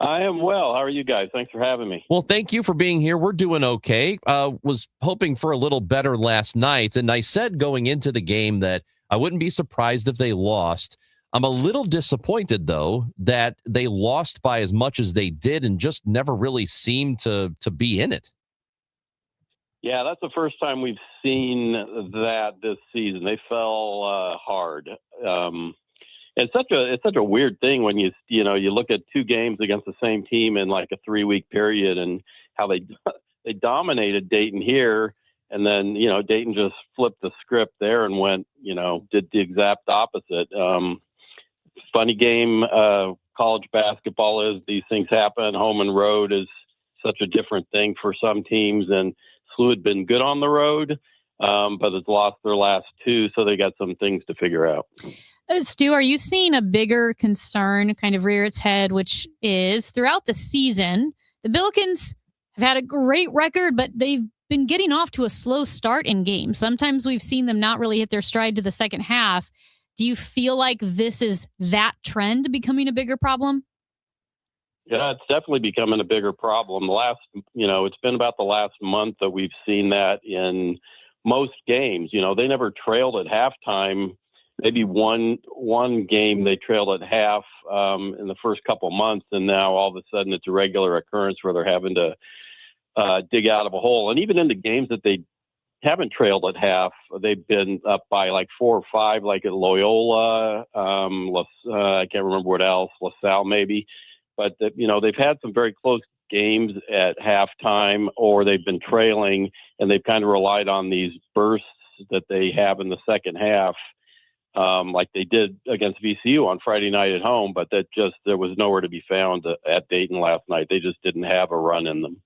I am well. How are you guys? Thanks for having me. Well, thank you for being here. We're doing okay. Was hoping for a little better last night, and I said going into the game that I wouldn't be surprised if they lost. I'm a little disappointed, though, that they lost by as much as they did and just never really seemed to be in it. Yeah, that's the first time we've seen that this season. They fell hard. It's such a weird thing when you look at two games against the same team in like a 3-week period and how they dominated Dayton here, and then Dayton just flipped the script there and went did the exact opposite. Funny game college basketball is. These things happen. Home and road is such a different thing for some teams, and SLU had been good on the road, but has lost their last two, so they got some things to figure out. Stu, are you seeing a bigger concern kind of rear its head, which is throughout the season, the Billikens have had a great record, but they've been getting off to a slow start in games. Sometimes we've seen them not really hit their stride to the second half. Do you feel like this is that trend becoming a bigger problem? Yeah, it's definitely becoming a bigger problem. It's been about the last month that we've seen that in most games. They never trailed at halftime. Maybe one game they trailed at half in the first couple months, and now all of a sudden it's a regular occurrence where they're having to dig out of a hole. And even in the games that they haven't trailed at half, they've been up by like 4 or 5, like at Loyola, I can't remember what else, LaSalle maybe. But they've had some very close games at halftime, or they've been trailing, and they've kind of relied on these bursts that they have in the second half. Like they did against VCU on Friday night at home, but there was nowhere to be found at Dayton last night. They just didn't have a run in them.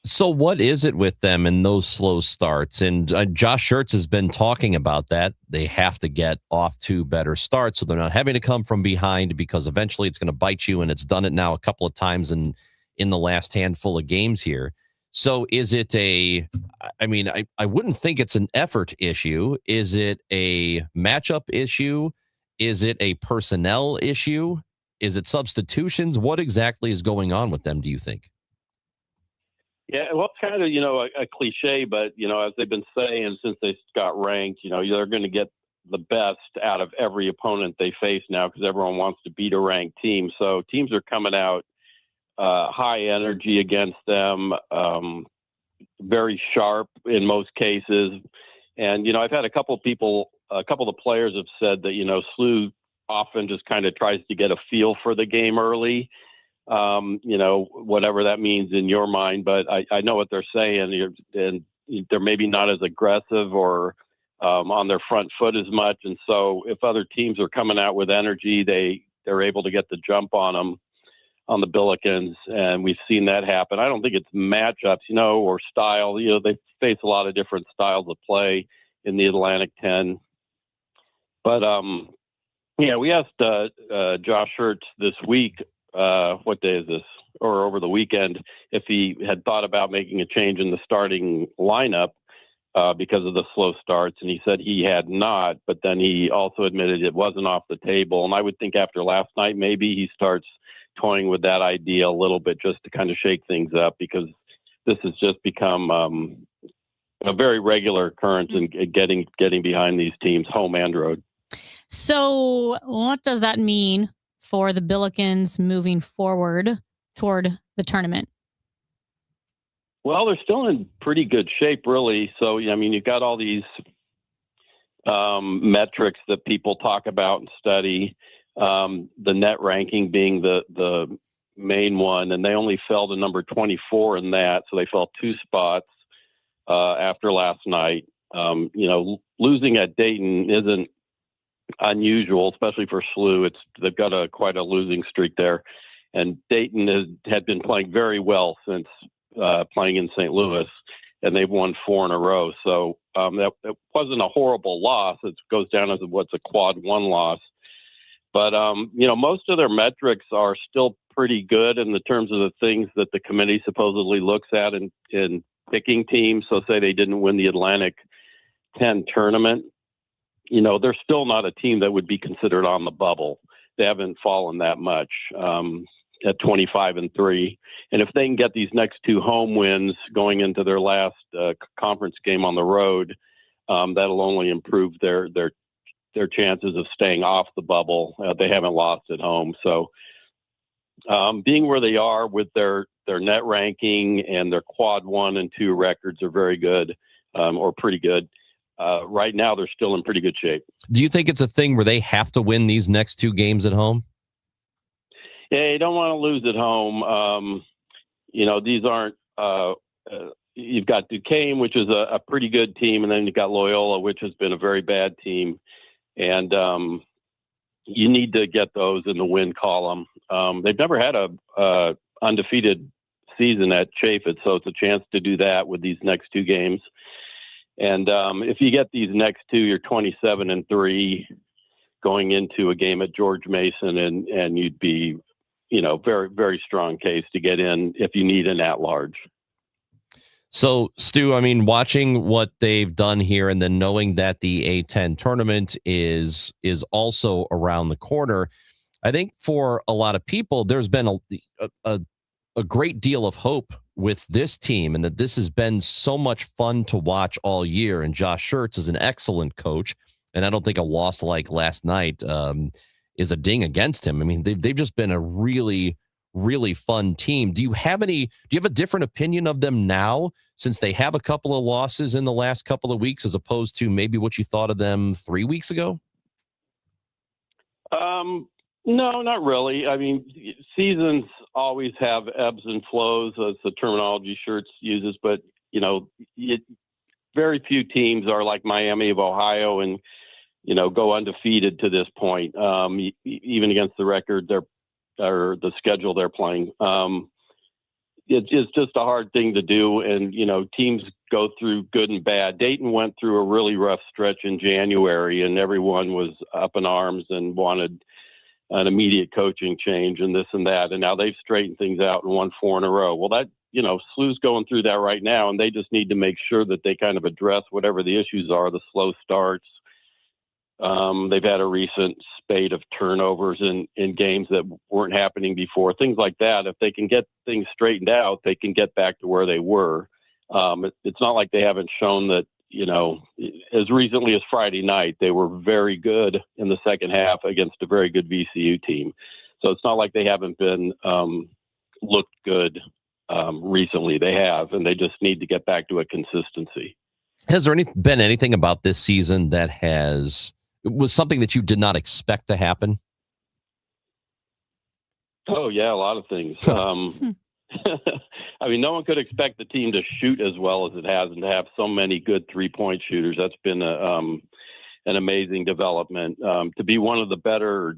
So what is it with them in those slow starts? And Josh Schertz has been talking about that. They have to get off to better starts so they're not having to come from behind, because eventually it's going to bite you, and it's done it now a couple of times in the last handful of games here. So is it I wouldn't think it's an effort issue. Is it a matchup issue? Is it a personnel issue? Is it substitutions? What exactly is going on with them, do you think? Yeah, well, it's kind of, a cliche, but, as they've been saying since they got ranked, they're going to get the best out of every opponent they face now, because everyone wants to beat a ranked team. So teams are coming out high energy against them, very sharp in most cases. And, I've had a couple of the players have said that, SLU often just kind of tries to get a feel for the game early, whatever that means in your mind. But I know what they're saying, and they're maybe not as aggressive or on their front foot as much. And so if other teams are coming out with energy, they're able to get the jump on them, on the Billikens, and we've seen that happen. I don't think it's matchups, or style. They face a lot of different styles of play in the Atlantic 10. But we asked Josh Schertz this week what day is this? Or over the weekend, if he had thought about making a change in the starting lineup because of the slow starts, and he said he had not, but then he also admitted it wasn't off the table. And I would think after last night, maybe he starts toying with that idea a little bit just to kind of shake things up, because this has just become a very regular occurrence in getting behind these teams, home and road. So what does that mean for the Billikens moving forward toward the tournament? Well, they're still in pretty good shape, really. So, I mean, you've got all these metrics that people talk about and study, the net ranking being the main one, and they only fell to number 24 in that. So they fell 2 spots after last night. Losing at Dayton isn't unusual, especially for SLU. They've got quite a losing streak there. And Dayton had been playing very well since playing in St. Louis, and they've won 4 in a row. So that wasn't a horrible loss. It goes down as what's a quad 1 loss. But, most of their metrics are still pretty good in the terms of the things that the committee supposedly looks at in picking teams. So say they didn't win the Atlantic 10 tournament, they're still not a team that would be considered on the bubble. They haven't fallen that much. At 25-3, and if they can get these next 2 home wins going into their last conference game on the road, that'll only improve their chances of staying off the bubble. They haven't lost at home, so being where they are with their net ranking and their quad 1 and 2 records are very good, or pretty good. Right now, they're still in pretty good shape. Do you think it's a thing where they have to win these next 2 games at home? Yeah, you don't want to lose at home. These aren't. You've got Duquesne, which is a pretty good team, and then you've got Loyola, which has been a very bad team. And you need to get those in the win column. They've never had a undefeated season at Chaffetz, so it's a chance to do that with these next 2 games. And if you get these next 2, you're 27-3 going into a game at George Mason, and you'd be very, very strong case to get in if you need an at-large. So, Stu, I mean, watching what they've done here and then knowing that the A10 tournament is also around the corner, I think for a lot of people, there's been a great deal of hope with this team, and that this has been so much fun to watch all year. And Josh Schertz is an excellent coach, and I don't think a loss like last night is a ding against him. I mean, they've just been a really, really fun team. Do you have a different opinion of them now, since they have a couple of losses in the last couple of weeks, as opposed to maybe what you thought of them 3 weeks ago? No, not really. I mean, seasons always have ebbs and flows, as the terminology Schertz uses, but very few teams are like Miami of Ohio and go undefeated to this point, even against the record or the schedule they're playing. It's just a hard thing to do, and teams go through good and bad. Dayton went through a really rough stretch in January, and everyone was up in arms and wanted an immediate coaching change and this and that, and now they've straightened things out and won 4 in a row. Well, that SLU's going through that right now, and they just need to make sure that they kind of address whatever the issues are, the slow starts. They've had a recent spate of turnovers in games that weren't happening before, things like that. If they can get things straightened out, they can get back to where they were. It's not like they haven't shown that, as recently as Friday night, they were very good in the second half against a very good VCU team. So it's not like they haven't been looked good recently. They have, and they just need to get back to a consistency. Has there been anything about this season that was something that you did not expect to happen? Oh, yeah, a lot of things. I mean, no one could expect the team to shoot as well as it has and to have so many good 3-point shooters. That's been an amazing development. To be one of the better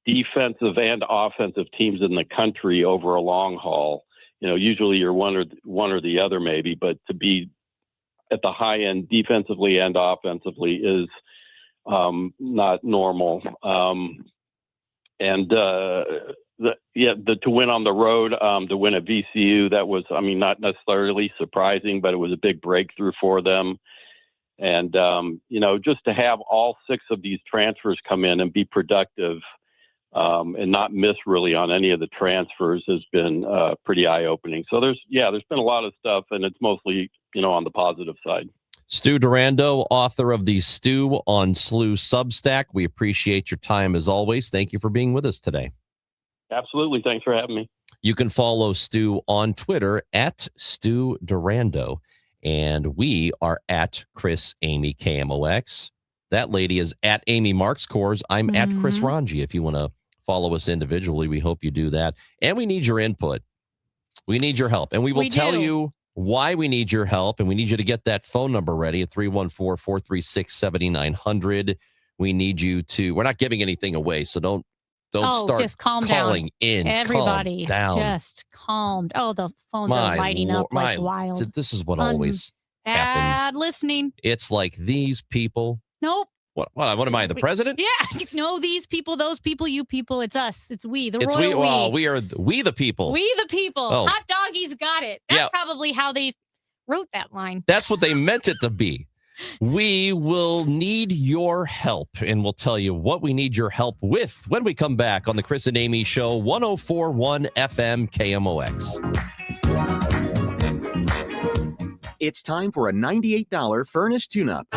defensive and offensive teams in the country over a long haul, usually you're one or the other maybe, but to be at the high end defensively and offensively is not normal. And to win on the road, to win at VCU, that was, I mean, not necessarily surprising, but it was a big breakthrough for them. And, just to have all 6 of these transfers come in and be productive and not miss really on any of the transfers has been pretty eye-opening. So there's been a lot of stuff, and it's mostly, on the positive side. Stu Durando, author of the Stu on SLU Substack. We appreciate your time as always. Thank you for being with us today. Absolutely. Thanks for having me. You can follow Stu on Twitter at Stu Durando, and we are at Chris Amy KMOX. That lady is at Amy Marks Coors. I'm at Chris Ranji. If you want to follow us individually, we hope you do that. And we need your input. We need your help. And we will tell you why we need your help, and we need you to get that phone number ready at 314-436-7900. We need you to, we're not giving anything away, so don't start just calm calling down. in. Everybody, calm down. just calmed. Oh, the phones are lighting up like wild. This is what always happens. Bad listening. It's like these people. Nope. What am I, the president? Yeah, you know these people, those people, you people. It's us. It's we, the It's royal we. Well, we are we the people. We the people. Oh. Hot doggies got it. That's probably how they wrote that line. That's what they meant it to be. We will need your help, and we'll tell you what we need your help with when we come back on the Chris and Amy Show, 104.1 FM KMOX. It's time for a $98 furnace tune-up.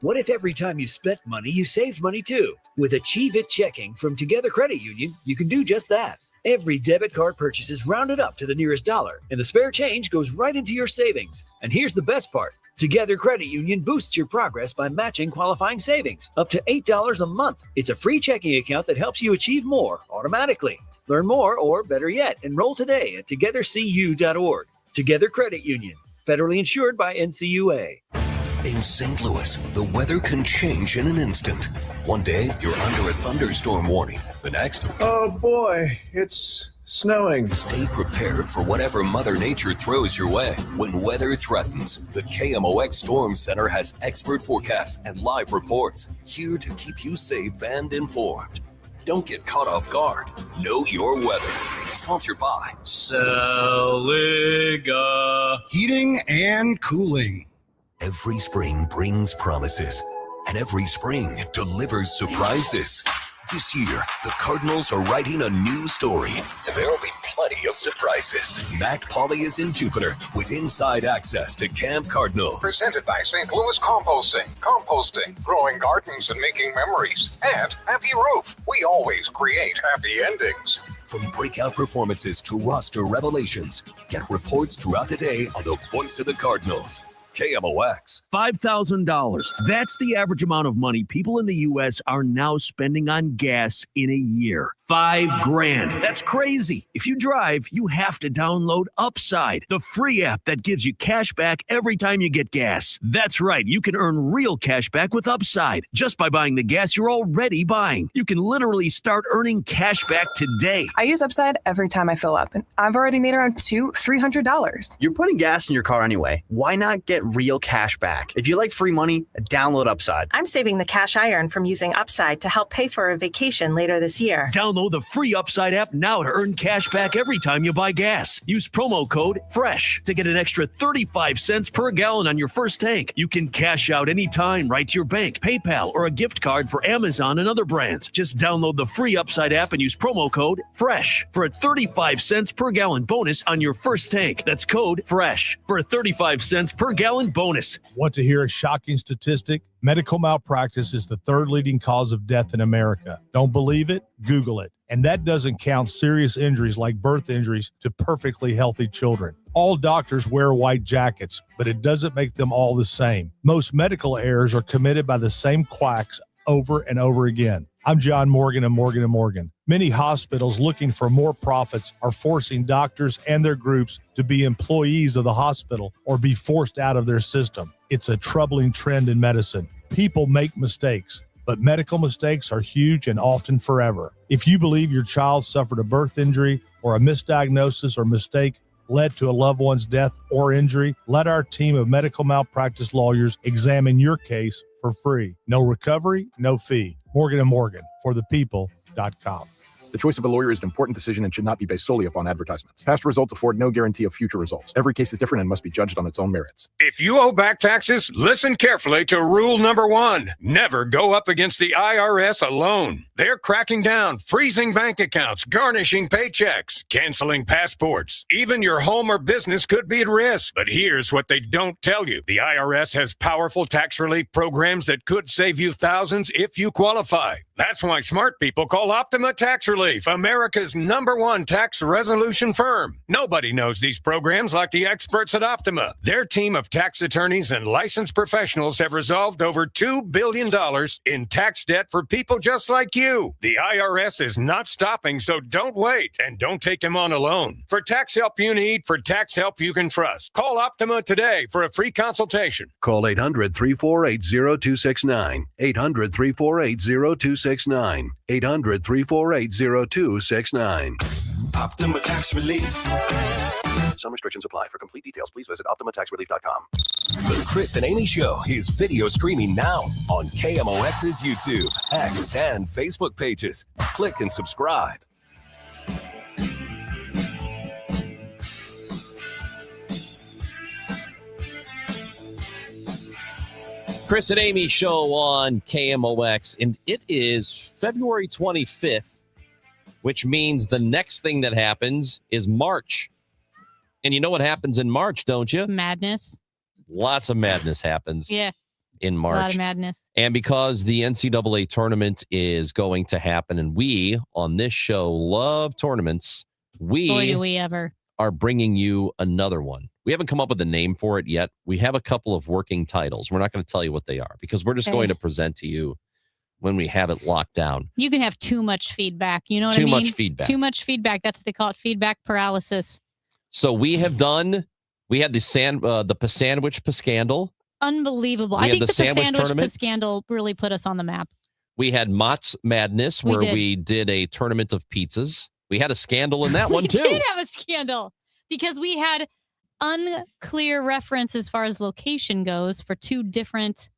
What if every time you spent money, you saved money too? With Achieve It Checking from Together Credit Union, you can do just that. Every debit card purchase is rounded up to the nearest dollar, and the spare change goes right into your savings. And here's the best part. Together Credit Union boosts your progress by matching qualifying savings up to $8 a month. It's a free checking account that helps you achieve more automatically. Learn more, or better yet, enroll today at togethercu.org. Together Credit Union, federally insured by NCUA. In St. Louis, the weather can change in an instant. One day, you're under a thunderstorm warning. The next, oh boy, it's snowing. Stay prepared for whatever Mother Nature throws your way. When weather threatens, the KMOX Storm Center has expert forecasts and live reports here to keep you safe and informed. Don't get caught off guard. Know your weather. Sponsored by Saliga Heating and Cooling. Every spring brings promises, and every spring delivers surprises. This year, the Cardinals are writing a new story, and there will be plenty of surprises. Mac Pauley is in Jupiter with inside access to Camp Cardinals. Presented by St. Louis Composting. Composting, growing gardens and making memories. And Happy Roof. We always create happy endings. From breakout performances to roster revelations, get reports throughout the day on the voice of the Cardinals. KMOX. $5,000. That's the average amount of money people in the U.S. are now spending on gas in a year. $5,000. That's crazy. If you drive, you have to download Upside, the free app that gives you cash back every time you get gas. That's right. You can earn real cash back with Upside just by buying the gas you're already buying. You can literally start earning cash back today. I use Upside every time I fill up, and I've already made around $300. You're putting gas in your car anyway. Why not get real cash back? If you like free money, download Upside. I'm saving the cash I earn from using Upside to help pay for a vacation later this year. Download the free Upside app now to earn cash back every time you buy gas. Use promo code FRESH to get an extra 35 cents per gallon on your first tank. You can cash out anytime right to your bank, PayPal, or a gift card for Amazon and other brands. Just download the free Upside app and use promo code FRESH for a 35 cents per gallon bonus on your first tank. That's code FRESH for a 35 cents per gallon bonus. Want to hear a shocking statistic? Medical malpractice is the third leading cause of death in America. Don't believe it? Google it. And that doesn't count serious injuries like birth injuries to perfectly healthy children. All doctors wear white jackets, but it doesn't make them all the same. Most medical errors are committed by the same quacks over and over again. I'm John Morgan of Morgan & Morgan. Many hospitals looking for more profits are forcing doctors and their groups to be employees of the hospital or be forced out of their system. It's a troubling trend in medicine. People make mistakes, but medical mistakes are huge and often forever. If you believe your child suffered a birth injury or a misdiagnosis or mistake, led to a loved one's death or injury, let our team of medical malpractice lawyers examine your case for free. No recovery, no fee. Morgan & Morgan, forthepeople.com. The choice of a lawyer is an important decision and should not be based solely upon advertisements. Past results afford no guarantee of future results. Every case is different and must be judged on its own merits. If you owe back taxes, listen carefully to rule number 1. Never go up against the IRS alone. They're cracking down, freezing bank accounts, garnishing paychecks, canceling passports. Even your home or business could be at risk. But here's what they don't tell you. The IRS has powerful tax relief programs that could save you thousands if you qualify. That's why smart people call Optima Tax Relief, America's #1 tax resolution firm. Nobody knows these programs like the experts at Optima. Their team of tax attorneys and licensed professionals have resolved over $2 billion in tax debt for people just like you. The IRS is not stopping, so don't wait and don't take them on alone. For tax help you need, for tax help you can trust, call Optima today for a free consultation. Call 800-348-0269. 800-348-0269. 800-348-0269. Optima Tax Relief. Some restrictions apply. For complete details, please visit OptimaTaxRelief.com. The Chris and Amy Show is video streaming now on KMOX's YouTube, X, and Facebook pages. Click and subscribe. Chris and Amy Show on KMOX, and it is February 25th, which means the next thing that happens is March. And you know what happens in March, don't you? Madness. Lots of madness happens in March. A lot of madness. And because the NCAA tournament is going to happen, and we on this show love tournaments, Boy, do we ever. are bringing you another one. We haven't come up with a name for it yet. We have a couple of working titles. We're not going to tell you what they are because we're just going to present to you when we have it locked down. You can have too much feedback. You know what I Too mean? much feedback. Too much feedback. That's what they call it. Feedback paralysis. So we had the Sandwich Pascandal. Unbelievable. We I had think the the sandwich Sandwich tournament. Scandal really put us on the map. We had Mott's Madness We where did. we did a tournament of pizzas. We had a scandal in that one too. We did have a scandal because we had unclear reference as far as location goes for two different.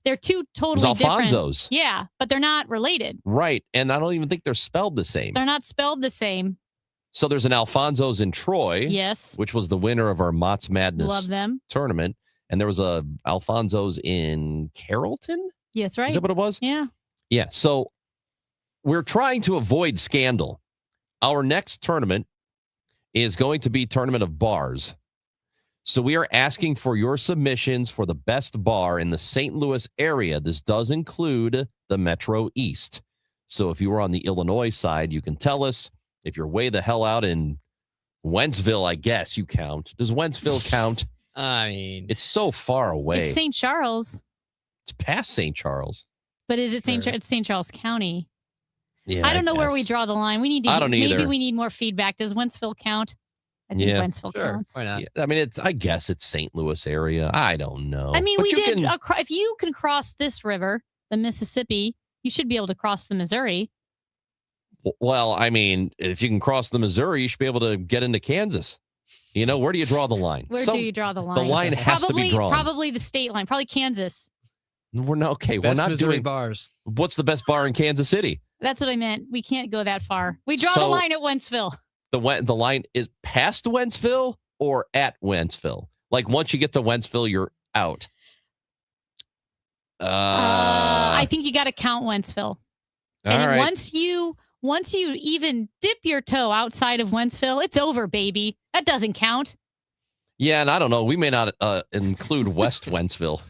They're two totally different. Alfonso's. Yeah, but they're not related. Right. And I don't even think they're spelled the same. They're not spelled the same. So there's an Alfonso's in Troy. Yes. Which was the winner of our Mott's Madness Love them. tournament. And there was a Alfonso's in Carrollton. Yes, right. Is that what it was? Yeah. Yeah. So we're trying to avoid scandal. Our next tournament is going to be Tournament of Bars. So we are asking for your submissions for the best bar in the St. Louis area. This does include the Metro East. So if you were on the Illinois side, you can tell us. If you're way the hell out in Wentzville, I guess you count. Does Wentzville count? I mean, it's so far away. It's St. Charles. It's past St. Charles. But is it it's St. Charles County? Yeah, I don't know where we draw the line. We need to. I don't maybe either. we need more feedback. Does Wentzville count? I think Wentzville counts. Why not? Yeah, I mean, I guess it's St. Louis area. I don't know. I mean, But we you did. can- If you can cross this river, the Mississippi, you should be able to cross the Missouri. Well, I mean, if you can cross the Missouri, you should be able to get into Kansas. You know, where do you draw the line? Where do you draw the line? The line has to be drawn. Probably the state line. Probably Kansas. We're not okay. We're Best not Missouri doing bars. What's the best bar in Kansas City? That's what I meant. We can't go that far. We draw the So- line at Wentzville. The line is past Wentzville or at Wentzville. Like once you get to Wentzville, you're out. I think you got to count Wentzville. And all right. once you even dip your toe outside of Wentzville, it's over, baby. That doesn't count. Yeah, and I don't know. We may not include West Wentzville.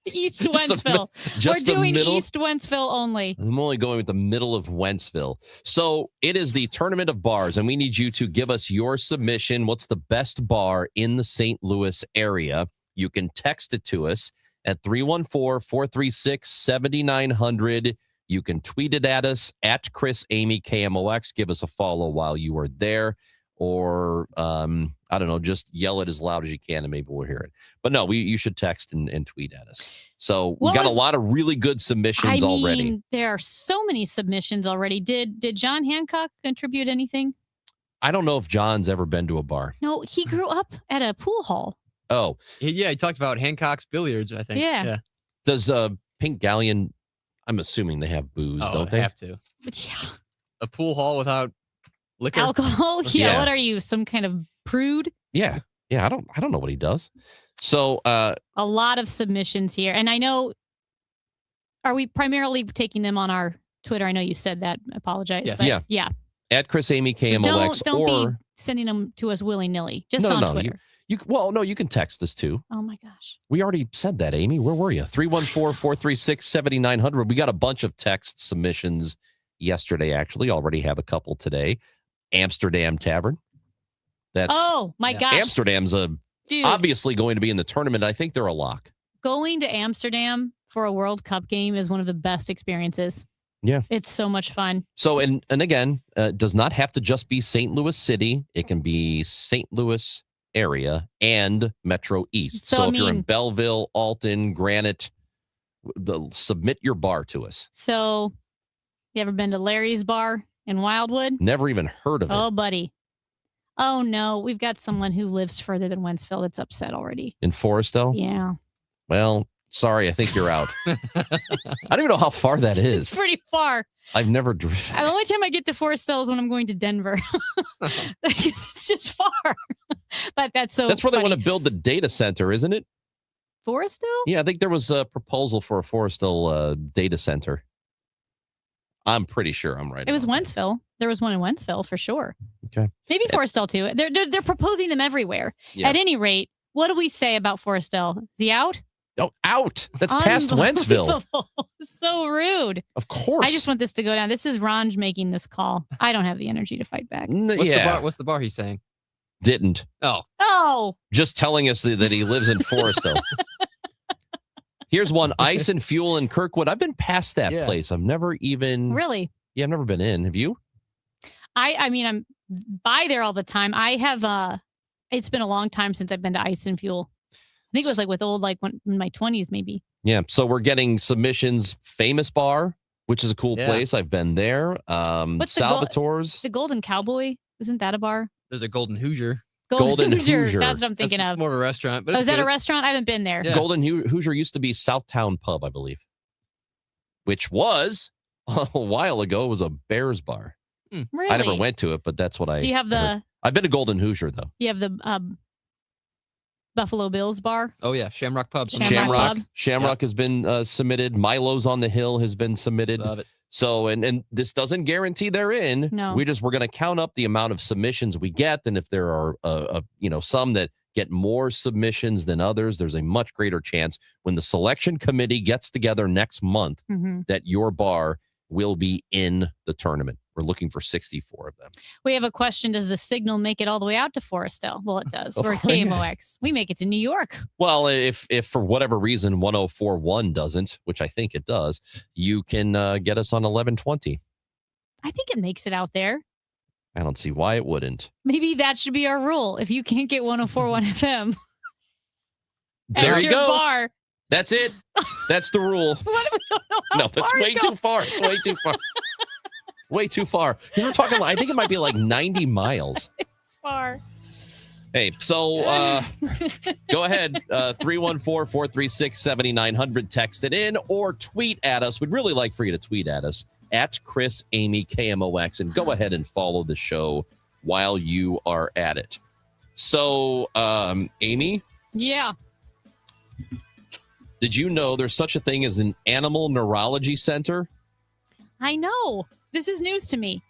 East Just the Wentzville. just the We're doing middle. East Wentzville only. I'm only going with the middle of Wentzville. So it is the Tournament of Bars, and we need you to give us your submission. What's the best bar in the St. Louis area? You can text it to us at 314-436-7900. You can tweet it at us at Chris Amy KMOX. Give us a follow while you are there. Or, I don't know, just yell it as loud as you can and maybe we'll hear it. But no, you should text and tweet at us. So we got a lot of really good submissions already. There are so many submissions already. Did John Hancock contribute anything? I don't know if John's ever been to a bar. No, he grew up at a pool hall. Oh, Yeah, he talked about Hancock's Billiards, I think. Yeah. does Pink Galleon? I'm assuming they have booze, Oh, don't they? have to. But yeah, A pool hall without liquor? alcohol. Yeah, Yeah. what are you, some kind of prude? Yeah. I don't know what he does. So A lot of submissions here, and I know. Are we primarily taking them on our Twitter? I know you said that. I apologize. Yes. But Yeah. at Chris Amy KMOX Don't or be sending them to us willy nilly. Just no, on no, Twitter. you can text us too. Oh my gosh. We already said that, Amy. Where were you? 314-436-7900. We got a bunch of text submissions yesterday, actually. Already have a couple today. Amsterdam Tavern. That's Oh my gosh. Amsterdam's Dude, obviously going to be in the tournament. I think they're a lock. going to Amsterdam for a World Cup game is one of the best experiences. Yeah. It's so much fun. So, and again, does not have to just be St. Louis City. It can be St. Louis area and Metro East. So, So, I if you're in mean- Belleville, Alton, Granite, submit your bar to us. So, you ever been to Larry's Bar in Wildwood? Never even heard of it. Oh, buddy. Oh, no. We've got someone who lives further than Wentzville that's upset already. In Forestville? Yeah. Well, sorry, I think you're out. I don't even know how far that It's is. pretty far. I've never driven. The only time I get to Forestville is when I'm going to Denver. It's just far. But that's so That's where they funny. want to build the data center, isn't it? Forestville? Yeah, I think there was a proposal for a Forestville data center. I'm pretty sure I'm right. It was about that. Wentzville. There was one in Wentzville for sure. Okay. Maybe Forestville too. They're proposing them everywhere. Yeah. At any rate, what do we say about Forestville? Is he out? Oh, out. That's past Wentzville. Unbelievable. So rude. Of course. I just want this to go down. This is Ronj making this call. I don't have the energy to fight back. What's the bar he's saying? Didn't. Oh. Oh, Just telling us that he lives in Forestville. Here's one. Ice and Fuel in Kirkwood. I've been past that Yeah. place. I've never even. really? Yeah, I've never been in. Have you? I mean, I'm by there all the time. I have it's been a long time since I've been to Ice and Fuel. I think it was like with old, like when in my 20s, maybe. Yeah. So we're getting submissions. Famous Bar, which is a cool Yeah. place. I've been there. What's the go- Salvatore's. The Golden Cowboy. Isn't that a bar? There's a Golden Hoosier. Golden Hoosier. That's what I'm thinking That's of. more of a restaurant, but Oh, it's is that a good. restaurant? I haven't been there. Yeah. Golden Hoosier used to be Southtown Pub, I believe, which was a while ago. It was a Bears bar. Really? I never went to it, but that's what I. Do you have heard. I've been to Golden Hoosier though. You have the Buffalo Bills bar? Oh yeah, Shamrock Pub. Shamrock Pub. Shamrock has been submitted. Milo's on the Hill has been submitted. Love it. So, and this doesn't guarantee they're in. No. We're going to count up the amount of submissions we get, and if there are some that get more submissions than others, there's a much greater chance when the selection committee gets together next month Mhm. that your bar will be in the tournament. We're looking for 64 of them. We have a question. Does the signal make it all the way out to Forestville? Well, it does. Of We're course. KMOX. We make it to New York. Well, if for whatever reason 1041 doesn't, which I think it does, you can get us on 1120. I think it makes it out there. I don't see why it wouldn't. Maybe that should be our rule. If you can't get 1041 FM There at you your go. bar, That's it. That's the rule. what we don't know how No, that's far way it goes. too far. It's way too far. Way too far. 'Cause we're talking, I think it might be like 90 miles. Far. Hey, so go ahead. 314-436-7900. Text it in or tweet at us. We'd really like for you to tweet at us at Chris Amy KMOX and go ahead and follow the show while you are at it. So, Amy, Yeah. did you know there's such a thing as an animal neurology center? I know. This is news to me.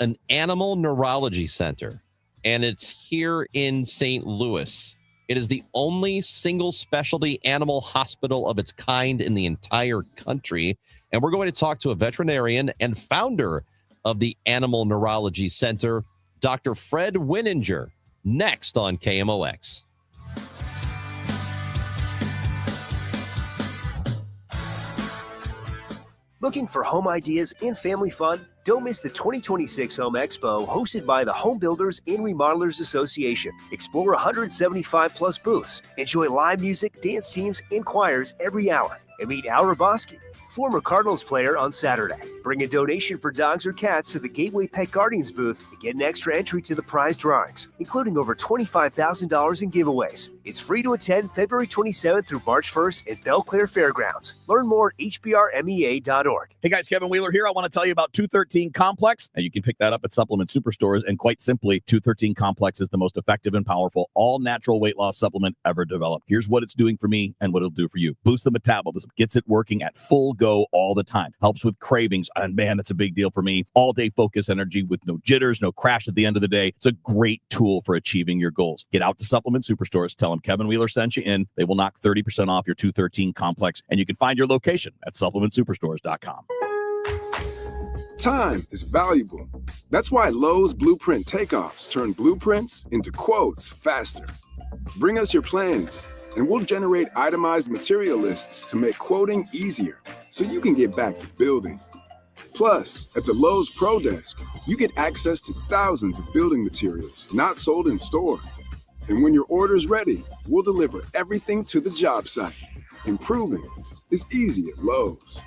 An animal neurology center, and it's here in St. Louis. It is the only single specialty animal hospital of its kind in the entire country. And we're going to talk to a veterinarian and founder of the Animal Neurology Center, Dr. Fred Winninger, next on KMOX. Looking for home ideas and family fun? Don't miss the 2026 Home Expo hosted by the Home Builders and Remodelers Association. Explore 175 plus booths. Enjoy live music, dance teams, and choirs every hour. And meet Al Raboski, former Cardinals player, on Saturday. Bring a donation for dogs or cats to the Gateway Pet Guardians booth and get an extra entry to the prize drawings, including over $25,000 in giveaways. It's free to attend February 27th through March 1st at Belle Claire Fairgrounds. Learn more at hbrmea.org. Hey guys, Kevin Wheeler here. I want to tell you about 213 Complex. And you can pick that up at supplement superstores. And quite simply, 213 Complex is the most effective and powerful all-natural weight loss supplement ever developed. Here's what it's doing for me and what it'll do for you. Boost the metabolism, gets it working at full go all the time. Helps with cravings. And man, that's a big deal for me. All-day focus energy with no jitters, no crash at the end of the day. It's a great tool for achieving your goals. Get out to supplement superstores. Tell them Kevin Wheeler sent you in. They will knock 30% off your 213 Complex. And you can find your location at supplementsuperstores.com. Time is valuable. That's why Lowe's Blueprint Takeoffs turn blueprints into quotes faster. Bring us your plans, and we'll generate itemized material lists to make quoting easier so you can get back to building. Plus, at the Lowe's Pro Desk, you get access to thousands of building materials not sold in store. And when your order's ready, we'll deliver everything to the job site. Improving is easy at Lowe's.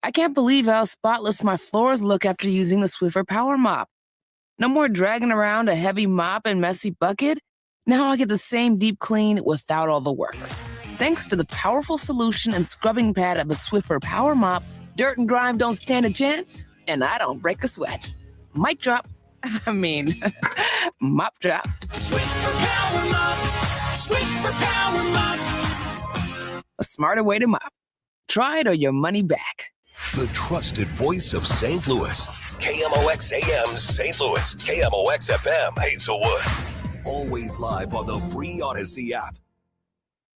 I can't believe how spotless my floors look after using the Swiffer Power Mop. No more dragging around a heavy mop and messy bucket. Now I get the same deep clean without all the work. Thanks to the powerful solution and scrubbing pad of the Swiffer Power Mop, dirt and grime don't stand a chance, and I don't break a sweat. Mic drop. Mop drop. Swiffer Power Mop. Swiffer Power Mop. A smarter way to mop. Try it or your money back. The trusted voice of St. Louis. KMOX AM St. Louis. KMOX FM Hazelwood. Always live on the free Odyssey app.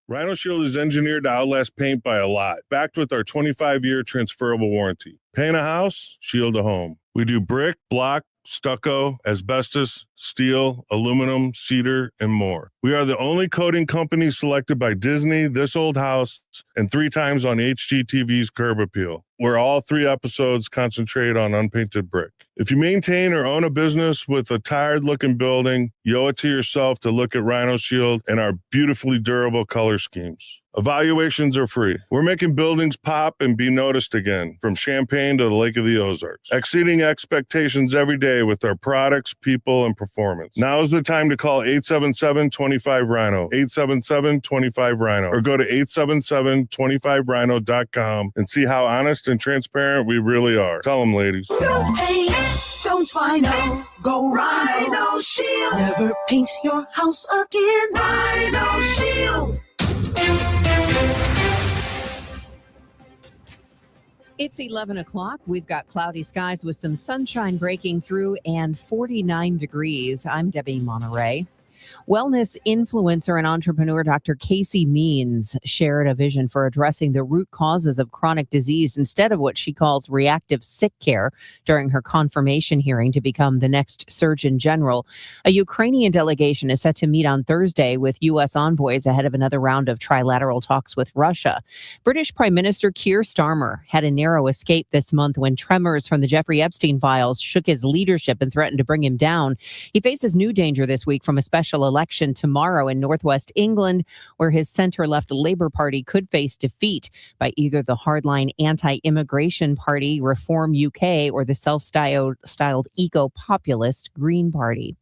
Rhino Shield is engineered to outlast paint by a lot, backed with our 25-year transferable warranty. Paint a house, shield a home. We do brick, block, stucco, asbestos, steel, aluminum, cedar, and more. We are the only coating company selected by Disney, This Old House, and 3 times on HGTV's Curb Appeal, where all 3 episodes concentrate on unpainted brick. If you maintain or own a business with a tired-looking building, you owe it to yourself to look at Rhino Shield and our beautifully durable color schemes. Evaluations are free. We're making buildings pop and be noticed again, from Champaign to the Lake of the Ozarks, exceeding expectations every day with our products, people, and performance. Now is the time to call 877-25-RHINO, 877-25-RHINO, or go to 877-25rhino.com and see how honest and transparent we really are. Tell them, ladies. Don't paint, don't Rhino. Go Rhino Shield. Never paint your house again. Rhino Shield. It's 11 o'clock. We've got cloudy skies with some sunshine breaking through and 49 degrees. I'm Debbie Monterey. Wellness influencer and entrepreneur Dr. Casey Means shared a vision for addressing the root causes of chronic disease instead of what she calls reactive sick care during her confirmation hearing to become the next Surgeon General. A Ukrainian delegation is set to meet on Thursday with U.S. envoys ahead of another round of trilateral talks with Russia. British Prime Minister Keir Starmer had a narrow escape this month when tremors from the Jeffrey Epstein files shook his leadership and threatened to bring him down. He faces new danger this week from a special election tomorrow in northwest England, where his center-left Labour Party could face defeat by either the hardline anti-immigration party Reform UK or the self-styled eco-populist Green Party.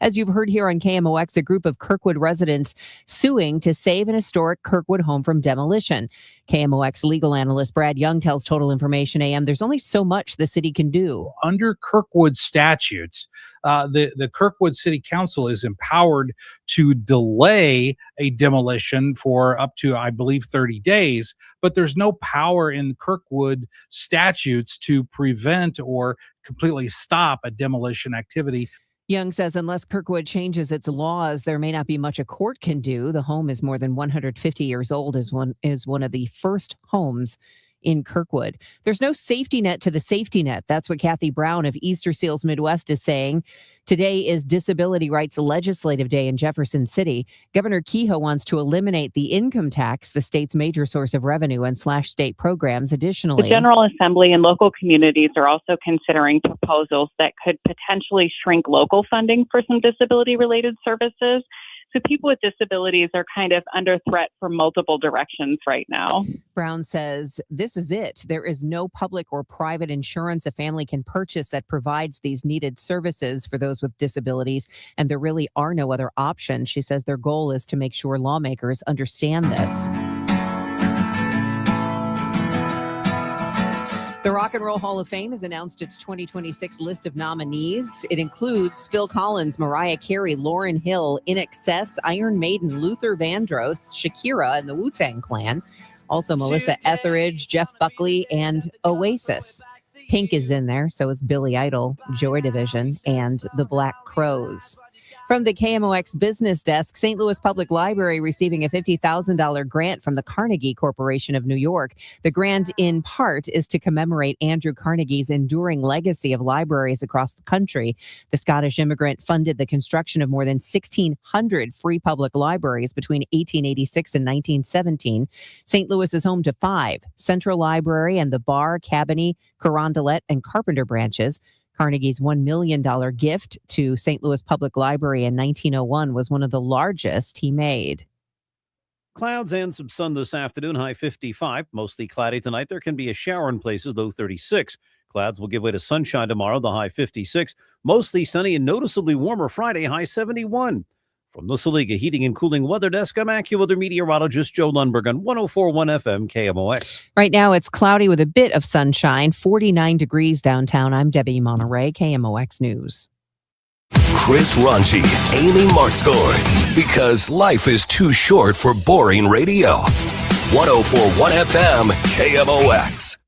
As you've heard here on KMOX, a group of Kirkwood residents suing to save an historic Kirkwood home from demolition. KMOX legal analyst Brad Young tells Total Information AM there's only so much the city can do. Under Kirkwood statutes, the Kirkwood City Council is empowered to delay a demolition for up to, I believe, 30 days, but there's no power in Kirkwood statutes to prevent or completely stop a demolition activity. Young says unless Kirkwood changes its laws, there may not be much a court can do. The home is more than 150 years old, is one of the first homes in Kirkwood. There's no safety net to the safety net. That's what Kathy Brown of Easter Seals Midwest is saying. Today is Disability Rights Legislative Day in Jefferson City. Governor Kehoe wants to eliminate the income tax, the state's major source of revenue, and slash state programs. Additionally, the General Assembly and local communities are also considering proposals that could potentially shrink local funding for some disability-related services. So people with disabilities are kind of under threat from multiple directions right now. Brown says this is it. There is no public or private insurance a family can purchase that provides these needed services for those with disabilities, and there really are no other options. She says their goal is to make sure lawmakers understand this. The Rock and Roll Hall of Fame has announced its 2026 list of nominees. It includes Phil Collins, Mariah Carey, Lauryn Hill, INXS, Iron Maiden, Luther Vandross, Shakira, and the Wu-Tang Clan. Also Melissa Etheridge, Jeff Buckley, and Oasis. Pink is in there, so is Billy Idol, Joy Division, and the Black Crowes. From the KMOX business desk, St. Louis Public Library receiving a $50,000 grant from the Carnegie Corporation of New York. The grant, in part, is to commemorate Andrew Carnegie's enduring legacy of libraries across the country. The Scottish immigrant funded the construction of more than 1,600 free public libraries between 1886 and 1917. St. Louis is home to 5: Central Library and the Barr, Cabanne, Carondelet, and Carpenter branches. Carnegie's $1 million gift to St. Louis Public Library in 1901 was one of the largest he made. Clouds and some sun this afternoon, high 55. Mostly cloudy tonight. There can be a shower in places, low 36. Clouds will give way to sunshine tomorrow, the high 56. Mostly sunny and noticeably warmer Friday, high 71. From the Saliga Heating and Cooling Weather Desk, I'm AccuWeather meteorologist Joe Lundberg on 104.1 FM KMOX. Right now, it's cloudy with a bit of sunshine, 49 degrees downtown. I'm Debbie Monterey, KMOX News. Chris Ranchi, Amy Markscores, because life is too short for boring radio. 104.1 FM KMOX.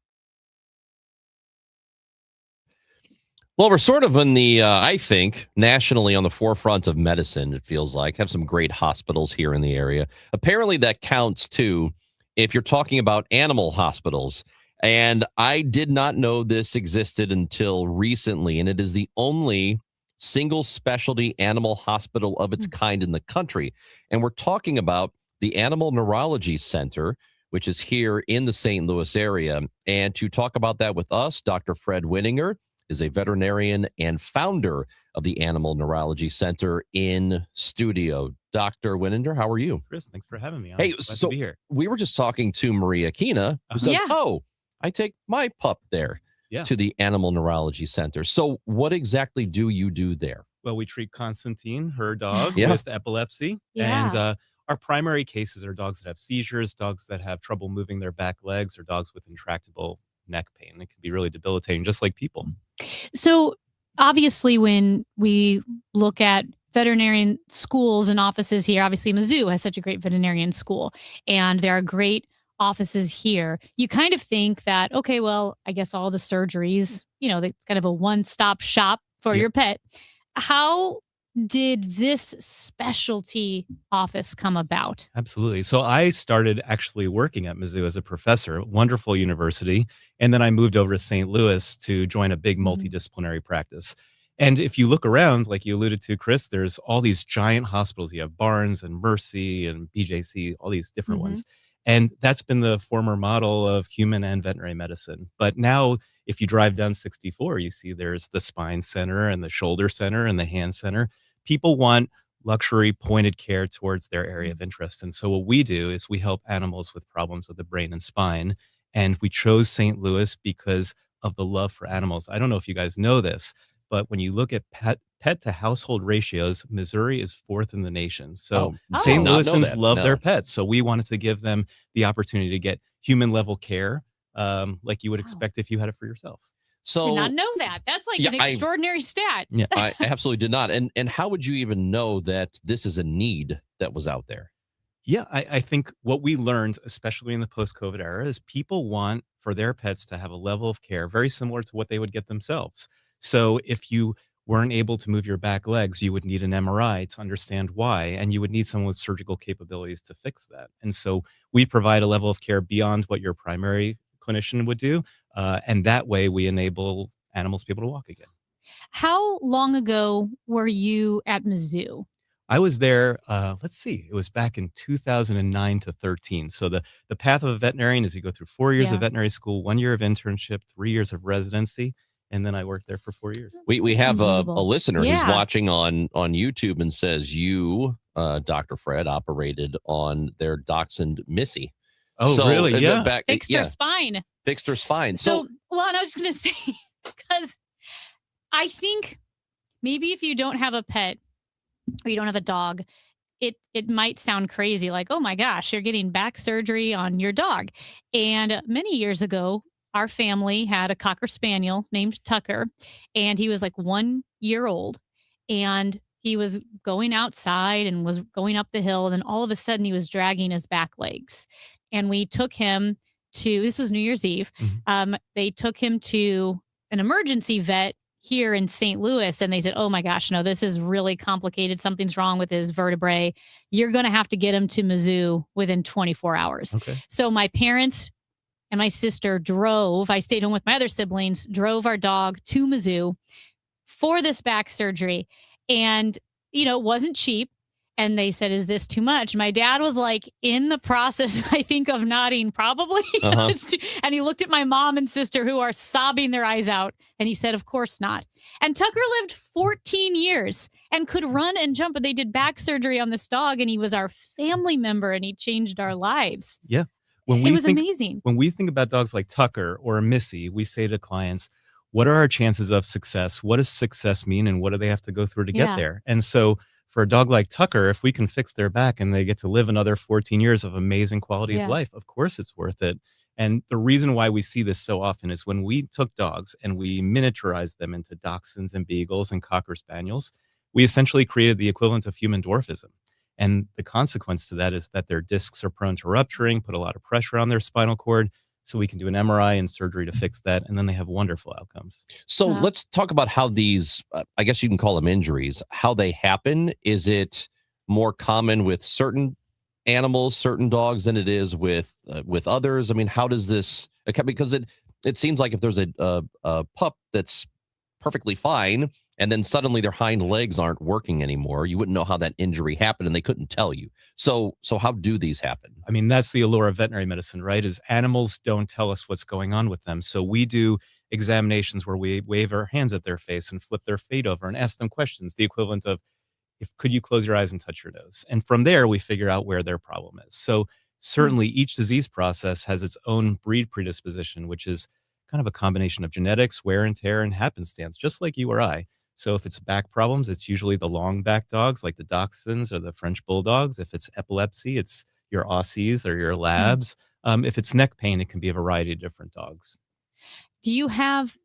Well, we're sort of in the, I think, nationally on the forefront of medicine, it feels like. Have some great hospitals here in the area. Apparently that counts, too, if you're talking about animal hospitals. And I did not know this existed until recently, and it is the only single specialty animal hospital of its kind in the country. And we're talking about the Animal Neurology Center, which is here in the St. Louis area. And to talk about that with us, Dr. Fred Winninger is a veterinarian and founder of the Animal Neurology Center in studio. Dr. Winninger, how are you? Chris, thanks for having me. I'm Hey, glad so to be here. we were just talking to Maria Kina, who says, oh, I take my pup there to the Animal Neurology Center. So what exactly do you do there? Well, we treat Constantine, her dog, Yeah. with epilepsy. Yeah. And our primary cases are dogs that have seizures, dogs that have trouble moving their back legs, or dogs with intractable neck pain. It can be really debilitating, just like people. So obviously, when we look at veterinarian schools and offices here, obviously Mizzou has such a great veterinarian school, and there are great offices here. You kind of think that, okay, well, I guess all the surgeries, it's kind of a one-stop shop for your pet. How did this specialty office come about? Absolutely. So I started actually working at Mizzou as a professor, wonderful university. And then I moved over to St. Louis to join a big multidisciplinary practice. And if you look around, like you alluded to, Chris, there's all these giant hospitals. You have Barnes and Mercy and BJC, all these different ones. And that's been the former model of human and veterinary medicine. But now, if you drive down 64, you see there's the spine center and the shoulder center and the hand center. People want luxury pointed care towards their area of interest. And so what we do is we help animals with problems of the brain and spine. And we chose St. Louis because of the love for animals. I don't know if you guys know this, but when you look at pet to household ratios, Missouri is 4th in the nation. So St. Louisans love their pets. So we wanted to give them the opportunity to get human level care like you would expect if you had it for yourself. So Did not know that. That's like an extraordinary stat. Yeah, I absolutely did not. And how would you even know that this is a need that was out there? Yeah, I think what we learned, especially in the post-COVID era, is people want for their pets to have a level of care very similar to what they would get themselves. So if you weren't able to move your back legs, you would need an MRI to understand why, and you would need someone with surgical capabilities to fix that. And so we provide a level of care beyond what your primary clinician would do, and that way we enable animals to be able to walk again. How long ago were you at Mizzou? I was there, let's see, it was back in 2009 to 13. So the path of a veterinarian is you go through 4 years of veterinary school, 1 year of internship, 3 years of residency. And then I worked there for 4 years. We have a Unbelievable. listener who's Yeah. watching on YouTube and says you, Dr. Fred, operated on their dachshund Missy. Oh, really? Yeah. Fixed her spine. Fixed her spine. So, well, and I was going to say, because I think maybe if you don't have a pet or you don't have a dog, it might sound crazy, like, oh my gosh, you're getting back surgery on your dog. And many years ago, our family had a Cocker Spaniel named Tucker, and he was like 1 year old. And he was going outside and was going up the hill. And then all of a sudden, he was dragging his back legs. And we took him to, this was New Year's Eve. They took him to an emergency vet here in St. Louis, and they said, oh my gosh, no, this is really complicated. Something's wrong with his vertebrae. You're going to have to get him to Mizzou within 24 hours. Okay. So my parents and my sister drove, I stayed home with my other siblings, drove our dog to Mizzou for this back surgery. And, you know, it wasn't cheap. And they said, is this too much? My dad was like in the process, I think, of nodding, probably. And he looked at my mom and sister who are sobbing their eyes out. And he said, of course not. And Tucker lived 14 years and could run and jump. But they did back surgery on this dog. And he was our family member and he changed our lives. Yeah. It was amazing. When we think about dogs like Tucker or Missy, we say to clients, what are our chances of success? What does success mean? And what do they have to go through to get there? And so for a dog like Tucker, if we can fix their back and they get to live another 14 years of amazing quality of life, of course it's worth it. And the reason why we see this so often is when we took dogs and we miniaturized them into dachshunds and beagles and Cocker Spaniels, we essentially created the equivalent of human dwarfism. And the consequence to that is that their discs are prone to rupturing, put a lot of pressure on their spinal cord. So we can do an MRI and surgery to fix that. And then they have wonderful outcomes. So let's talk about how these, I guess you can call them injuries, how they happen. Is it more common with certain animals, certain dogs than it is with others? I mean, how does this, because it seems like if there's a pup that's perfectly fine and then suddenly their hind legs aren't working anymore, you wouldn't know how that injury happened and they couldn't tell you. So how do these happen? I mean, that's the allure of veterinary medicine, right? Is animals don't tell us what's going on with them. So we do examinations where we wave our hands at their face and flip their feet over and ask them questions, the equivalent of, could you close your eyes and touch your nose? And from there, we figure out where their problem is. So certainly each disease process has its own breed predisposition, which is kind of a combination of genetics, wear and tear, and happenstance, just like you or I. So if it's back problems, it's usually the long back dogs like the Dachshunds or the French Bulldogs. If it's epilepsy, it's your Aussies or your Labs. If it's neck pain, it can be a variety of different dogs. Do you have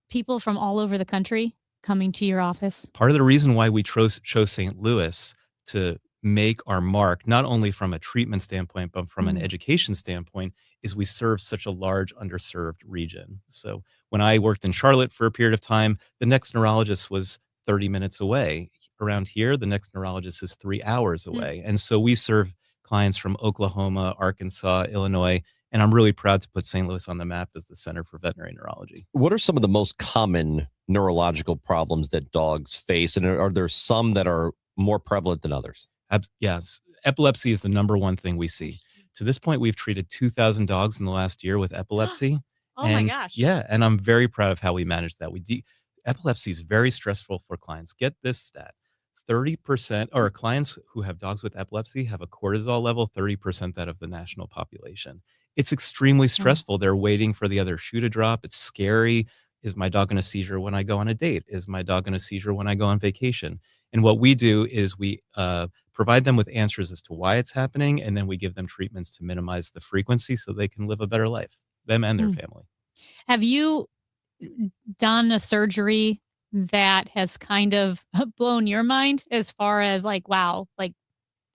people from all over the country coming to your office? Part of the reason why we chose St. Louis to make our mark, not only from a treatment standpoint, but from an education standpoint, is we serve such a large underserved region. So when I worked in Charlotte for a period of time, the next neurologist was 30 minutes away. Around here, the next neurologist is 3 hours away. And so we serve clients from Oklahoma, Arkansas, Illinois, and I'm really proud to put St. Louis on the map as the Center for Veterinary Neurology. What are some of the most common neurological problems that dogs face? And are there some that are more prevalent than others? Yes. Epilepsy is the number one thing we see. To this point, we've treated 2,000 dogs in the last year with epilepsy. My gosh. Yeah, and I'm very proud of how we managed that. Epilepsy is very stressful for clients. Get this stat. 30%, or clients who have dogs with epilepsy have a cortisol level 30% that of the national population. It's extremely stressful. They're waiting for the other shoe to drop. It's scary. Is my dog in a seizure when I go on a date? Is my dog in a seizure when I go on vacation? And what we do is we provide them with answers as to why it's happening, and then we give them treatments to minimize the frequency so they can live a better life, them and their family. Have you done a surgery that has kind of blown your mind as far as like, wow, like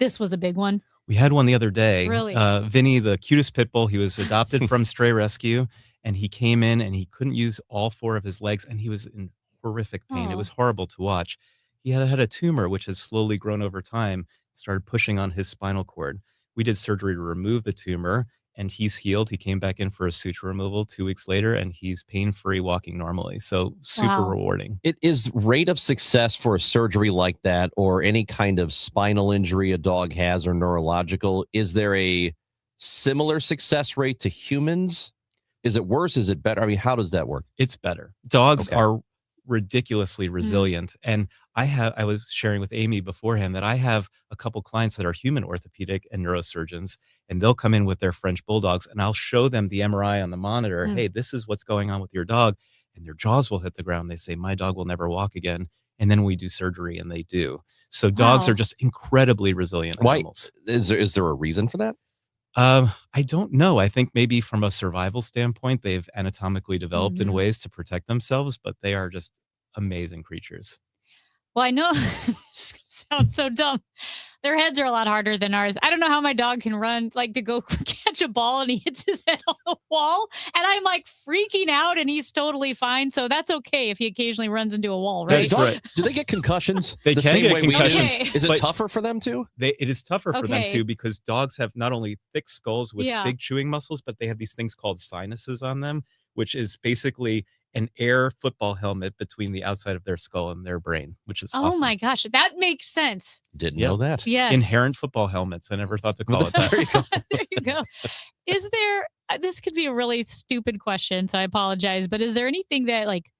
this was a big one? We had one the other day. Really? Vinny, the cutest pit bull, he was adopted from Stray Rescue, and he came in and he couldn't use all 4 of his legs, and he was in horrific pain. It was horrible to watch. He had a tumor, which has slowly grown over time, started pushing on his spinal cord. We did surgery to remove the tumor, and he's healed. He came back in for a suture removal 2 weeks later, and he's pain-free, walking normally. So super rewarding. It is rate of success for a surgery like that, or any kind of spinal injury a dog has or neurological. Is there a similar success rate to humans? Is it worse? Is it better? I mean, how does that work? It's better. Dogs Okay. are ridiculously resilient. And I was sharing with Amy beforehand that I have a couple clients that are human orthopedic and neurosurgeons, and they'll come in with their French bulldogs, and I'll show them the MRI on the monitor. Hey, this is what's going on with your dog. And their jaws will hit the ground. They say, my dog will never walk again. And then we do surgery, and they do. So dogs are just incredibly resilient animals. Is there a reason for that? I don't know. I think maybe from a survival standpoint, they've anatomically developed in ways to protect themselves, but they are just amazing creatures. Well, I know this sounds so dumb. Their heads are a lot harder than ours. I don't know how my dog can run, like to go catch a ball and he hits his head on the wall. And I'm like freaking out and he's totally fine. So that's okay if he occasionally runs into a wall, right? That's right. Do they get concussions? They the can same get way we do? concussions. Okay. Is it but tougher for them too? it is tougher for them Okay. too, because dogs have not only thick skulls with Yeah. big chewing muscles, but they have these things called sinuses on them, which is basically an air football helmet between the outside of their skull and their brain, which is Oh awesome. my gosh, that makes sense. Didn't Yep. know that. Yes. Inherent football helmets. I never thought to call it that. There you go. There you go. Is there, this could be a really stupid question, so I apologize, but is there anything that like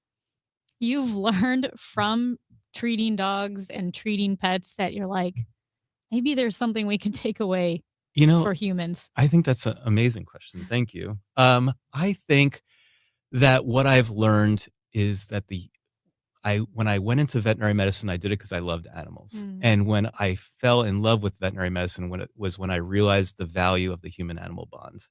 you've learned from treating dogs and treating pets that you're like, maybe there's something we can take away You know, for humans? I think that's an amazing question. Thank you. I think that what I've learned is that when I went into veterinary medicine, I did it because I loved animals. And when I fell in love with veterinary medicine, when I realized the value of the human animal bond.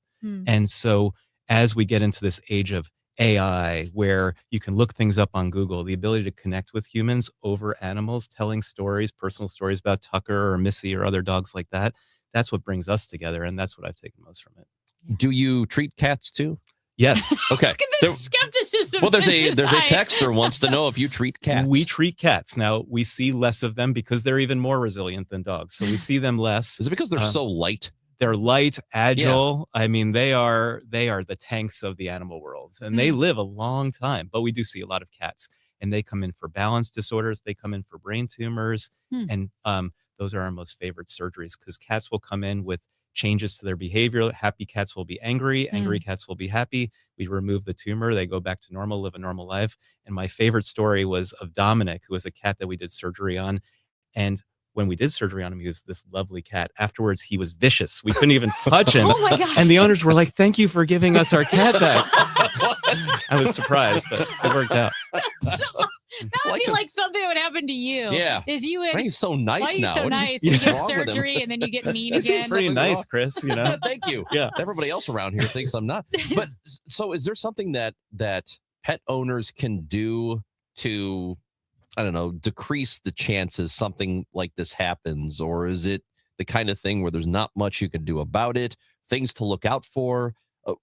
And so as we get into this age of AI, where you can look things up on Google, the ability to connect with humans over animals, telling stories, personal stories about Tucker or Missy or other dogs like that, that's what brings us together. And that's what I've taken most from it. Do you treat cats too? Yes. Okay. Look at the skepticism. Well, there's in a his there's a eye. texter wants to know if you treat cats. We treat cats. Now, we see less of them because they're even more resilient than dogs. So we see them less. Is it because they're so light? They're light, agile. I mean, they are the tanks of the animal world, and they live a long time. But we do see a lot of cats, and they come in for balance disorders. They come in for brain tumors, and those are our most favorite surgeries because cats will come in with changes to their behavior. Happy cats will be angry. Angry cats will be happy. We remove the tumor. They go back to normal, live a normal life. And my favorite story was of Dominic, who was a cat that we did surgery on. And when we did surgery on him, he was this lovely cat. Afterwards, he was vicious. We couldn't even touch him. Oh my gosh. And the owners were like, thank you for giving us our cat back. I was surprised, but it worked out. That would be like something that would happen to you. Yeah. Is you Why are you so nice why are you now? so What do you- nice? what's You get wrong with him? surgery and then you get mean This again. is pretty nice, Chris, you know? Thank you. Yeah. Everybody else around here thinks I'm not. But so is there something that pet owners can do to, I don't know, decrease the chances something like this happens? Or is it the kind of thing where there's not much you can do about it? Things to look out for?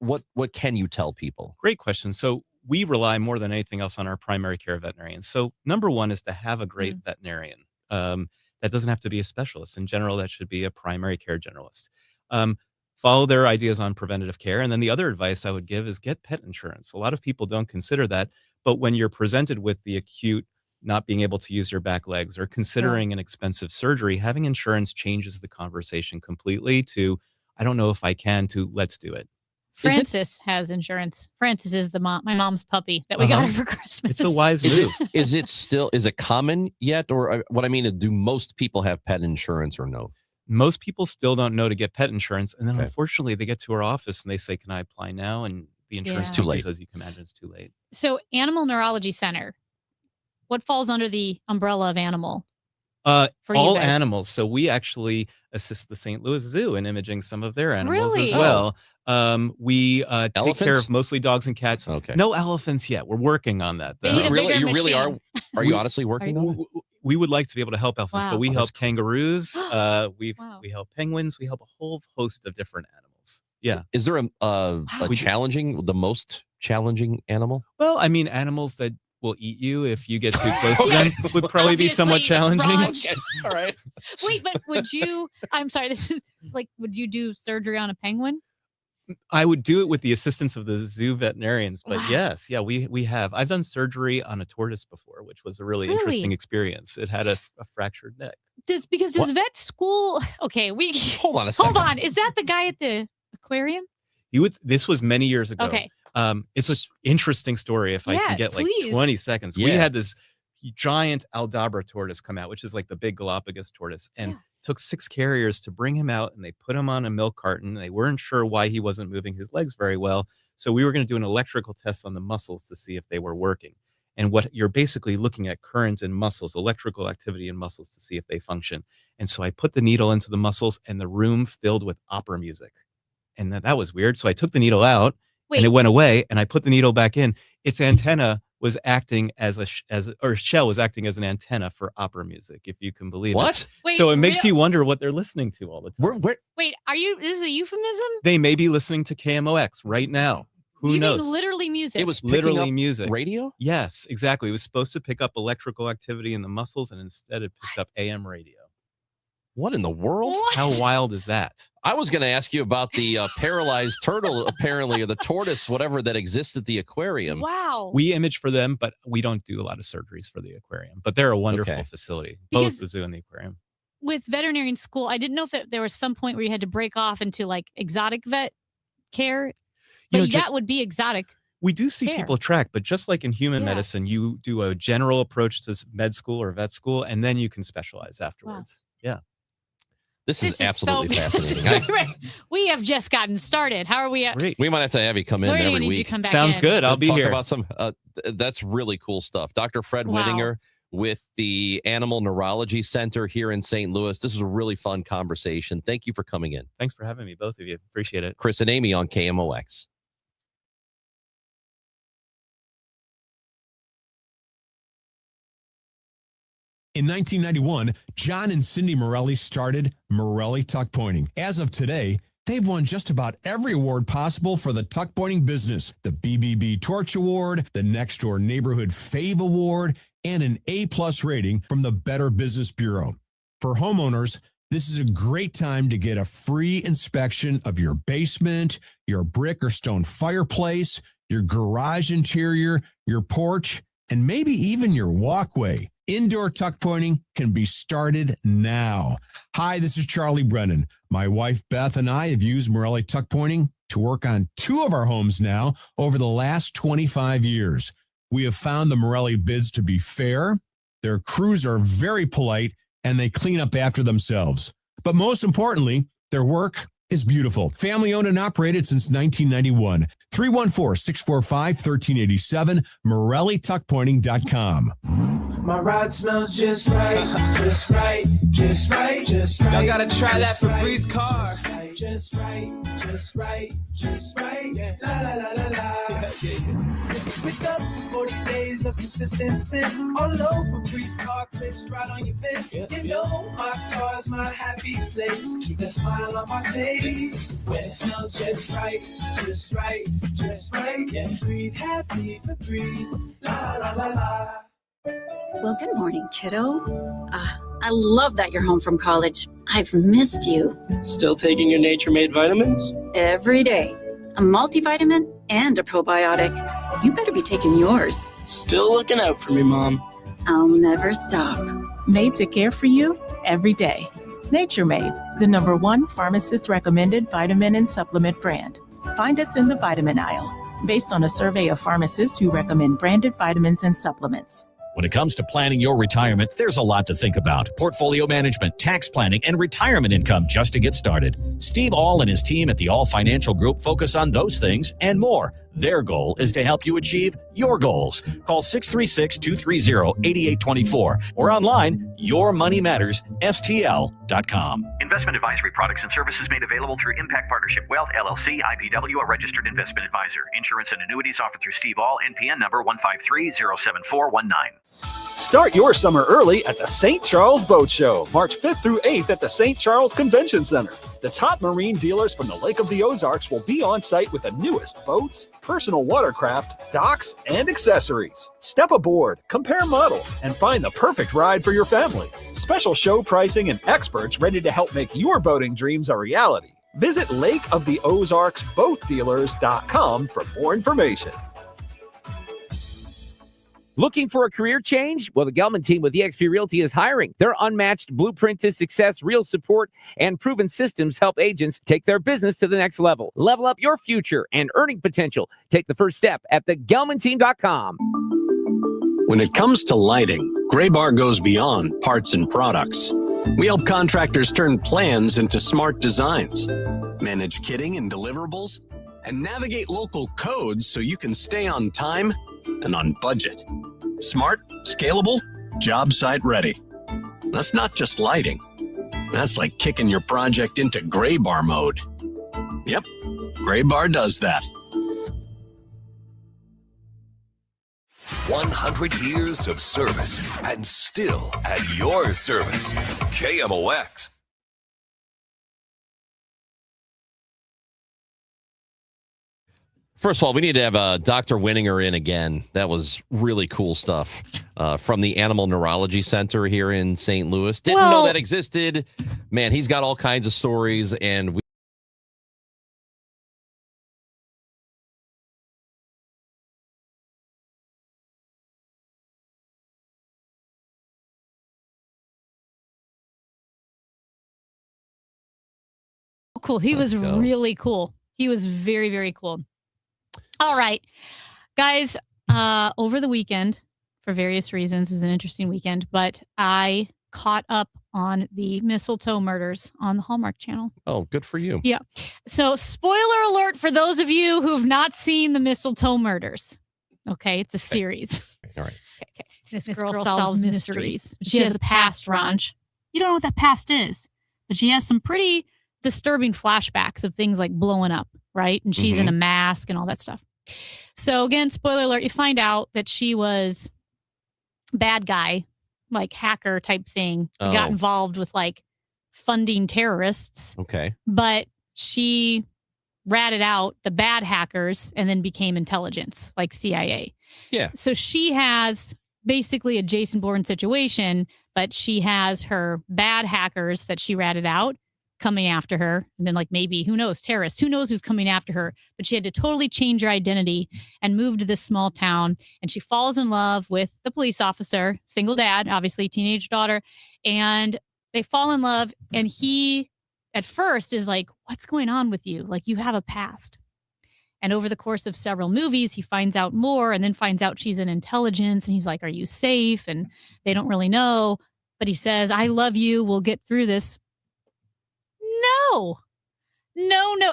What can you tell people? Great question. So we rely more than anything else on our primary care veterinarians. So number one is to have a great veterinarian. That doesn't have to be a specialist. In general, that should be a primary care generalist. Follow their ideas on preventative care. And then the other advice I would give is get pet insurance. A lot of people don't consider that. But when you're presented with the acute not being able to use your back legs or considering an expensive surgery, having insurance changes the conversation completely to, I don't know if I can, to let's do it. Francis has insurance. Francis is my mom's puppy that we got her for Christmas. It's a wise move. Is it common yet? Or what I mean is, do most people have pet insurance or no? Most people still don't know to get pet insurance. And then unfortunately they get to our office and they say, can I apply now? And the insurance Too company late. says, you can imagine it's too late. So Animal Neurology Center, what falls under the umbrella of animal? For you All guys? animals. So we actually assist the St. Louis Zoo in imaging some of their animals Really? as well. We take care Elephants? of mostly dogs and cats. Okay. No elephants yet. We're working on that. They need a bigger You really are? machine. Are you honestly working on it? We would like to be able to help elephants, Wow. but we Oh, help that's cool. kangaroos. We Wow. help penguins. We help a whole host of different animals. Yeah. Is there a We- the most challenging animal? Well, I mean, animals that will eat you if you get too close to them would probably be somewhat Obviously, challenging. Raj. All right. Wait, but would you? I'm sorry. This is like, would you do surgery on a penguin? I would do it with the assistance of the zoo veterinarians, but Wow. yes, yeah, we have. I've done surgery on a tortoise before, which was a really interesting Really? experience. It had a fractured neck. Does vet school? Okay, Hold on a second. hold on. Is that the guy at the aquarium? This was many years ago. Okay. It's an interesting story. If I Yeah, can get like please. 20 seconds. We Yeah. had this giant Aldabra tortoise come out, which is like the big Galapagos tortoise, and it took 6 carriers to bring him out, and they put him on a milk carton. They weren't sure why he wasn't moving his legs very well. So we were going to do an electrical test on the muscles to see if they were working. And what you're basically looking at current in muscles, electrical activity in muscles to see if they function. And so I put the needle into the muscles and the room filled with opera music. And that was weird. So I took the needle out and it went away, and I put the needle back in. Its antenna was acting shell was acting as an antenna for opera music, if you can believe What? it. Wait, So it makes you wonder what they're listening to all the time. Wait, this is a euphemism? They may be listening to KMOX right now. Who You knows? mean literally music? It was picking Literally up music. radio? Yes, exactly. It was supposed to pick up electrical activity in the muscles, and instead it picked up AM radio. What in the world? How wild is that? I was going to ask you about the paralyzed turtle, apparently, or the tortoise, whatever that exists at the aquarium. Wow. We image for them, but we don't do a lot of surgeries for the aquarium. But they're a wonderful facility, both Because- the zoo and the aquarium. With veterinarian school, I didn't know if there was some point where you had to break off into like exotic vet care. But know, that would be exotic. We do see care. people track, but just like in human Yeah. medicine, you do a general approach to med school or vet school, and then you can specialize afterwards. Yeah. This is so- absolutely this is fascinating. so great. We have just gotten started. How are we at? We might have to have you come in We're gonna every need you week. to come back Sounds in. good. I'll And be talk here. About some. That's really cool stuff. Dr. Fred Wow. Whittinger with the Animal Neurology Center here in St. Louis. This was a really fun conversation. Thank you for coming in. Thanks for having me, both of you. Appreciate it. Chris and Amy on KMOX. In 1991, John and Cindy Morelli started Morelli Tuck Pointing. As of today, they've won just about every award possible for the tuck pointing business. The BBB Torch Award, the Next Door Neighborhood Fave Award, and an A+ rating from the Better Business Bureau. For homeowners, this is a great time to get a free inspection of your basement, your brick or stone fireplace, your garage interior, your porch, and maybe even your walkway. Indoor tuck pointing can be started now. Hi, this is Charlie Brennan. My wife Beth and I have used Morelli Tuck Pointing to work on 2 of our homes now over the last 25 years. We have found the Morelli bids to be fair. Their crews are very polite and they clean up after themselves. But most importantly, their work is beautiful. Family owned and operated since 1991. 314-645-1387, MorelliTuckPointing.com. My ride smells just right, just right, just right, just right. Y'all gotta try that Febreze car. Just right, just right, just right. Yeah. La la la la la. Wake up to 40 days of consistency. All over Febreze car clips right on your vent. You know my car's my happy place. Keep that smile on my face when it smells just right, just right, just right. Yeah, breathe happy Febreze. La la la la. Well, good morning, kiddo. I love that you're home from college. I've missed you. Still taking your Nature Made vitamins? Every day. A multivitamin and a probiotic. You better be taking yours. Still looking out for me, Mom. I'll never stop. Made to care for you every day. Nature Made, the #1 pharmacist recommended vitamin and supplement brand. Find us in the vitamin aisle, based on a survey of pharmacists who recommend branded vitamins and supplements. When it comes to planning your retirement, there's a lot to think about. Portfolio management, tax planning, and retirement income just to get started. Steve All and his team at the All Financial Group focus on those things and more. Their goal is to help you achieve your goals. Call 636-230-8824 or online, yourmoneymattersstl.com. Investment advisory products and services made available through Impact Partnership Wealth, LLC, IPW, a registered investment advisor. Insurance and annuities offered through Steve All, NPN number 153-07419. Start your summer early at the St. Charles Boat Show, March 5th through 8th at the St. Charles Convention Center. The top marine dealers from the Lake of the Ozarks will be on site with the newest boats, personal watercraft, docks, and accessories. Step aboard, compare models, and find the perfect ride for your family. Special show pricing and experts ready to help make your boating dreams a reality. Visit LakeoftheOzarksBoatDealers.com for more information. Looking for a career change? Well, the Gelman team with eXp Realty is hiring. Their unmatched blueprint to success, real support, and proven systems help agents take their business to the next level. Level up your future and earning potential. Take the first step at thegelmanteam.com. When it comes to lighting, Graybar goes beyond parts and products. We help contractors turn plans into smart designs, manage kitting and deliverables, and navigate local codes so you can stay on time and on budget. Smart, scalable, job site ready. That's not just lighting. That's like kicking your project into Graybar mode. Yep, Graybar does that. 100 years of service and still at your service. KMOX. First of all, we need to have Dr. Winninger in again. That was really cool stuff from the Animal Neurology Center here in St. Louis. Didn't know that existed. Man, he's got all kinds of stories, and we cool. He was really cool. He was very, very cool. All right, guys, over the weekend, for various reasons, it was an interesting weekend, but I caught up on the Mistletoe Murders on the Hallmark Channel. Oh, good for you. Yeah. So, spoiler alert for those of you who've not seen the Mistletoe Murders. Okay, it's a series. All right. Okay. This girl solves mysteries. She has a past, Ranj. You don't know what that past is, but she has some pretty disturbing flashbacks of things like blowing up, right? And she's in a mask and all that stuff. So again, spoiler alert, you find out that she was bad guy, like hacker type thing. Got involved with like funding terrorists. Okay. But she ratted out the bad hackers and then became intelligence, like CIA. Yeah. So she has basically a Jason Bourne situation, but she has her bad hackers that she ratted out coming after her, and then like maybe, who knows, terrorists, who knows who's coming after her, but she had to totally change her identity and move to this small town, and she falls in love with the police officer, single dad, obviously teenage daughter, and they fall in love, and he at first is like, what's going on with you? Like, you have a past. And over the course of several movies, he finds out more and then finds out she's in intelligence, and he's like, are you safe? And they don't really know, but he says, I love you, we'll get through this. No.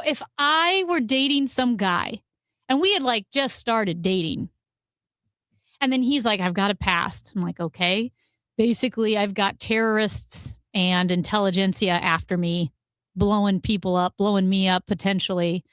If I were dating some guy and we had like just started dating and then he's like, I've got a past. I'm like, okay. Basically, I've got terrorists and intelligentsia after me, blowing people up, blowing me up potentially.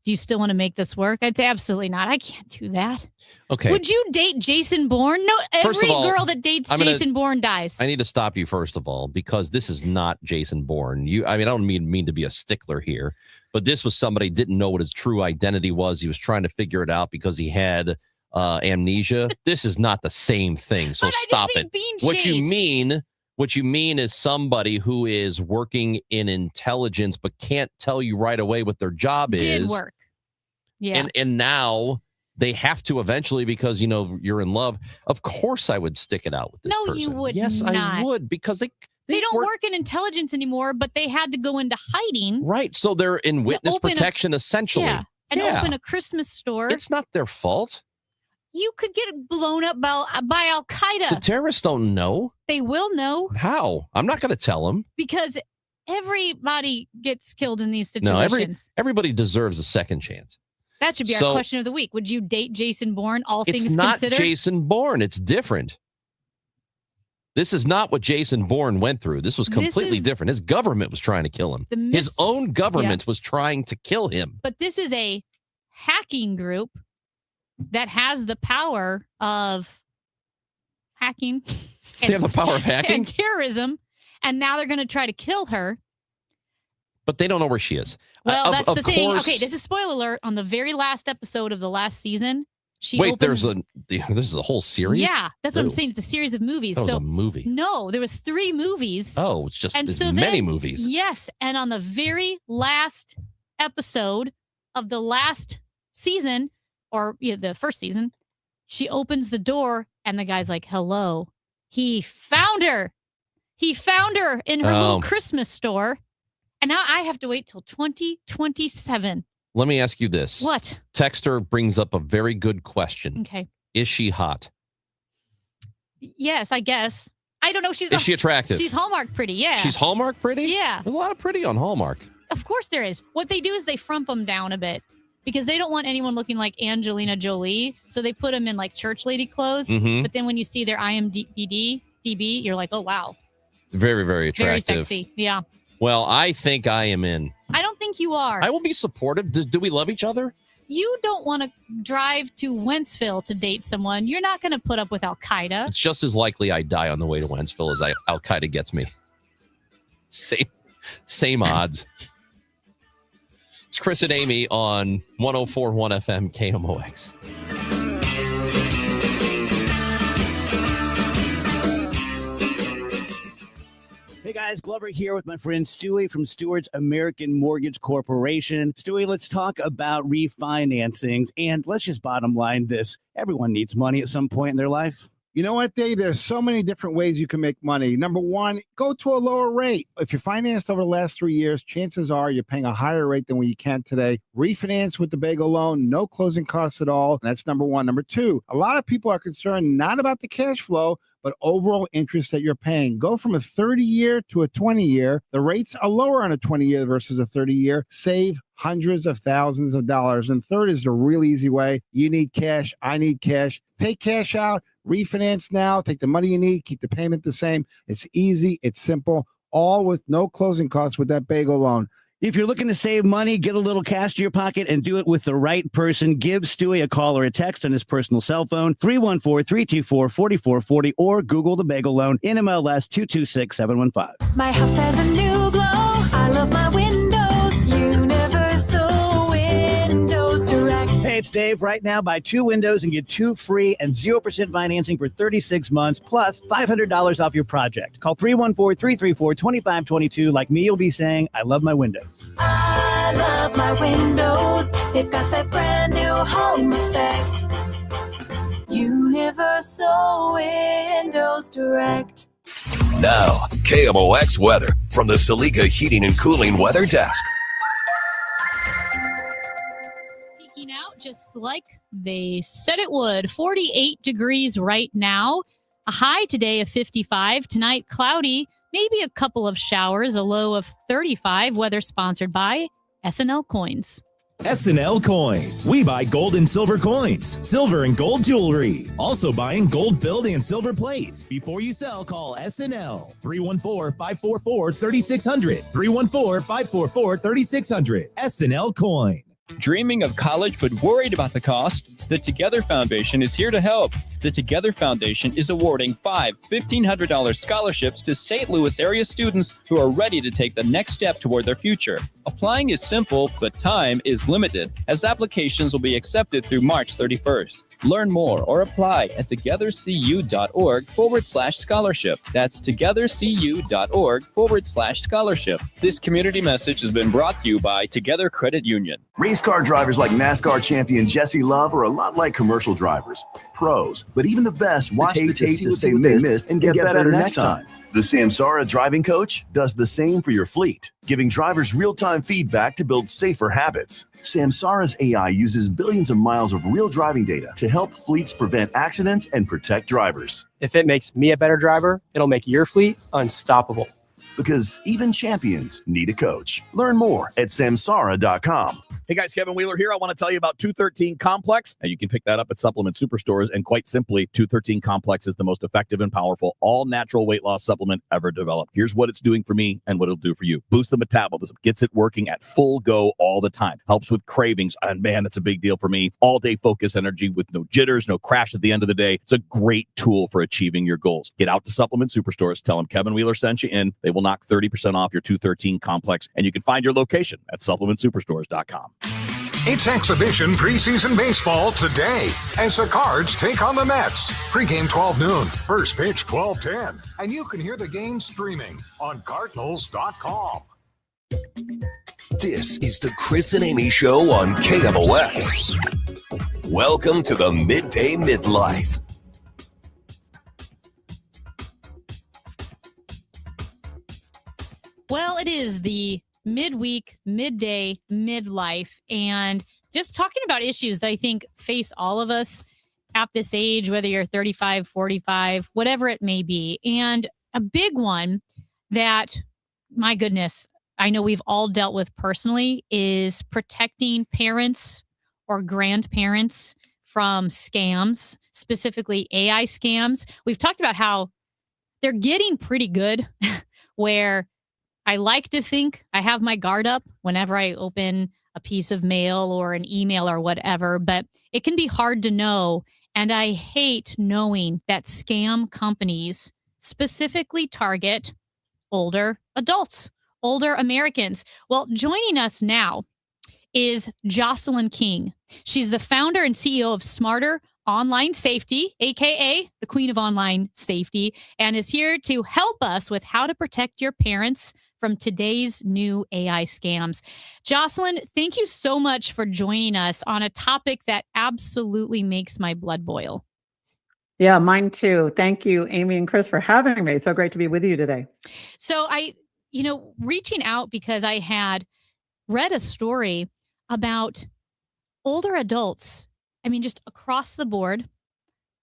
Do you still want to make this work? I'd say absolutely not. I can't do that. Okay. Would you date Jason Bourne? No, every girl that dates Jason Bourne dies. I need to stop you first of all, because this is not Jason Bourne. I don't mean to be a stickler here, but this was somebody didn't know what his true identity was. He was trying to figure it out because he had amnesia. This is not the same thing. So stop it. What you mean is somebody who is working in intelligence but can't tell you right away what their job is. Did work. Yeah. And now they have to eventually, because you're in love. Of course I would stick it out with this person. No, you would Yes, not. I would, because they don't work in intelligence anymore, but they had to go into hiding. Right. So they're in witness protection essentially. Yeah. And open a Christmas store. It's not their fault. You could get blown up by Al Qaeda. The terrorists don't know. They will know. How? I'm not going to tell them. Because everybody gets killed in these situations. No, everybody deserves a second chance. That should be our question of the week. Would you date Jason Bourne, all things considered? It's not Jason Bourne. It's different. This is not what Jason Bourne went through. This was completely different. His government was trying to kill him. His own government was trying to kill him. But this is a hacking group that has the power of hacking. They have the power of hacking? And terrorism. And now they're going to try to kill her. But they don't know where she is. Well, that's the thing. Okay, this is spoiler alert. On the very last episode of the last season, this is a whole series? Yeah, that's what I'm saying. It's a series of movies. That was a movie. No, there was 3 movies. Oh, it's just many movies. Yes, and on the very last episode of the last season, or the first season, she opens the door And the guy's like, hello. He found her. He found her in her little Christmas store. And now I have to wait till 2027. Let me ask you this. What? Texter brings up a very good question. Okay. Is she hot? Yes, I guess. I don't know. Is she attractive? She's Hallmark pretty, yeah. She's Hallmark pretty? Yeah. There's a lot of pretty on Hallmark. Of course there is. What they do is they frump them down a bit because they don't want anyone looking like Angelina Jolie. So they put them in like church lady clothes. Mhm. But then when you see their IMDb, you're like, oh, wow. Very, very attractive. Very sexy. Yeah. Well, I think I am in. I don't think you are. I will be supportive. Do we love each other? You don't want to drive to Wentzville to date someone. You're not going to put up with Al-Qaeda. It's just as likely I die on the way to Wentzville as Al-Qaeda gets me. Same odds. It's Chris and Amy on 104.1 FM KMOX. Hey guys, Glover here with my friend Stewie from Stewart's American Mortgage Corporation. Stewie, let's talk about refinancings, and let's just bottom line this. Everyone needs money at some point in their life. You know what, Dave? There's so many different ways you can make money. Number one, go to a lower rate. If you're financed over the last 3 years, chances are you're paying a higher rate than what you can today. Refinance with the Bagel loan, no closing costs at all. That's number one. Number two, a lot of people are concerned not about the cash flow, but overall interest that you're paying. Go from a 30-year to a 20-year. The rates are lower on a 20-year versus a 30-year. Save hundreds of thousands of dollars. And third is the really easy way. You need cash. I need cash. Take cash out. Refinance now. Take the money you need. Keep the payment the same. It's easy. It's simple. All with no closing costs with that Bagel loan. If you're looking to save money, get a little cash to your pocket, and do it with the right person, give Stewie a call or a text on his personal cell phone, 314-324-4440, or Google the Bagel Loan, NMLS 226715. My house has a new glow. I love my windows. Universal Windows Direct. Hey, it's Dave. Right now, buy 2 windows and get 2 free and 0% financing for 36 months, plus $500 off your project. Call 314-334-2522. Like me, you'll be saying, I love my windows. I love my windows. They've got that brand new home effect. Universal Windows Direct. Now, KMOX weather from the Saliga Heating and Cooling Weather Desk. Peeking out just like they said it would. 48 degrees right now. A high today of 55. Tonight, cloudy. Maybe a couple of showers. A low of 35. Weather sponsored by SNL Coins. SNL Coin. We buy gold and silver coins, silver and gold jewelry. Also buying gold-filled and silver plates. Before you sell, call SNL. 314-544-3600. 314-544-3600. SNL Coin. Dreaming of college but worried about the cost? The Together Foundation is here to help. The Together Foundation is awarding 5 $1,500 scholarships to St. Louis area students who are ready to take the next step toward their future. Applying is simple, but time is limited, as applications will be accepted through March 31st. Learn more or apply at togethercu.org/scholarship. That's togethercu.org/scholarship. This community message has been brought to you by Together Credit Union. Race car drivers like NASCAR champion Jesse Love are a lot like commercial drivers, pros, but even the best watch the tape to see what they missed and get better next time. The Samsara driving coach does the same for your fleet, giving drivers real-time feedback to build safer habits. Samsara's AI uses billions of miles of real driving data to help fleets prevent accidents and protect drivers. If it makes me a better driver, it'll make your fleet unstoppable. Because even champions need a coach. Learn more at Samsara.com. Hey guys, Kevin Wheeler here. I want to tell you about 213 Complex. And you can pick that up at supplement superstores. And quite simply, 213 Complex is the most effective and powerful all-natural weight loss supplement ever developed. Here's what it's doing for me and what it'll do for you. Boost the metabolism, gets it working at full go all the time. Helps with cravings. And man, that's a big deal for me. All-day focus energy with no jitters, no crash at the end of the day. It's a great tool for achieving your goals. Get out to supplement superstores. Tell them Kevin Wheeler sent you in. They will knock 30% off your 213 Complex. And you can find your location at supplementsuperstores.com. It's exhibition preseason baseball today as the Cards take on the Mets. Pre-game 12 noon, first pitch 12:10. And you can hear the game streaming on Cardinals.com. This is the Chris and Amy Show on KMOX. Welcome to the Midday Midlife. it is the midweek, midday, midlife, and just talking about issues that I think face all of us at this age, whether you're 35, 45, whatever it may be. And a big one that, my goodness, I know we've all dealt with personally is protecting parents or grandparents from scams, specifically AI scams. We've talked about how they're getting pretty good, where I like to think I have my guard up whenever I open a piece of mail or an email or whatever, but it can be hard to know. And I hate knowing that scam companies specifically target older adults, older Americans. Well, joining us now is Jocelyn King. She's the founder and CEO of Smarter Online Safety, aka the Queen of Online Safety, and is here to help us with how to protect your parents from today's new AI scams. Jocelyn, thank you so much for joining us on a topic that absolutely makes my blood boil. Yeah, mine too. Thank you, Amy and Chris, for having me. It's so great to be with you today. So reaching out because I had read a story about older adults. I mean, just across the board,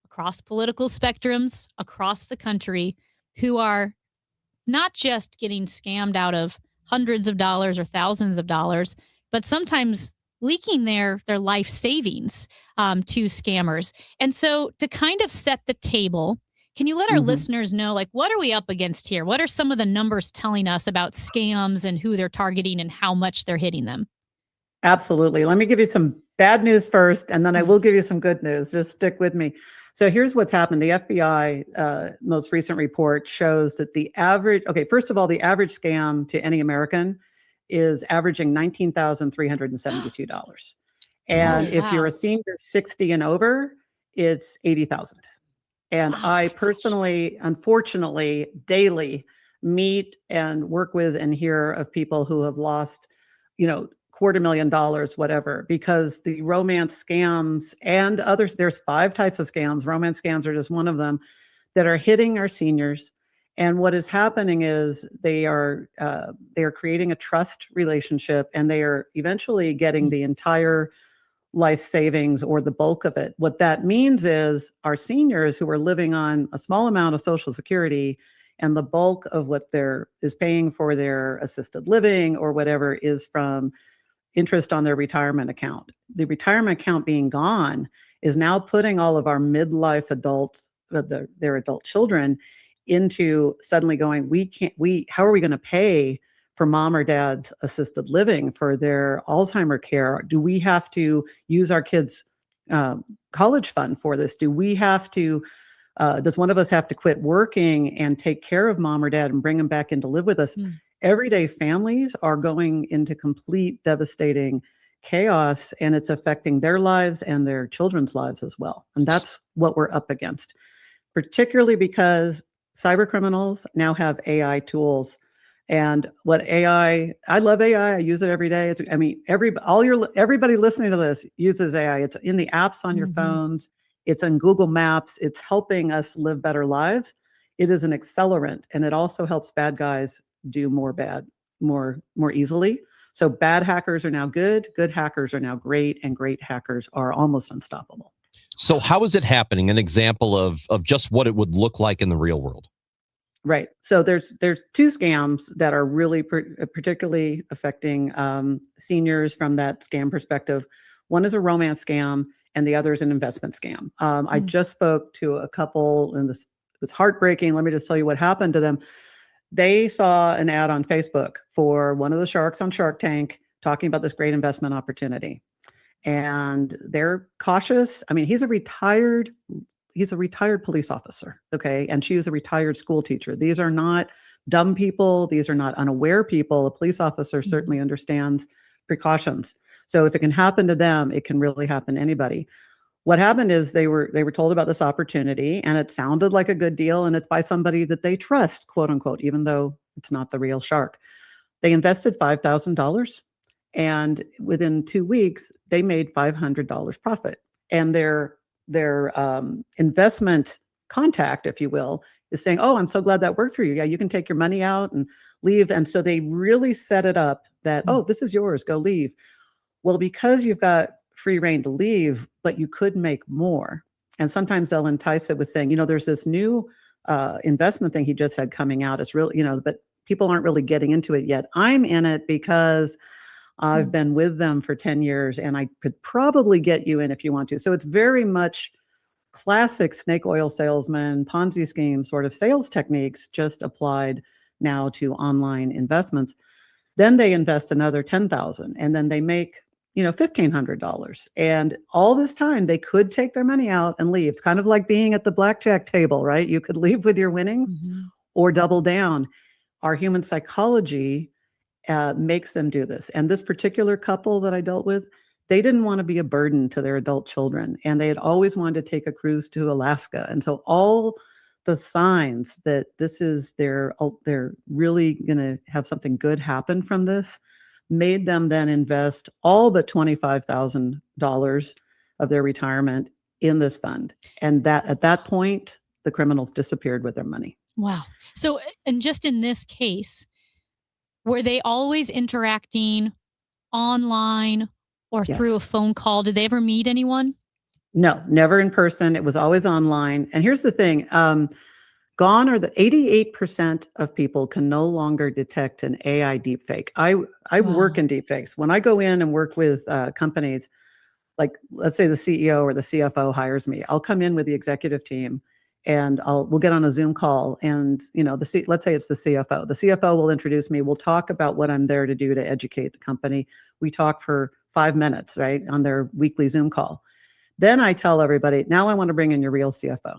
across political spectrums, across the country, who are not just getting scammed out of hundreds of dollars or thousands of dollars, but sometimes leaking their life savings to scammers. And so to kind of set the table, can you let our listeners know, like, what are we up against here? What are some of the numbers telling us about scams and who they're targeting and how much they're hitting them? Absolutely. Let me give you some bad news first, and then I will give you some good news. Just stick with me. So here's what's happened. The FBI most recent report shows that first of all, the average scam to any American is averaging $19,372. And if you're a senior 60 and over, it's $80,000. And I personally, unfortunately, daily meet and work with and hear of people who have lost, $250,000, whatever, because the romance scams and others, there's 5 types of scams. Romance scams are just one of them that are hitting our seniors. And what is happening is they are creating a trust relationship, and they are eventually getting the entire life savings or the bulk of it. What that means is our seniors who are living on a small amount of Social Security, and the bulk of what is paying for their assisted living or whatever is from interest on their retirement account. The retirement account being gone is now putting all of our midlife adults, their adult children, into suddenly going, how are we going to pay for mom or dad's assisted living, for their Alzheimer care? Do we have to use our kids' college fund for this? Do we have to, does one of us have to quit working and take care of mom or dad and bring them back in to live with us? Everyday families are going into complete devastating chaos, and it's affecting their lives and their children's lives as well. And that's what we're up against, particularly because cyber criminals now have AI tools. And I love AI. I use it every day. Everybody listening to this uses AI. It's in the apps on your phones. It's on Google Maps. It's helping us live better lives. It is an accelerant, and it also helps bad guys do more bad more easily. So bad hackers are now good hackers are now great, and great hackers are almost unstoppable. So how is it happening? An example of just what it would look like in the real world. Right. So there's 2 scams that are really particularly affecting seniors from that scam perspective. One is a romance scam, and the other is an investment scam. I just spoke to a couple, and this was heartbreaking. Let me just tell you what happened to them. They saw an ad on Facebook for one of the sharks on Shark Tank talking about this great investment opportunity. And they're cautious. I mean, he's a retired police officer, okay? And she is a retired school teacher. These are not dumb people. These are not unaware people. A police officer certainly understands precautions. So if it can happen to them, it can really happen to anybody. What happened is they were told about this opportunity, and it sounded like a good deal, and it's by somebody that they trust, quote unquote, even though it's not the real shark. They invested $5,000, and within 2 weeks, they made $500 profit. And their investment contact, if you will, is saying, oh, I'm so glad that worked for you. Yeah, you can take your money out and leave. And so they really set it up that, oh, this is yours, go leave. Well, because you've got free reign to leave, but you could make more. And sometimes they'll entice it with saying, there's this new investment thing he just had coming out. It's really, but people aren't really getting into it yet. I'm in it because I've been with them for 10 years and I could probably get you in if you want to. So it's very much classic snake oil salesman, Ponzi scheme sort of sales techniques, just applied now to online investments. Then they invest another $10,000 and then they make, $1,500. And all this time they could take their money out and leave. It's kind of like being at the blackjack table, right? You could leave with your winnings or double down. Our human psychology makes them do this. And this particular couple that I dealt with, they didn't want to be a burden to their adult children. And they had always wanted to take a cruise to Alaska. And so all the signs that this is they're really going to have something good happen from this made them then invest all but $25,000 of their retirement in this fund. And that at that point, the criminals disappeared with their money. Wow. So, and just in this case, were they always interacting online or through a phone call? Did they ever meet anyone? No, never in person. It was always online. And here's the thing. Gone are the 88% of people can no longer detect an AI deepfake. I work in deepfakes. When I go in and work with companies, like let's say the CEO or the CFO hires me, I'll come in with the executive team and we'll get on a Zoom call and, let's say it's the CFO. The CFO will introduce me. We'll talk about what I'm there to do to educate the company. We talk for 5 minutes, right, on their weekly Zoom call. Then I tell everybody, now I want to bring in your real CFO.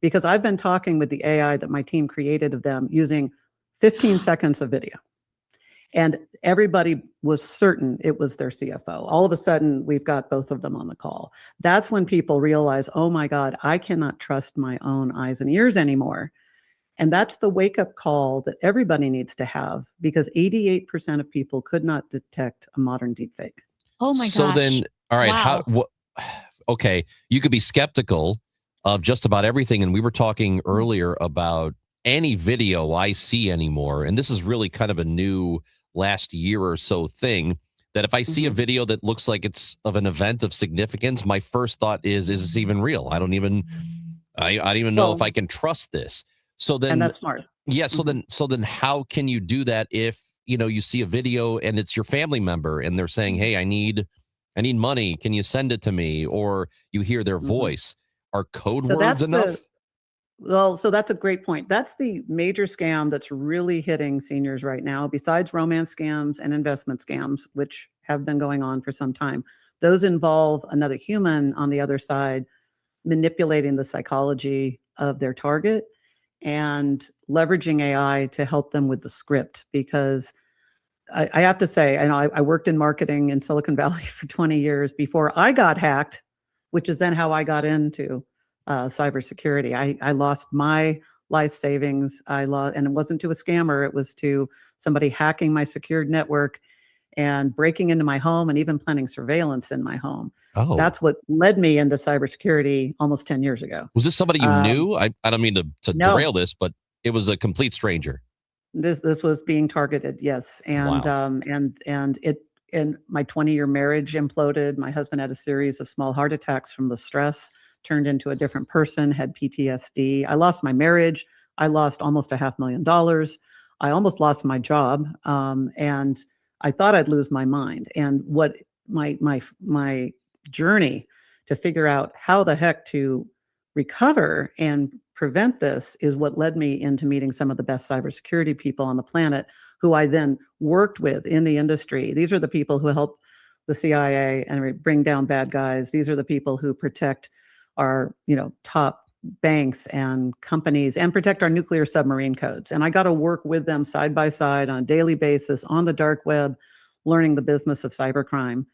Because I've been talking with the AI that my team created of them using 15 seconds of video. And everybody was certain it was their CFO. All of a sudden, we've got both of them on the call. That's when people realize, oh my God, I cannot trust my own eyes and ears anymore. And that's the wake-up call that everybody needs to have, because 88% of people could not detect a modern deepfake. Oh my gosh. So then, all right, Wow. Okay, you could be skeptical of just about everything. And we were talking earlier about any video I see anymore. And this is really kind of a new last year or so thing, that if I see a video that looks like it's of an event of significance, my first thought is this even real? I don't even know if I can trust this. So then, and that's smart. Yeah. So then how can you do that if, you see a video and it's your family member and they're saying, hey, I need money. Can you send it to me? Or you hear their voice. Are code words enough? So that's a great point. That's the major scam that's really hitting seniors right now, besides romance scams and investment scams, which have been going on for some time. Those involve another human on the other side manipulating the psychology of their target and leveraging AI to help them with the script. Because I have to say, I worked in marketing in Silicon Valley for 20 years before I got hacked, which is then how I got into cybersecurity. I lost my life savings. And it wasn't to a scammer. It was to somebody hacking my secured network and breaking into my home and even planning surveillance in my home. Oh, that's what led me into cybersecurity almost 10 years ago. Was this somebody you knew? I don't mean to no. derail this, but it was a complete stranger. This was being targeted. Yes. And, wow. And my 20-year marriage imploded. My husband had a series of small heart attacks from the stress, turned into a different person, had PTSD. I lost my marriage. I lost almost $500,000. I almost lost my job. And I thought I'd lose my mind. And what my journey to figure out how the heck to recover and prevent this is what led me into meeting some of the best cybersecurity people on the planet, who I then worked with in the industry. These are the people who help the CIA and bring down bad guys. These are the people who protect our, top banks and companies and protect our nuclear submarine codes. And I got to work with them side by side on a daily basis on the dark web, learning the business of cybercrime.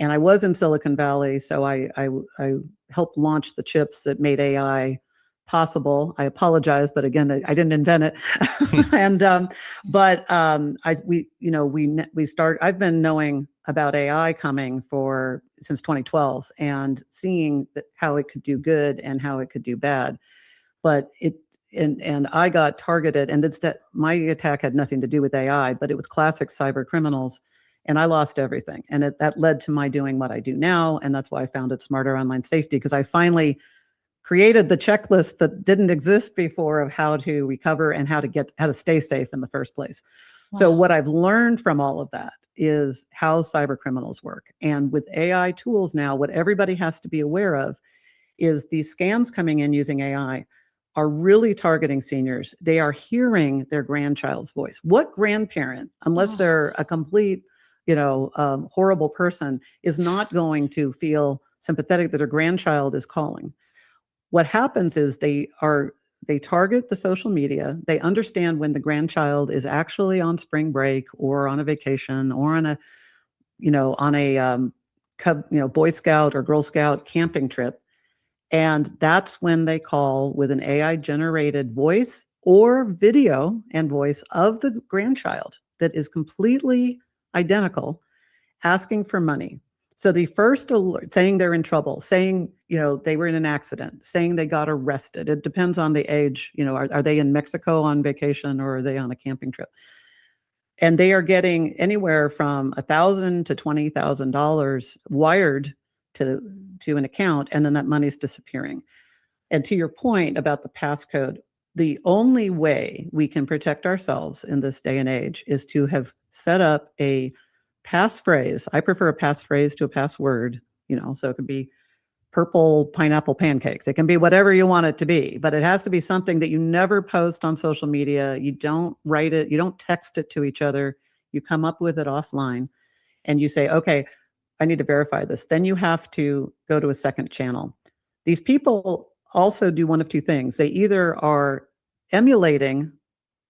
And I was in Silicon Valley, so I helped launch the chips that made AI possible. I apologize, but again, I didn't invent it. And I've been knowing about AI coming since 2012 and seeing how it could do good and how it could do bad. but and I got targeted, and it's that my attack had nothing to do with AI, but it was classic cyber criminals, and I lost everything. And that led to my doing what I do now, and that's why I founded Smarter Online Safety, because I finally created the checklist that didn't exist before of how to recover and how to stay safe in the first place. Wow. So what I've learned from all of that is how cyber criminals work. And with AI tools now, what everybody has to be aware of is these scams coming in using AI are really targeting seniors. They are hearing their grandchild's voice. What grandparent, unless they're a complete, horrible person, is not going to feel sympathetic that their grandchild is calling? What happens is they target the social media. They understand when the grandchild is actually on spring break or on a vacation or on a Boy Scout or Girl Scout camping trip. And that's when they call with an AI generated voice or video and voice of the grandchild that is completely identical, asking for money. So the first alert, saying they're in trouble, saying, they were in an accident, saying they got arrested. It depends on the age. Are they in Mexico on vacation or are they on a camping trip? And they are getting anywhere from $1,000 to $20,000 wired to an account, and then that money is disappearing. And to your point about the passcode, the only way we can protect ourselves in this day and age is to have set up a passphrase. I prefer a passphrase to a password, so it could be purple pineapple pancakes. It can be whatever you want it to be, but it has to be something that you never post on social media. You don't write it, you don't text it to each other. You come up with it offline and you say, okay, I need to verify this. Then you have to go to a second channel. These people also do one of two things. They either are emulating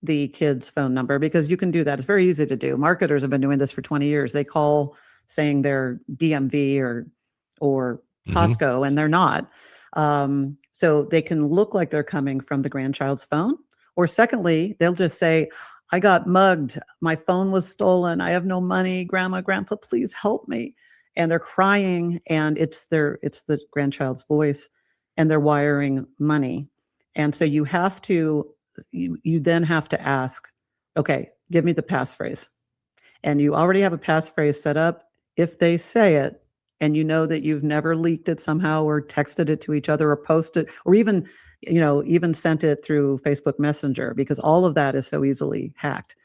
the kid's phone number, because you can do that. It's very easy to do. Marketers have been doing this for 20 years. They call saying they're DMV or Costco, and they're not. So they can look like they're coming from the grandchild's phone. Or secondly, they'll just say, I got mugged. My phone was stolen. I have no money. Grandma, grandpa, please help me. And they're crying, and it's the grandchild's voice, and they're wiring money. And so you then have to ask, okay, give me the passphrase. And you already have a passphrase set up. If they say it, and you know that you've never leaked it somehow or texted it to each other or posted or even sent it through Facebook Messenger, because all of that is so easily hacked,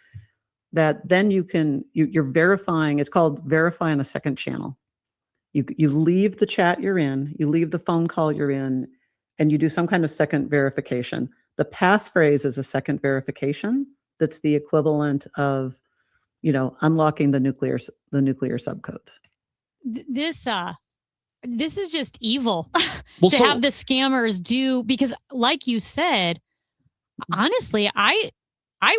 that then you're verifying. It's called verify on a second channel. You leave the chat you're in, you leave the phone call you're in, and you do some kind of second verification. The passphrase is a second verification. That's the equivalent of, unlocking the nuclear subcodes. This is just evil to have the scammers do, because like you said, honestly, I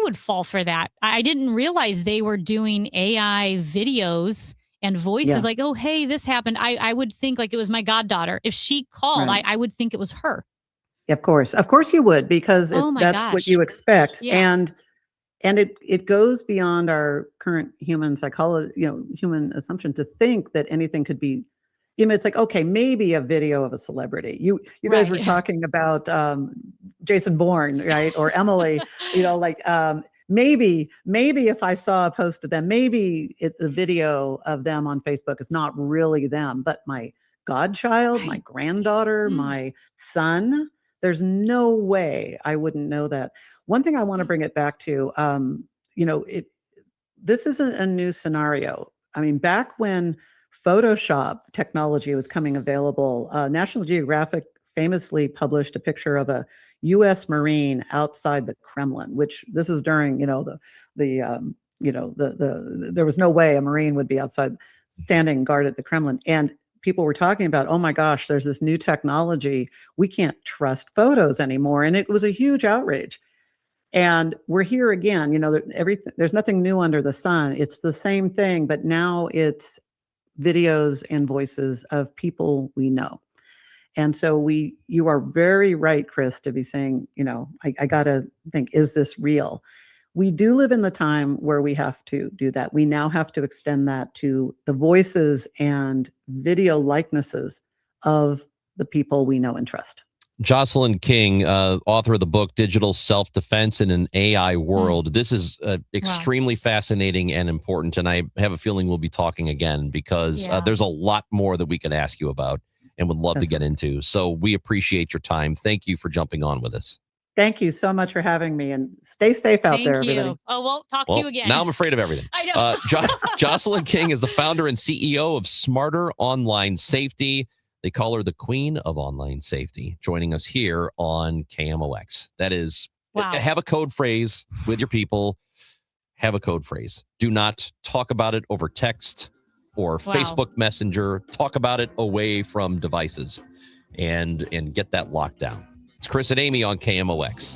would fall for that. I didn't realize they were doing AI videos and voices like, oh, hey, this happened. I would think like it was my goddaughter. If she called, right. I would think it was her. Of course you would, because that's what you expect. Yeah. And it goes beyond our current human psychology, human assumption to think that anything could be, it's like, okay, maybe a video of a celebrity. You guys were talking about Jason Bourne, right? Or Emily, maybe if I saw a post of them, maybe it's a video of them on Facebook. It's not really them, but my godchild, my granddaughter, my son. There's no way I wouldn't know that. One thing I want to bring it back to, this isn't a new scenario. I mean, back when Photoshop technology was coming available, National Geographic famously published a picture of a U.S. Marine outside the Kremlin, which this is during, there was no way a Marine would be outside standing guard at the Kremlin. And people were talking about, oh my gosh, there's this new technology. We can't trust photos anymore. And it was a huge outrage. And we're here again, there's nothing new under the sun. It's the same thing, but now it's videos and voices of people we know. And so you are very right, Chris, to be saying, I got to think, is this real? We do live in the time where we have to do that. We now have to extend that to the voices and video likenesses of the people we know and trust. Jocelyn King, author of the book Digital Self-Defense in an AI World. This is extremely fascinating and important, and I have a feeling we'll be talking again because there's a lot more that we could ask you about and would love to get into. So we appreciate your time. Thank you for jumping on with us. Thank you so much for having me, and stay safe out there, everybody. Oh, we'll talk to you again. Now I'm afraid of everything. I know. Jocelyn King is the founder and CEO of Smarter Online Safety. They call her the queen of online safety, joining us here on KMOX. That is, have a code phrase with your people. Have a code phrase. Do not talk about it over text or Facebook Messenger. Talk about it away from devices and get that locked down. It's Chris and Amy on KMOX.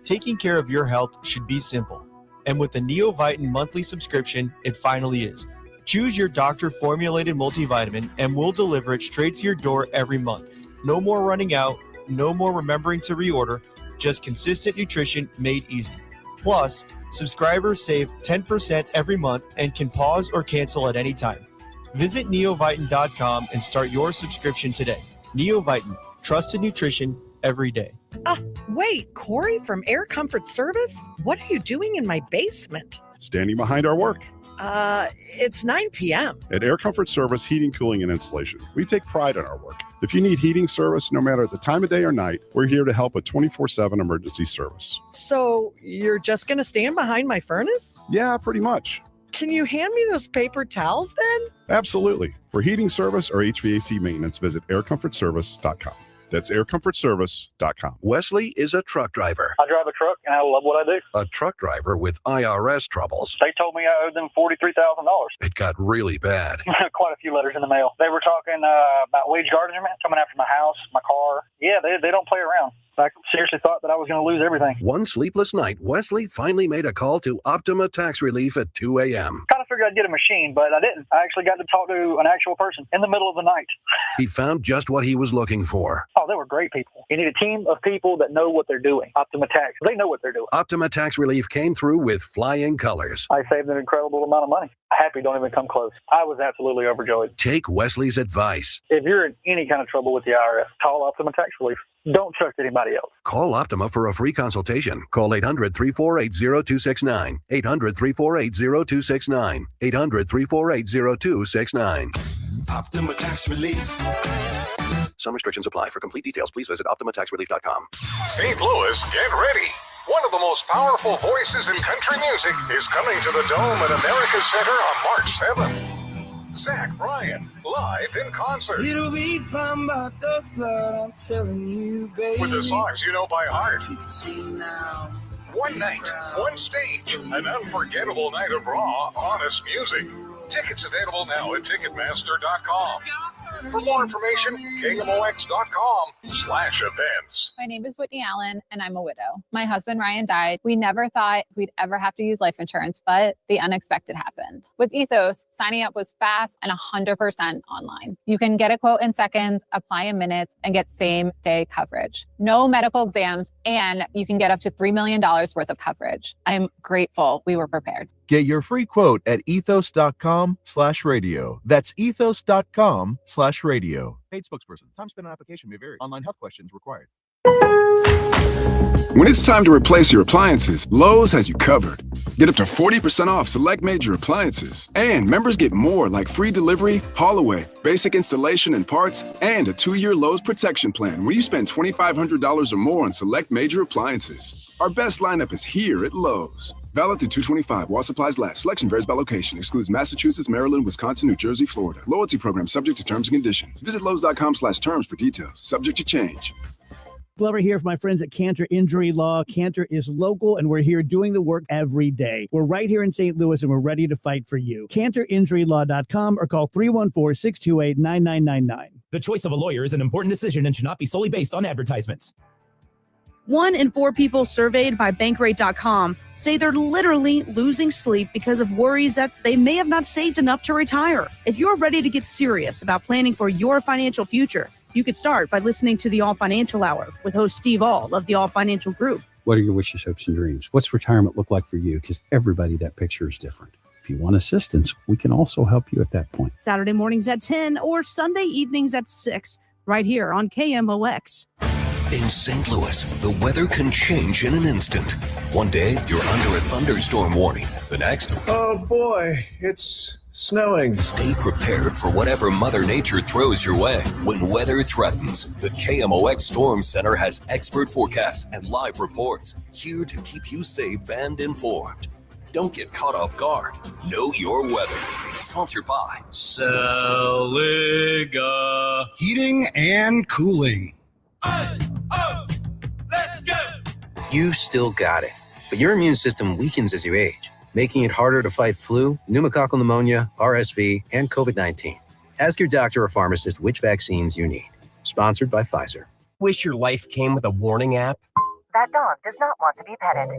Taking care of your health should be simple. And with the NeoVitan monthly subscription, it finally is. Choose your doctor-formulated multivitamin and we'll deliver it straight to your door every month. No more running out, no more remembering to reorder, just consistent nutrition made easy. Plus, subscribers save 10% every month and can pause or cancel at any time. Visit neovitan.com and start your subscription today. NeoVitan, trusted nutrition every day. Wait, Corey from Air Comfort Service? What are you doing in my basement? Standing behind our work. It's 9 p.m. At Air Comfort Service Heating, Cooling, and Installation, we take pride in our work. If you need heating service, no matter the time of day or night, we're here to help with 24/7 emergency service. So you're just going to stand behind my furnace? Yeah, pretty much. Can you hand me those paper towels then? Absolutely. For heating service or HVAC maintenance, visit aircomfortservice.com. That's aircomfortservice.com. Wesley is a truck driver. I drive a truck and I love what I do. A truck driver with IRS troubles. They told me I owed them $43,000. It got really bad. Quite a few letters in the mail. They were talking about wage garnishment coming after my house, my car. Yeah, they don't play around. I seriously thought that I was going to lose everything. One sleepless night, Wesley finally made a call to Optima Tax Relief at 2 a.m. Kind of figured I'd get a machine, but I didn't. I actually got to talk to an actual person in the middle of the night. He found just what he was looking for. Oh, they were great people. You need a team of people that know what they're doing. Optima Tax, they know what they're doing. Optima Tax Relief came through with flying colors. I saved an incredible amount of money. Happy don't even come close. I was absolutely overjoyed. Take Wesley's advice. If you're in any kind of trouble with the IRS, call Optima Tax Relief. Don't trust anybody else. Call Optima for a free consultation. Call 800-348-0269. 800-348-0269. 800-348-0269. Optima Tax Relief. Some restrictions apply. For complete details, please visit OptimaTaxRelief.com. St. Louis, get ready. One of the most powerful voices in country music is coming to the Dome at America Center on March 7th. Zach Bryan, live in concert. It'll be fun about those clouds, I'm telling you, baby. With the songs you know by heart. You can see now. One night, one stage, an unforgettable night of raw, honest music. Tickets available now at Ticketmaster.com. For more information, KMOX.com/events. My name is Whitney Allen, and I'm a widow. My husband, Ryan, died. We never thought we'd ever have to use life insurance, but the unexpected happened. With Ethos, signing up was fast and 100% online. You can get a quote in seconds, apply in minutes, and get same-day coverage. No medical exams, and you can get up to $3 million worth of coverage. I'm grateful we were prepared. Get your free quote at ethos.com/radio. That's ethos.com/radio. Paid spokesperson. Time spent on application may vary. Online health questions required. When it's time to replace your appliances, Lowe's has you covered. Get up to 40% off select major appliances. And members get more like free delivery, haul away, basic installation and parts, and a 2-year Lowe's protection plan when you spend $2,500 or more on select major appliances. Our best lineup is here at Lowe's. Valid through 2/25 while supplies last. Selection varies by location. Excludes Massachusetts, Maryland, Wisconsin, New Jersey, Florida. Loyalty program subject to terms and conditions. Visit Lowe's.com/terms for details. Subject to change. Glover here for my friends at Cantor Injury Law. Cantor is local, and we're here doing the work every day. We're right here in St. Louis, and we're ready to fight for you. CantorInjuryLaw.com or call 314-628-9999. The choice of a lawyer is an important decision and should not be solely based on advertisements. 1 in 4 people surveyed by Bankrate.com say they're literally losing sleep because of worries that they may have not saved enough to retire. If you're ready to get serious about planning for your financial future, you could start by listening to the All Financial Hour with host Steve All of the All Financial Group. What are your wishes, hopes, and dreams? What's retirement look like for you? Because everybody, that picture is different. If If you want assistance, we can also help you at that point. Saturday mornings at 10 or Sunday evenings at 6, right here on KMOX. In St. Louis, the weather can change in an instant. One day, you're under a thunderstorm warning. The next, Oh boy, it's snowing. stay prepared for whatever Mother Nature throws your way. When weather threatens, the KMOX Storm Center has expert forecasts and live reports here to keep you safe and informed. Don't get caught off guard. Know your weather. Sponsored by Saliga Heating and Cooling. You still got it, but your immune system weakens as you age, making it harder to fight flu, pneumococcal pneumonia, RSV, and COVID-19. Ask your doctor or pharmacist which vaccines you need. Sponsored by Pfizer. Wish your life came with a warning app? That dog does not want to be petted.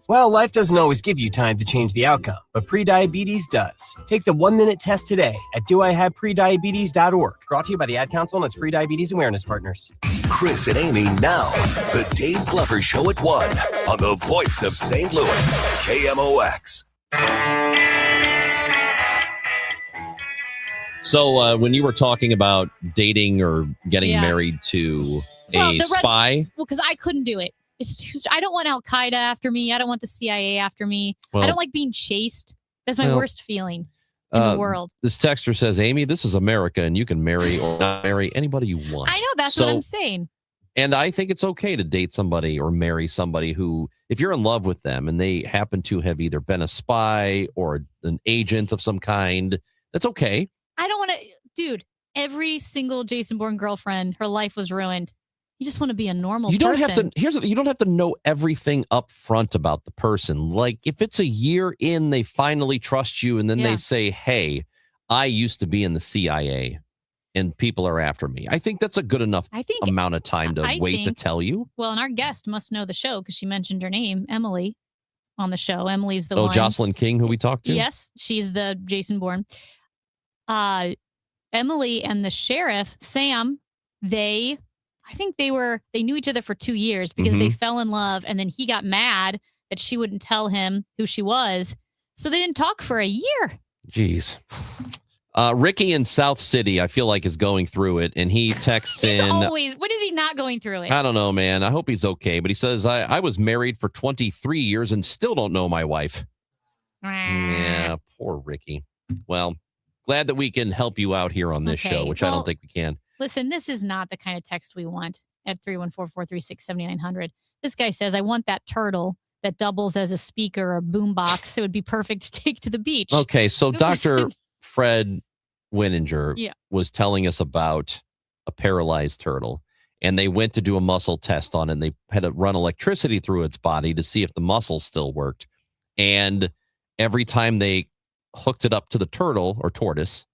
Well, life doesn't always give you time to change the outcome, but prediabetes does. Take the 1-minute test today at doihaveprediabetes.org. Brought to you by the Ad Council and its Prediabetes Awareness Partners. Chris and Amy now. The Dave Glover Show at 1 on the voice of St. Louis, KMOX. So when you were talking about dating or getting married to a spy. Well, because I couldn't do it. It's too. I don't want Al Qaeda after me. I don't want the CIA after me. Well, I don't like being chased. That's my worst feeling in the world. This texter says, Amy, this is America, and you can marry or not marry anybody you want. I know. That's what I'm saying. And I think it's okay to date somebody or marry somebody who, if you're in love with them and they happen to have either been a spy or an agent of some kind, that's okay. I don't want to, dude. Every single Jason Bourne girlfriend, her life was ruined. You just want to be a normal person. You don't have to know everything up front about the person. Like if it's a year in, they finally trust you and then they say, hey, I used to be in the CIA and people are after me. I think that's a good enough amount of time to wait to tell you. Well, and our guest must know the show because she mentioned her name, Emily, on the show. Emily's the one. Oh, Jocelyn King, who we talked to? Yes, she's the Jason Bourne. Emily and the sheriff, Sam, I think they knew each other for 2 years because they fell in love, and then he got mad that she wouldn't tell him who she was. So they didn't talk for a year. Jeez. Ricky in South City, I feel like, is going through it, and he texts in. When is he not going through it? I don't know, man. I hope he's okay. But he says, I was married for 23 years and still don't know my wife. Yeah, poor Ricky. Well, glad that we can help you out here on this show, which I don't think we can. Listen, this is not the kind of text we want at 314-436-7900. This guy says, I want that turtle that doubles as a speaker or boombox. It would be perfect to take to the beach. Okay, so Dr. Fred Winninger was telling us about a paralyzed turtle, and they went to do a muscle test on it, and they had to run electricity through its body to see if the muscles still worked. And every time they hooked it up to the turtle or tortoise,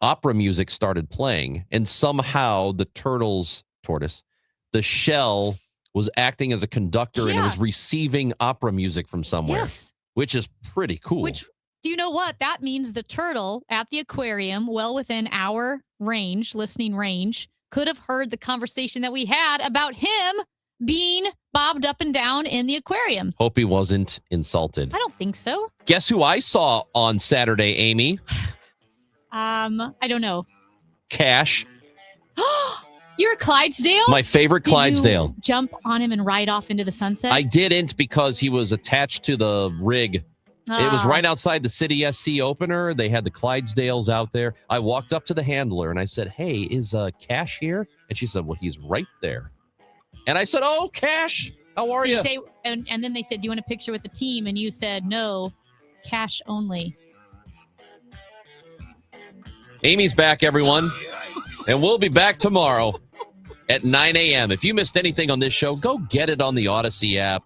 opera music started playing, and somehow the tortoise, the shell was acting as a conductor and it was receiving opera music from somewhere, which is pretty cool. Do you know what? That means the turtle at the aquarium, well within our listening range, could have heard the conversation that we had about him being bobbed up and down in the aquarium. Hope he wasn't insulted. I don't think so. Guess who I saw on Saturday, Amy? I don't know. Cash. You're a Clydesdale? My favorite Clydesdale. Did you jump on him and ride off into the sunset? I didn't because he was attached to the rig. It was right outside the City SC opener. They had the Clydesdales out there. I walked up to the handler and I said, hey, is Cash here? And she said, well, he's right there. And I said, oh, Cash, how are you? Say, and then they said, do you want a picture with the team? And you said, no, Cash only. Amy's back, everyone. And we'll be back tomorrow at 9 a.m. If you missed anything on this show, go get it on the Odyssey app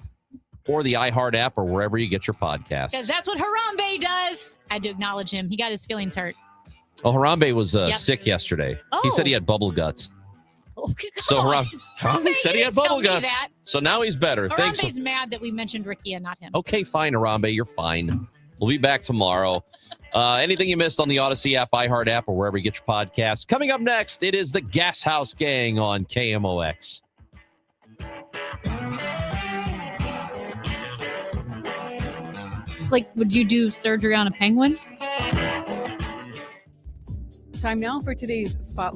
or the iHeart app or wherever you get your podcasts. Because that's what Harambe does. I had to acknowledge him. He got his feelings hurt. Oh, Harambe was sick yesterday. Oh. He said he had bubble guts. Oh, so Harambe said he had bubble guts. So now he's better. Harambe's mad that we mentioned Ricky and not him. Okay, fine, Harambe. You're fine. We'll be back tomorrow. Anything you missed on the Odyssey app, iHeart app, or wherever you get your podcasts. Coming up next, it is the Gas House Gang on KMOX. Like, would you do surgery on a penguin? Time now for today's Spotlight.